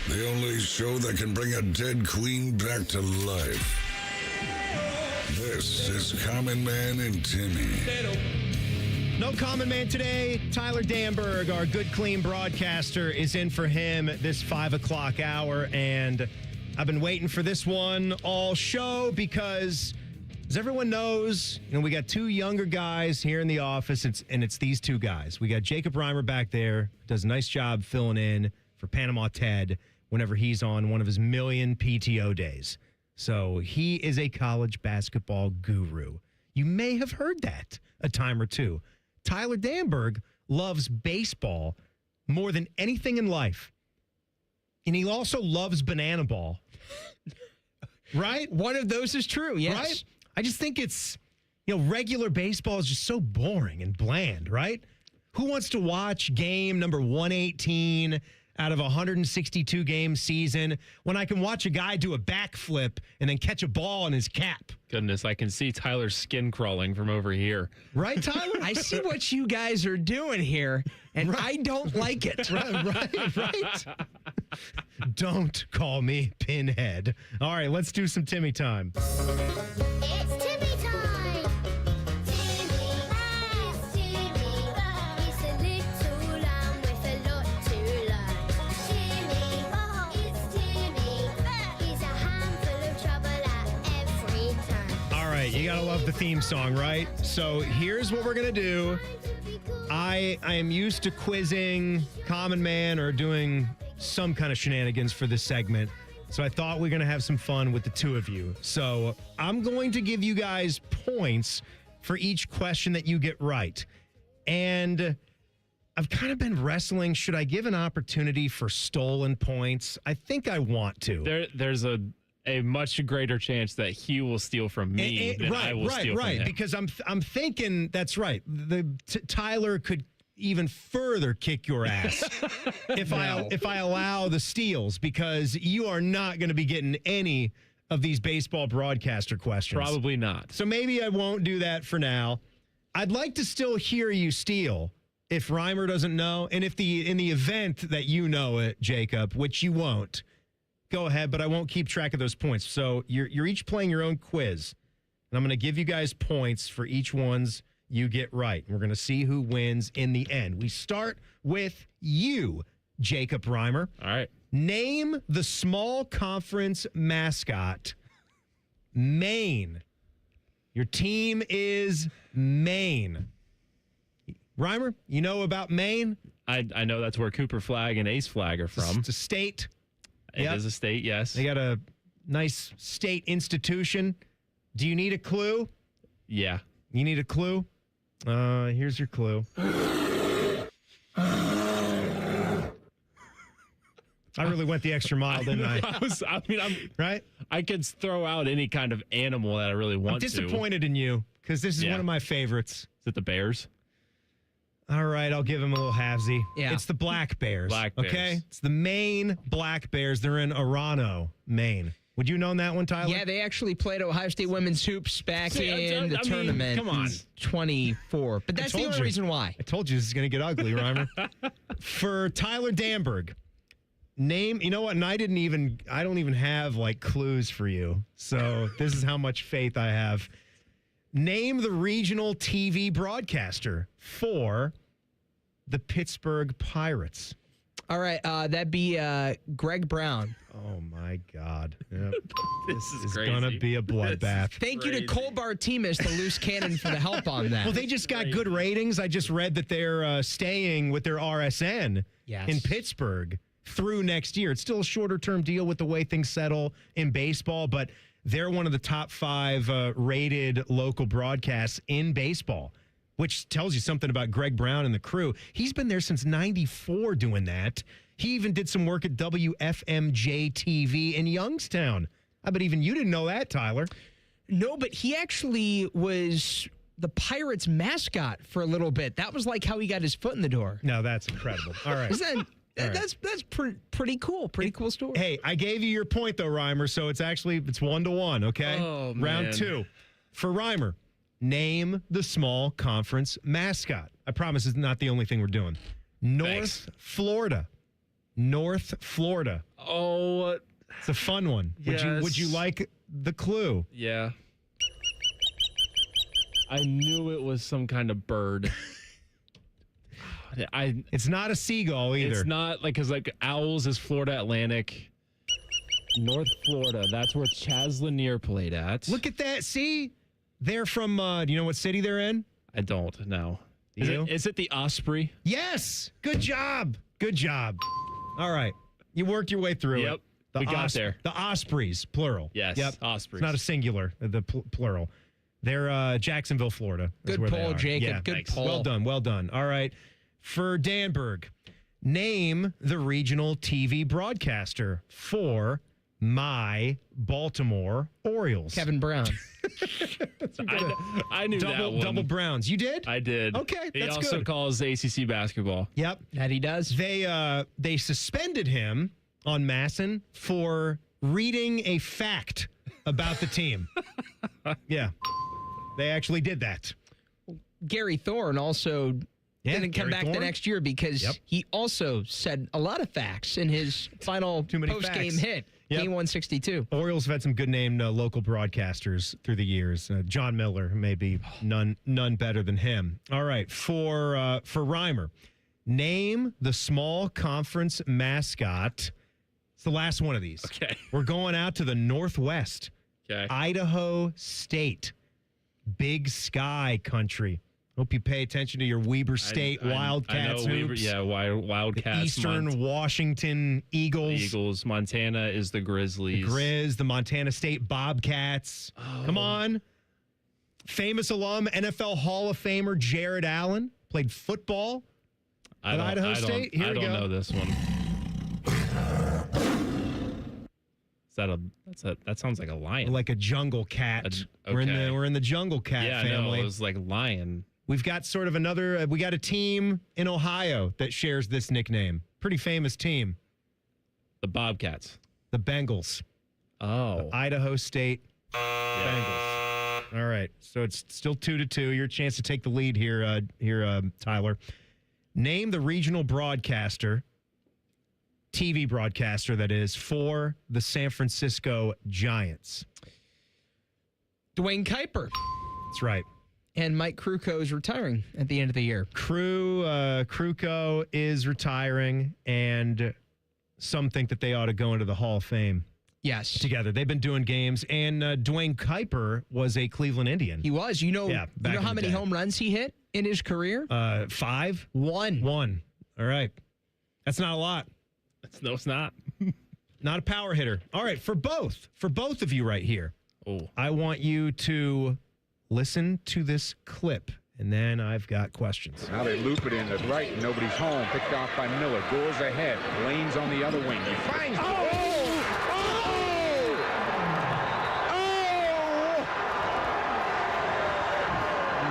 The only show that can bring a dead queen back to life. This is Common Man and Timmy. No Common Man today. Tyler Danburg, our good, clean broadcaster, is in for him this 5 o'clock hour. And I've been waiting for this one all show because, as everyone knows, we got two younger guys here in the office, and it's these two guys. We got Jacob Reimer back there, does a nice job filling in for Panama Ted whenever he's on one of his million PTO days. So he is a college basketball guru. You may have heard that a time or two. Tyler Danburg loves baseball more than anything in life. And he also loves banana ball. Right? One of those is true, yes. Right? I just think it's, regular baseball is just so boring and bland, right? Who wants to watch game number 118 out of a 162 game season when I can watch a guy do a backflip and then catch a ball in his cap? Goodness, I can see Tyler's skin crawling from over here. Right, Tyler? I see what you guys are doing here, and I don't like it. Right. Don't call me Pinhead. All right, let's do some Timmy time. It's Timmy time! Timmy has Timmy. He's a little lamb with a lot to learn. Timmy, it's Timmy. He's a handful of trouble at every turn. All right, you gotta love the theme song, right? So here's what we're gonna do. I am used to quizzing Common Man or doing some kind of shenanigans for this segment. So I thought we were going to have some fun with the two of you. So I'm going to give you guys points for each question that you get right. And I've kind of been wrestling. Should I give an opportunity for stolen points? I think I want to. There's a much greater chance that he will steal from me than I will steal from him. Because I'm thinking that's right. Tyler could even further kick your ass if I allow the steals, because you are not going to be getting any of these baseball broadcaster questions. Probably not. So maybe I won't do that for now. I'd like to still hear you steal if Reimer doesn't know, and if in the event that you know it, Jacob, which you won't. Go ahead, but I won't keep track of those points. So you're each playing your own quiz, and I'm going to give you guys points for each ones you get right. We're going to see who wins in the end. We start with you, Jacob Reimer. All right. Name the small conference mascot, Maine. Your team is Maine. Reimer, you know about Maine? I know that's where Cooper Flag and Ace Flag are from. It's a state. It is a state, yes. They got a nice state institution. Do you need a clue? Yeah. You need a clue? Here's your clue. I really went the extra mile, didn't I? Right? I could throw out any kind of animal that I really want to. I'm disappointed in you, because this is one of my favorites. Is it the Bears? All right, I'll give him a little halvesy. Yeah. It's the Black Bears. Black Bears. Okay? It's the Maine Black Bears. They're in Arano, Maine. Would you have known that one, Tyler? Yeah, they actually played Ohio State women's hoops back in the tournament. Come on. 24. But that's the only reason why. I told you this is going to get ugly, Reimer. For Tyler Danburg, name, you know what? And I don't even have like clues for you. So this is how much faith I have. Name the regional TV broadcaster for the Pittsburgh Pirates. All right, that'd be Greg Brown. Oh, my God. Yep. This is going to be a bloodbath. Thank you to Cole Bartimus, the loose cannon, for the help on that. Well, they just got good ratings. I just read that they're staying with their RSN in Pittsburgh through next year. It's still a shorter-term deal with the way things settle in baseball, but they're one of the top 5 rated local broadcasts in baseball, which tells you something about Greg Brown and the crew. He's been there since '94 doing that. He even did some work at WFMJ TV in Youngstown. I bet even you didn't know that, Tyler. No, but he actually was the Pirates mascot for a little bit. That was like how he got his foot in the door. No, that's incredible. All right. That's pretty cool. Pretty cool story. Hey, I gave you your point, though, Reimer, so it's 1-1, okay? Oh, Round man. 2. For Reimer, name the small conference mascot. I promise it's not the only thing we're doing. North Florida. North Florida. Oh, it's a fun one. Yes. Would you like the clue? Yeah. I knew it was some kind of bird. It's not a seagull either. It's not like, because like Owls is Florida Atlantic. North Florida. That's where Chaz Lanier played at. Look at that. See? They're from, do you know what city they're in? I don't know. You? Is it the Osprey? Yes. Good job. Good job. All right. You worked your way through Yep. it. We got there. The Ospreys, plural. Yes. Yep. Ospreys. It's not a singular, the plural. They're Jacksonville, Florida. is Good where they poll, are. Jacob. Yeah. Good Thanks. poll. Well done. Well done. All right. For Danburg, name the regional TV broadcaster for my Baltimore Orioles. Kevin Brown. I knew that one. Double Browns. You did? I did. Okay, He that's also good. calls ACC basketball. Yep. That he does. They suspended him on Masson for reading a fact about the team. Yeah. They actually did that. Gary Thorne also didn't come Gary back the Thorne. next year because he also said a lot of facts in his final many post-game facts. hit. Yep. Game 162. Orioles have had some good-named local broadcasters through the years. John Miller, maybe none better than him. All right, for Reimer, name the small conference mascot. It's the last one of these. Okay. We're going out to the Northwest. Okay. Idaho State. Big Sky country. Hope you pay attention to your Weber State Wildcats I know hoops. Wildcats. The Eastern Washington Eagles. Eagles. Montana is the Grizzlies. Grizz, the Montana State Bobcats. Come on. Famous alum, NFL Hall of Famer Jared Allen played football at Idaho State. Here I we don't go. know this one. That sounds like a lion. Like a jungle cat. We're in the jungle cat family. No, it was like lion. We've got sort of another. We got a team in Ohio that shares this nickname. Pretty famous team. The Bobcats. The Bengals. Oh. The Idaho State Bengals. All right. So it's still 2-2. Your chance to take the lead here, Tyler. Name the regional broadcaster, TV broadcaster, that is, for the San Francisco Giants. Dwayne Kuiper. That's right. And Mike Krukow is retiring at the end of the year. Krukow is retiring, and some think that they ought to go into the Hall of Fame. Yes. Together. They've been doing games, and Dwayne Kuiper was a Cleveland Indian. He was. You know how many home runs he hit in his career? 5? One. All right. That's not a lot. No, it's not. Not a power hitter. All right, for both of you right here, I want you to listen to this clip, and then I've got questions. Now they loop it in the right, and nobody's home. Picked off by Miller. Goes ahead. Lane's on the other wing. He finds.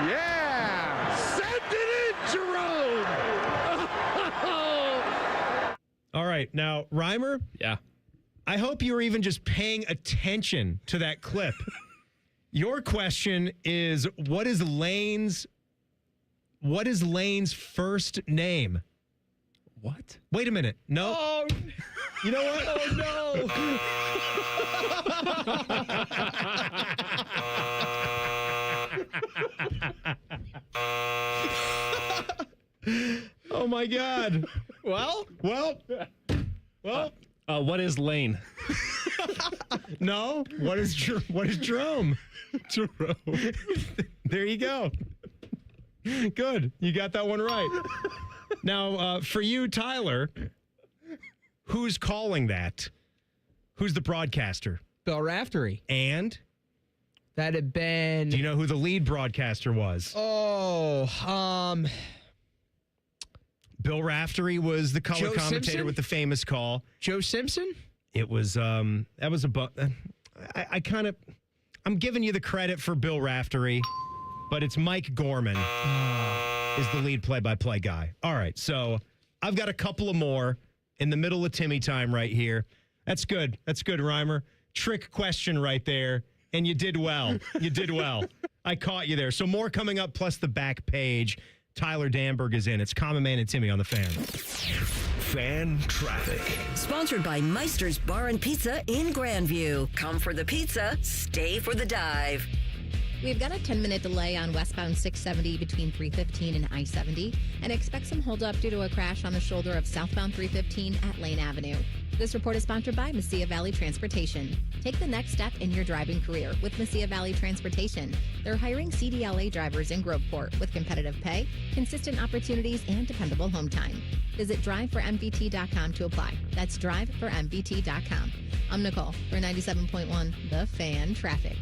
Yeah! Send it in, Jerome! All right, now, Reimer. Yeah. I hope you were even just paying attention to that clip. Your question is, what is Lane's first name? What? Wait a minute. No. Oh, you know what? Oh, no. Oh, my God. Well. What is Lane? No. What is Jerome? Jerome. There you go. Good. You got that one right. Now, for you, Tyler, who's calling that? Who's the broadcaster? Bill Raftery. And? That had been... Do you know who the lead broadcaster was? Bill Raftery was the color Joe commentator Simpson? with the famous call. Joe Simpson? It was, that was I'm giving you the credit for Bill Raftery, but it's Mike Gorman is the lead play-by-play guy. All right, so I've got a couple of more in the middle of Timmy Time right here. That's good. That's good, Rhymer. Trick question right there, and you did well. You did well. I caught you there. So more coming up, plus the back page. Tyler Danburg is in. It's Common Man and Timmy on the Fan. Fan traffic. Sponsored by Meister's Bar and Pizza in Grandview. Come for the pizza, stay for the dive. We've got a 10-minute delay on westbound 670 between 315 and I-70 and expect some holdup due to a crash on the shoulder of southbound 315 at Lane Avenue. This report is sponsored by Mesilla Valley Transportation. Take the next step in your driving career with Mesilla Valley Transportation. They're hiring CDLA drivers in Groveport with competitive pay, consistent opportunities, and dependable home time. Visit driveformvt.com to apply. That's driveformvt.com. I'm Nicole for 97.1 The Fan Traffic.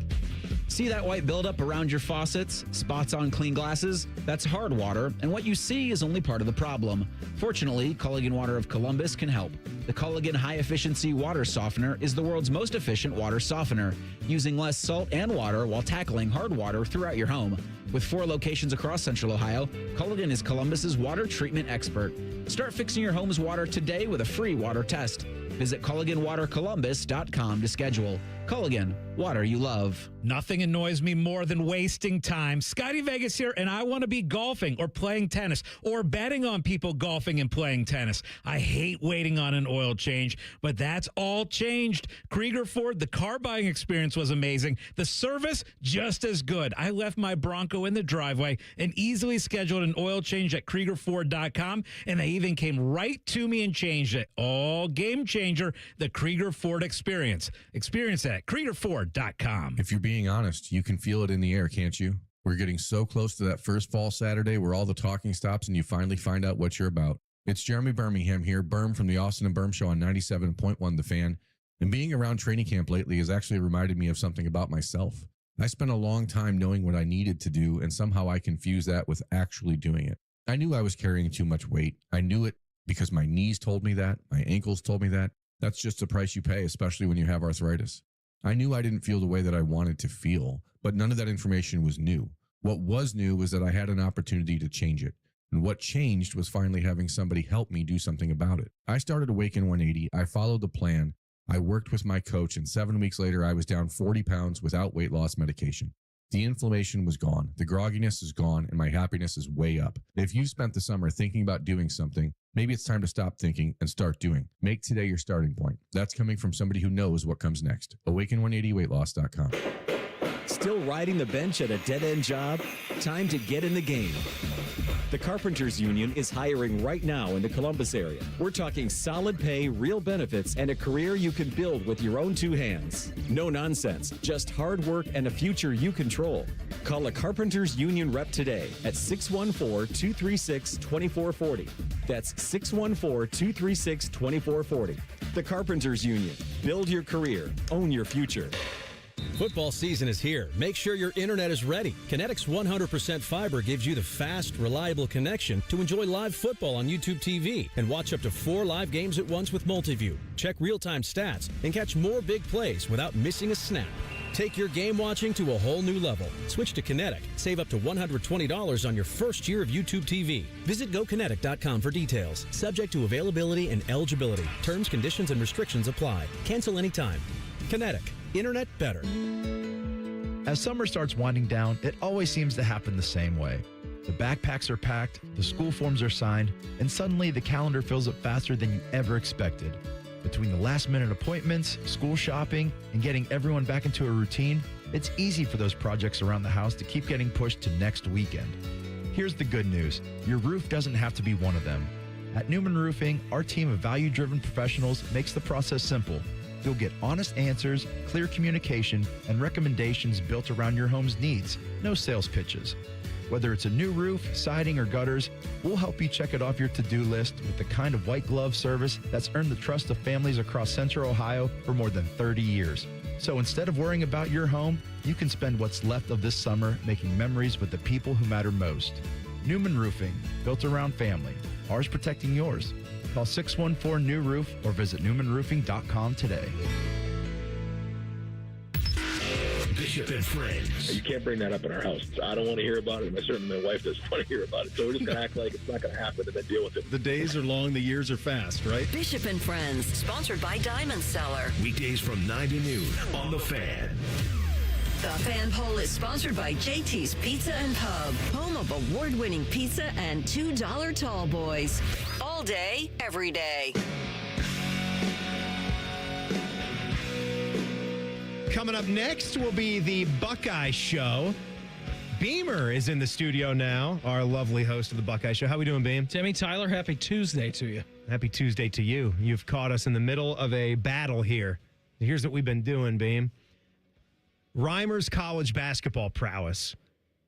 See that white buildup around your faucets? Spots on clean glasses? That's hard water, and what you see is only part of the problem. Fortunately, Culligan Water of Columbus can help. The Culligan High Efficiency Water Softener is the world's most efficient water softener, using less salt and water while tackling hard water throughout your home. With 4 locations across Central Ohio, Culligan is Columbus's water treatment expert. Start fixing your home's water today with a free water test. Visit CulliganWaterColumbus.com to schedule. Culligan, water you love. Nothing annoys me more than wasting time. Scotty Vegas here, and I want to be golfing or playing tennis or betting on people golfing and playing tennis. I hate waiting on an oil change, but that's all changed. Krieger Ford, the car buying experience was amazing. The service, just as good. I left my Bronco in the driveway and easily scheduled an oil change at KriegerFord.com, and they even came right to me and changed it. All game changer, the Krieger Ford experience. Experience that at KriegerFord.com. If you're being honest, you can feel it in the air, can't you? We're getting so close to that first fall Saturday where all the talking stops and you finally find out what you're about. It's Jeremy Birmingham here, Berm from the Austin and Berm Show on 97.1 The Fan. And being around training camp lately has actually reminded me of something about myself. I spent a long time knowing what I needed to do, and somehow I confused that with actually doing it. I knew I was carrying too much weight. I knew it because my knees told me that, my ankles told me that. That's just the price you pay, especially when you have arthritis. I knew I didn't feel the way that I wanted to feel, but none of that information was new. What was new was that I had an opportunity to change it. And what changed was finally having somebody help me do something about it. I started Awaken 180. I followed the plan. I worked with my coach, and 7 weeks later, I was down 40 pounds without weight loss medication. The inflammation was gone, the grogginess is gone, and my happiness is way up. If you've spent the summer thinking about doing something, maybe it's time to stop thinking and start doing. Make today your starting point. That's coming from somebody who knows what comes next. Awaken180weightloss.com. Still riding the bench at a dead-end job? Time to get in the game. The Carpenters Union is hiring right now in the Columbus area. We're talking solid pay, real benefits, and a career you can build with your own 2 hands. No nonsense, just hard work and a future you control. Call a Carpenters Union rep today at 614-236-2440. That's 614-236-2440. The Carpenters Union. Build your career. Own your future. Football season is here. Make sure your internet is ready. Kinetic's 100% fiber gives you the fast, reliable connection to enjoy live football on YouTube TV and watch up to 4 live games at once with Multiview. Check real-time stats and catch more big plays without missing a snap. Take your game watching to a whole new level. Switch to Kinetic. Save up to $120 on your first year of YouTube TV. Visit GoKinetic.com for details. Subject to availability and eligibility. Terms, conditions, and restrictions apply. Cancel anytime. Kinetic. Internet better. As summer starts winding down, it always seems to happen the same way. The backpacks are packed, the school forms are signed, and suddenly the calendar fills up faster than you ever expected. Between the last-minute appointments, school shopping, and getting everyone back into a routine, it's easy for those projects around the house to keep getting pushed to next weekend. Here's the good news. Your roof doesn't have to be one of them. At Newman Roofing, our team of value-driven professionals makes the process simple. You'll get honest answers, clear communication, and recommendations built around your home's needs. No sales pitches. Whether it's a new roof, siding, or gutters, we'll help you check it off your to-do list with the kind of white glove service that's earned the trust of families across Central Ohio for more than 30 years. So instead of worrying about your home, you can spend what's left of this summer making memories with the people who matter most. Newman Roofing, built around family. Ours protecting yours. Call 614-NEW-ROOF or visit newmanroofing.com today. Bishop and Friends. You can't bring that up in our house. I don't want to hear about it, and certainly my wife doesn't want to hear about it. So we're just going to act like it's not going to happen and then deal with it. The days are long, the years are fast, right? Bishop and Friends, sponsored by Diamond Cellar. Weekdays from 9 to noon on The Fan. The Fan Poll is sponsored by JT's Pizza and Pub, home of award-winning pizza and $2 tall boys. All day, every day. Coming up next will be the Buckeye Show. Beamer is in the studio now, our lovely host of the Buckeye Show. How we doing, Beam? Timmy, Tyler, happy Tuesday to you. Happy Tuesday to you. You've caught us in the middle of a battle here. Here's what we've been doing, Beam. Reimer's college basketball prowess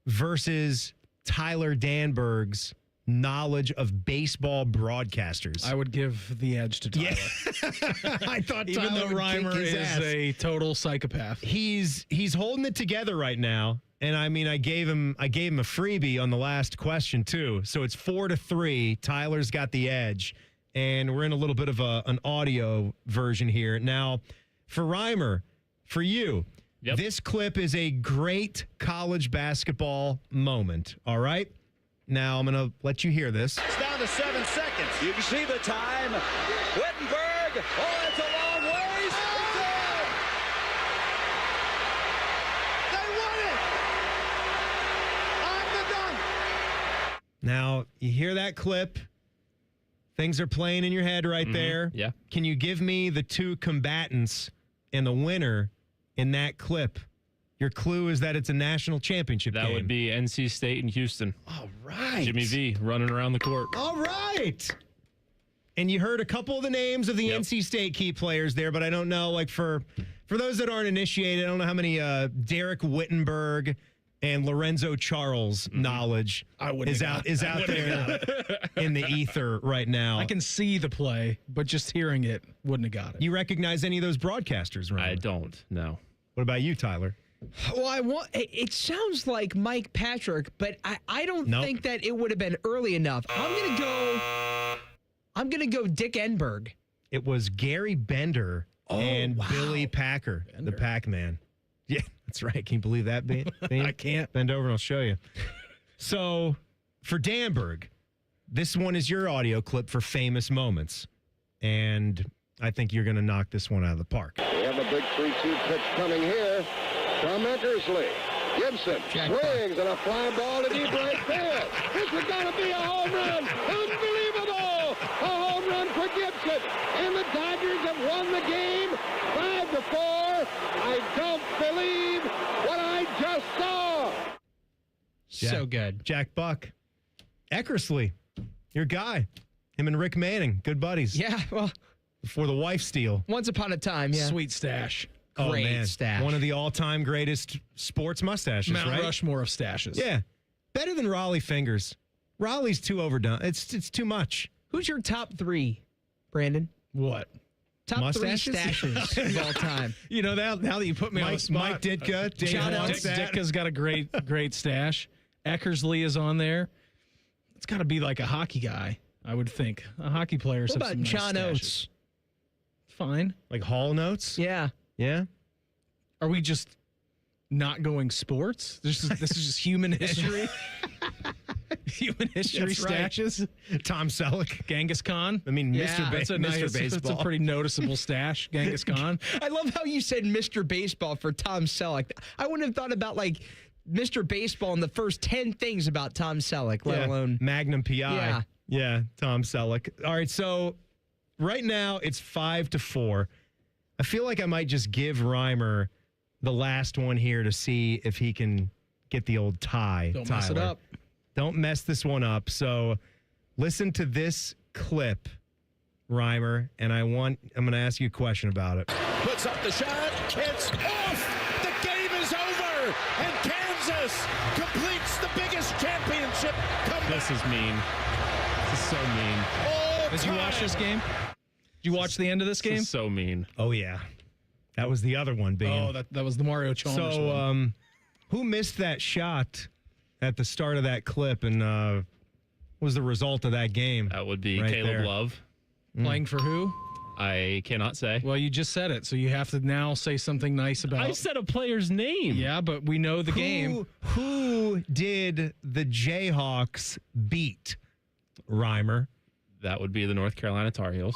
versus Tyler Danburg's knowledge of baseball broadcasters. I would give the edge to Tyler. Yeah. I thought even Tyler though would Reimer kick his is ass. a total psychopath. He's holding it together right now. And I mean, I gave him a freebie on the last question too. So it's 4-3. Tyler's got the edge. And we're in a little bit of an audio version here. Now, for Reimer, for you, this clip is a great college basketball moment. All right? Now, I'm going to let you hear this. It's down to 7 seconds. You can see the time. Wittenberg. Oh, it's a long ways. It's in. They won it. I'm the dunk. Now, you hear that clip. Things are playing in your head right there. Yeah. Can you give me the two combatants and the winner in that clip? Your clue is that it's a national championship game. That would be NC State and Houston. All right. Jimmy V running around the court. All right. And you heard a couple of the names of the NC State key players there, but I don't know, like for those that aren't initiated, I don't know how many Derek Wittenberg and Lorenzo Charles knowledge is out there in the ether right now. I can see the play, but just hearing it wouldn't have got it. You recognize any of those broadcasters, right? I don't, no. What about you, Tyler? Well, it sounds like Mike Patrick, but I don't think that it would have been early enough. I'm gonna go Dick Enberg. It was Gary Bender and Billy Packer, the Pac-Man. Yeah, that's right. Can you believe that, Bean? I can't. Bend over and I'll show you. So, for Danburg, this one is your audio clip for famous moments. And I think you're going to knock this one out of the park. We have a big 3-2 pitch coming here from Eckersley. Gibson swings and a fly ball to deep right field. This is going to be a home run. Unbelievable! A home run for Gibson. And the Dodgers have won the game 5-4. I don't believe what I just saw. So good. Jack Buck. Eckersley, your guy. Him and Rick Manning, good buddies. Yeah, well. Before the wife steal. Once upon a time, yeah. Sweet stash. Great stash. One of the all-time greatest sports mustaches, Mount right? Rushmore of stashes. Yeah. Better than Raleigh Fingers. Raleigh's too overdone. It's too much. Who's your top three, Brandon? What? Top Mustaches? 3 stashes of all time. You know, now that you put me on the spot. Mike Ditka. John Ditka's got a great stash. Eckersley is on there. It's got to be like a hockey guy, I would think. A hockey player. What about John Oates? Fine. Like Hall Notes? Yeah. Yeah. Are we just not going sports? This is just human history. Human history That's right. stashes. Tom Selleck. Genghis Khan. I mean, Mr. That's a Mr. Baseball. That's a pretty noticeable stash. Genghis Khan. I love how you said Mr. Baseball for Tom Selleck. I wouldn't have thought about like Mr. Baseball in the first 10 things about Tom Selleck, let alone Magnum PI. Yeah. Yeah, Tom Selleck. All right, so right now it's 5-4. I feel like I might just give Reimer the last one here to see if he can get the old tie. Don't mess it Tyler. up. Don't mess this one up. So listen to this clip, Reimer, and I'm going to ask you a question about it. Puts up the shot. It's off. The game is over. And Kansas completes the biggest championship comeback. This is mean. This is so mean. Did you watch this game? Did you watch the end of this game? This is so mean. Oh, yeah. That was the other one, Bean. Oh, that was the Mario Chalmers one. Who missed that shot at the start of that clip and was the result of that game. That would be right Caleb there. Love. Playing for who? I cannot say. Well, you just said it, so you have to now say something nice about. I said a player's name. Yeah, but we know the game. Who did the Jayhawks beat? Rhymer. That would be the North Carolina Tar Heels.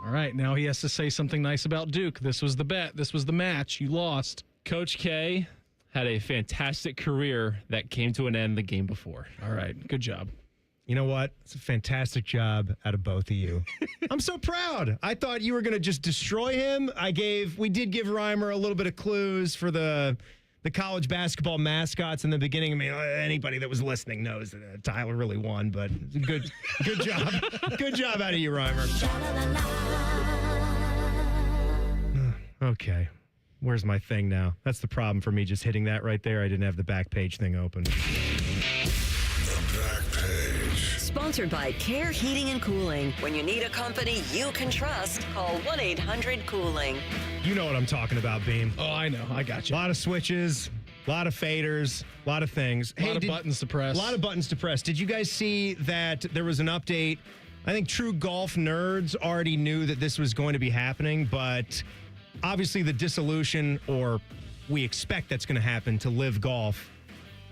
All right, now he has to say something nice about Duke. This was the bet. This was the match. You lost. Coach K had a fantastic career that came to an end the game before. All right, good job. You know what? It's a fantastic job out of both of you. I'm so proud. I thought you were going to just destroy him. We did give Rhymer a little bit of clues for the college basketball mascots in the beginning. I mean, anybody that was listening knows that Tyler really won, but good job. Good job out of you, Rhymer. Okay. Where's my thing now? That's the problem for me just hitting that right there. I didn't have the back page thing open. Sponsored by Care Heating and Cooling. When you need a company you can trust, call 1-800-COOLING. You know what I'm talking about, Beam. Oh, I know. I got you. A lot of switches, a lot of faders, a lot of things. A lot of buttons to press. A lot of buttons to press. Did you guys see that there was an update? I think true golf nerds already knew that this was going to be happening, but obviously the dissolution, or we expect that's going to happen to Live Golf,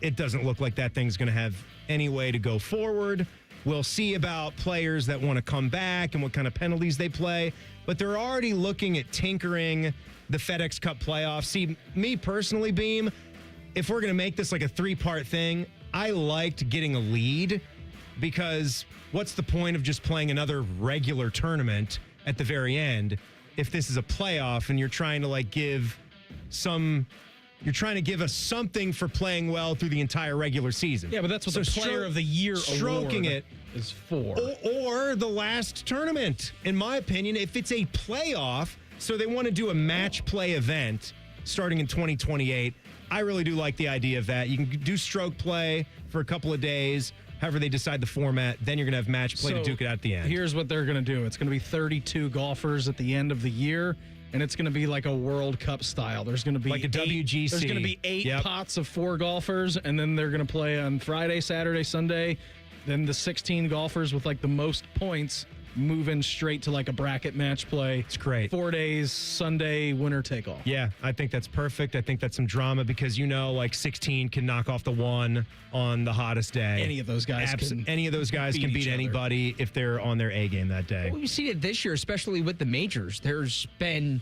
it doesn't look like that thing's going to have any way to go forward. We'll see about players that want to come back and what kind of penalties they play. But they're already looking at tinkering the FedEx Cup playoffs. See, me personally, Beam, if we're going to make this like a 3-part thing, I liked getting a lead, because what's the point of just playing another regular tournament at the very end if this is a playoff and you're trying to you're trying to give us something for playing well through the entire regular season. Yeah, but that's what the Player of the Year stroking award it is for. Or the last tournament, in my opinion, if it's a playoff, so they want to do a match play event starting in 2028. I really do like the idea of that. You can do stroke play for a couple of days, however they decide the format. Then you're going to have match play to duke it out at the end. Here's what they're going to do. It's going to be 32 golfers at the end of the year, and it's going to be like a World Cup style. There's going to be like a WGC. There's going to be 8 pots of 4 golfers, and then they're going to play on Friday, Saturday, Sunday. Then the 16 golfers with like the most points move in straight to like a bracket match play. It's great. 4 days, Sunday, winner take all. Yeah, I think that's perfect. I think that's some drama because, like 16 can knock off the 1 on the hottest day. Any of those guys can beat anybody if they're on their A game that day. Well, you see it this year, especially with the majors. There's been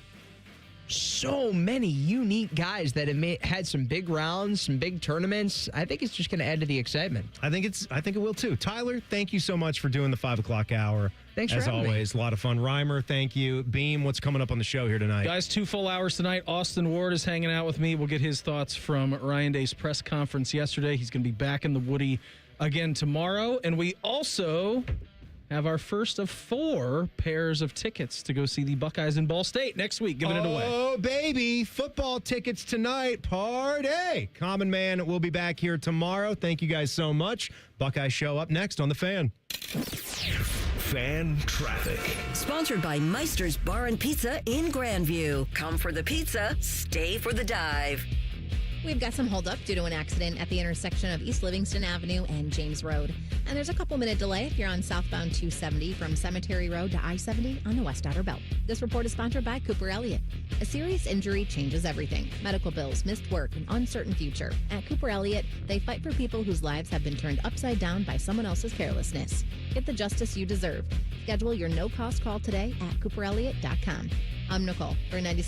so many unique guys that have had some big rounds, some big tournaments. I think it's just going to add to the excitement. I think it will too. Tyler, thank you so much for doing the 5 o'clock hour. Thanks for as having always. me. A lot of fun. Rhymer, thank you. Beam, what's coming up on the show here tonight? Guys, 2 full hours tonight. Austin Ward is hanging out with me. We'll get his thoughts from Ryan Day's press conference yesterday. He's going to be back in the Woody again tomorrow. And we also have our first of 4 pairs of tickets to go see the Buckeyes in Ball State next week. Giving it away. Oh, baby. Football tickets tonight. Party. Common Man will be back here tomorrow. Thank you guys so much. Buckeye Show up next on The Fan. Fan traffic. Sponsored by Meister's Bar and Pizza in Grandview. Come for the pizza, stay for the dive. We've got some holdup due to an accident at the intersection of East Livingston Avenue and James Road. And there's a couple-minute delay if you're on southbound 270 from Cemetery Road to I-70 on the West Outer Belt. This report is sponsored by Cooper Elliott. A serious injury changes everything. Medical bills, missed work, an uncertain future. At Cooper Elliott, they fight for people whose lives have been turned upside down by someone else's carelessness. Get the justice you deserve. Schedule your no-cost call today at CooperElliott.com. I'm Nicole for 96.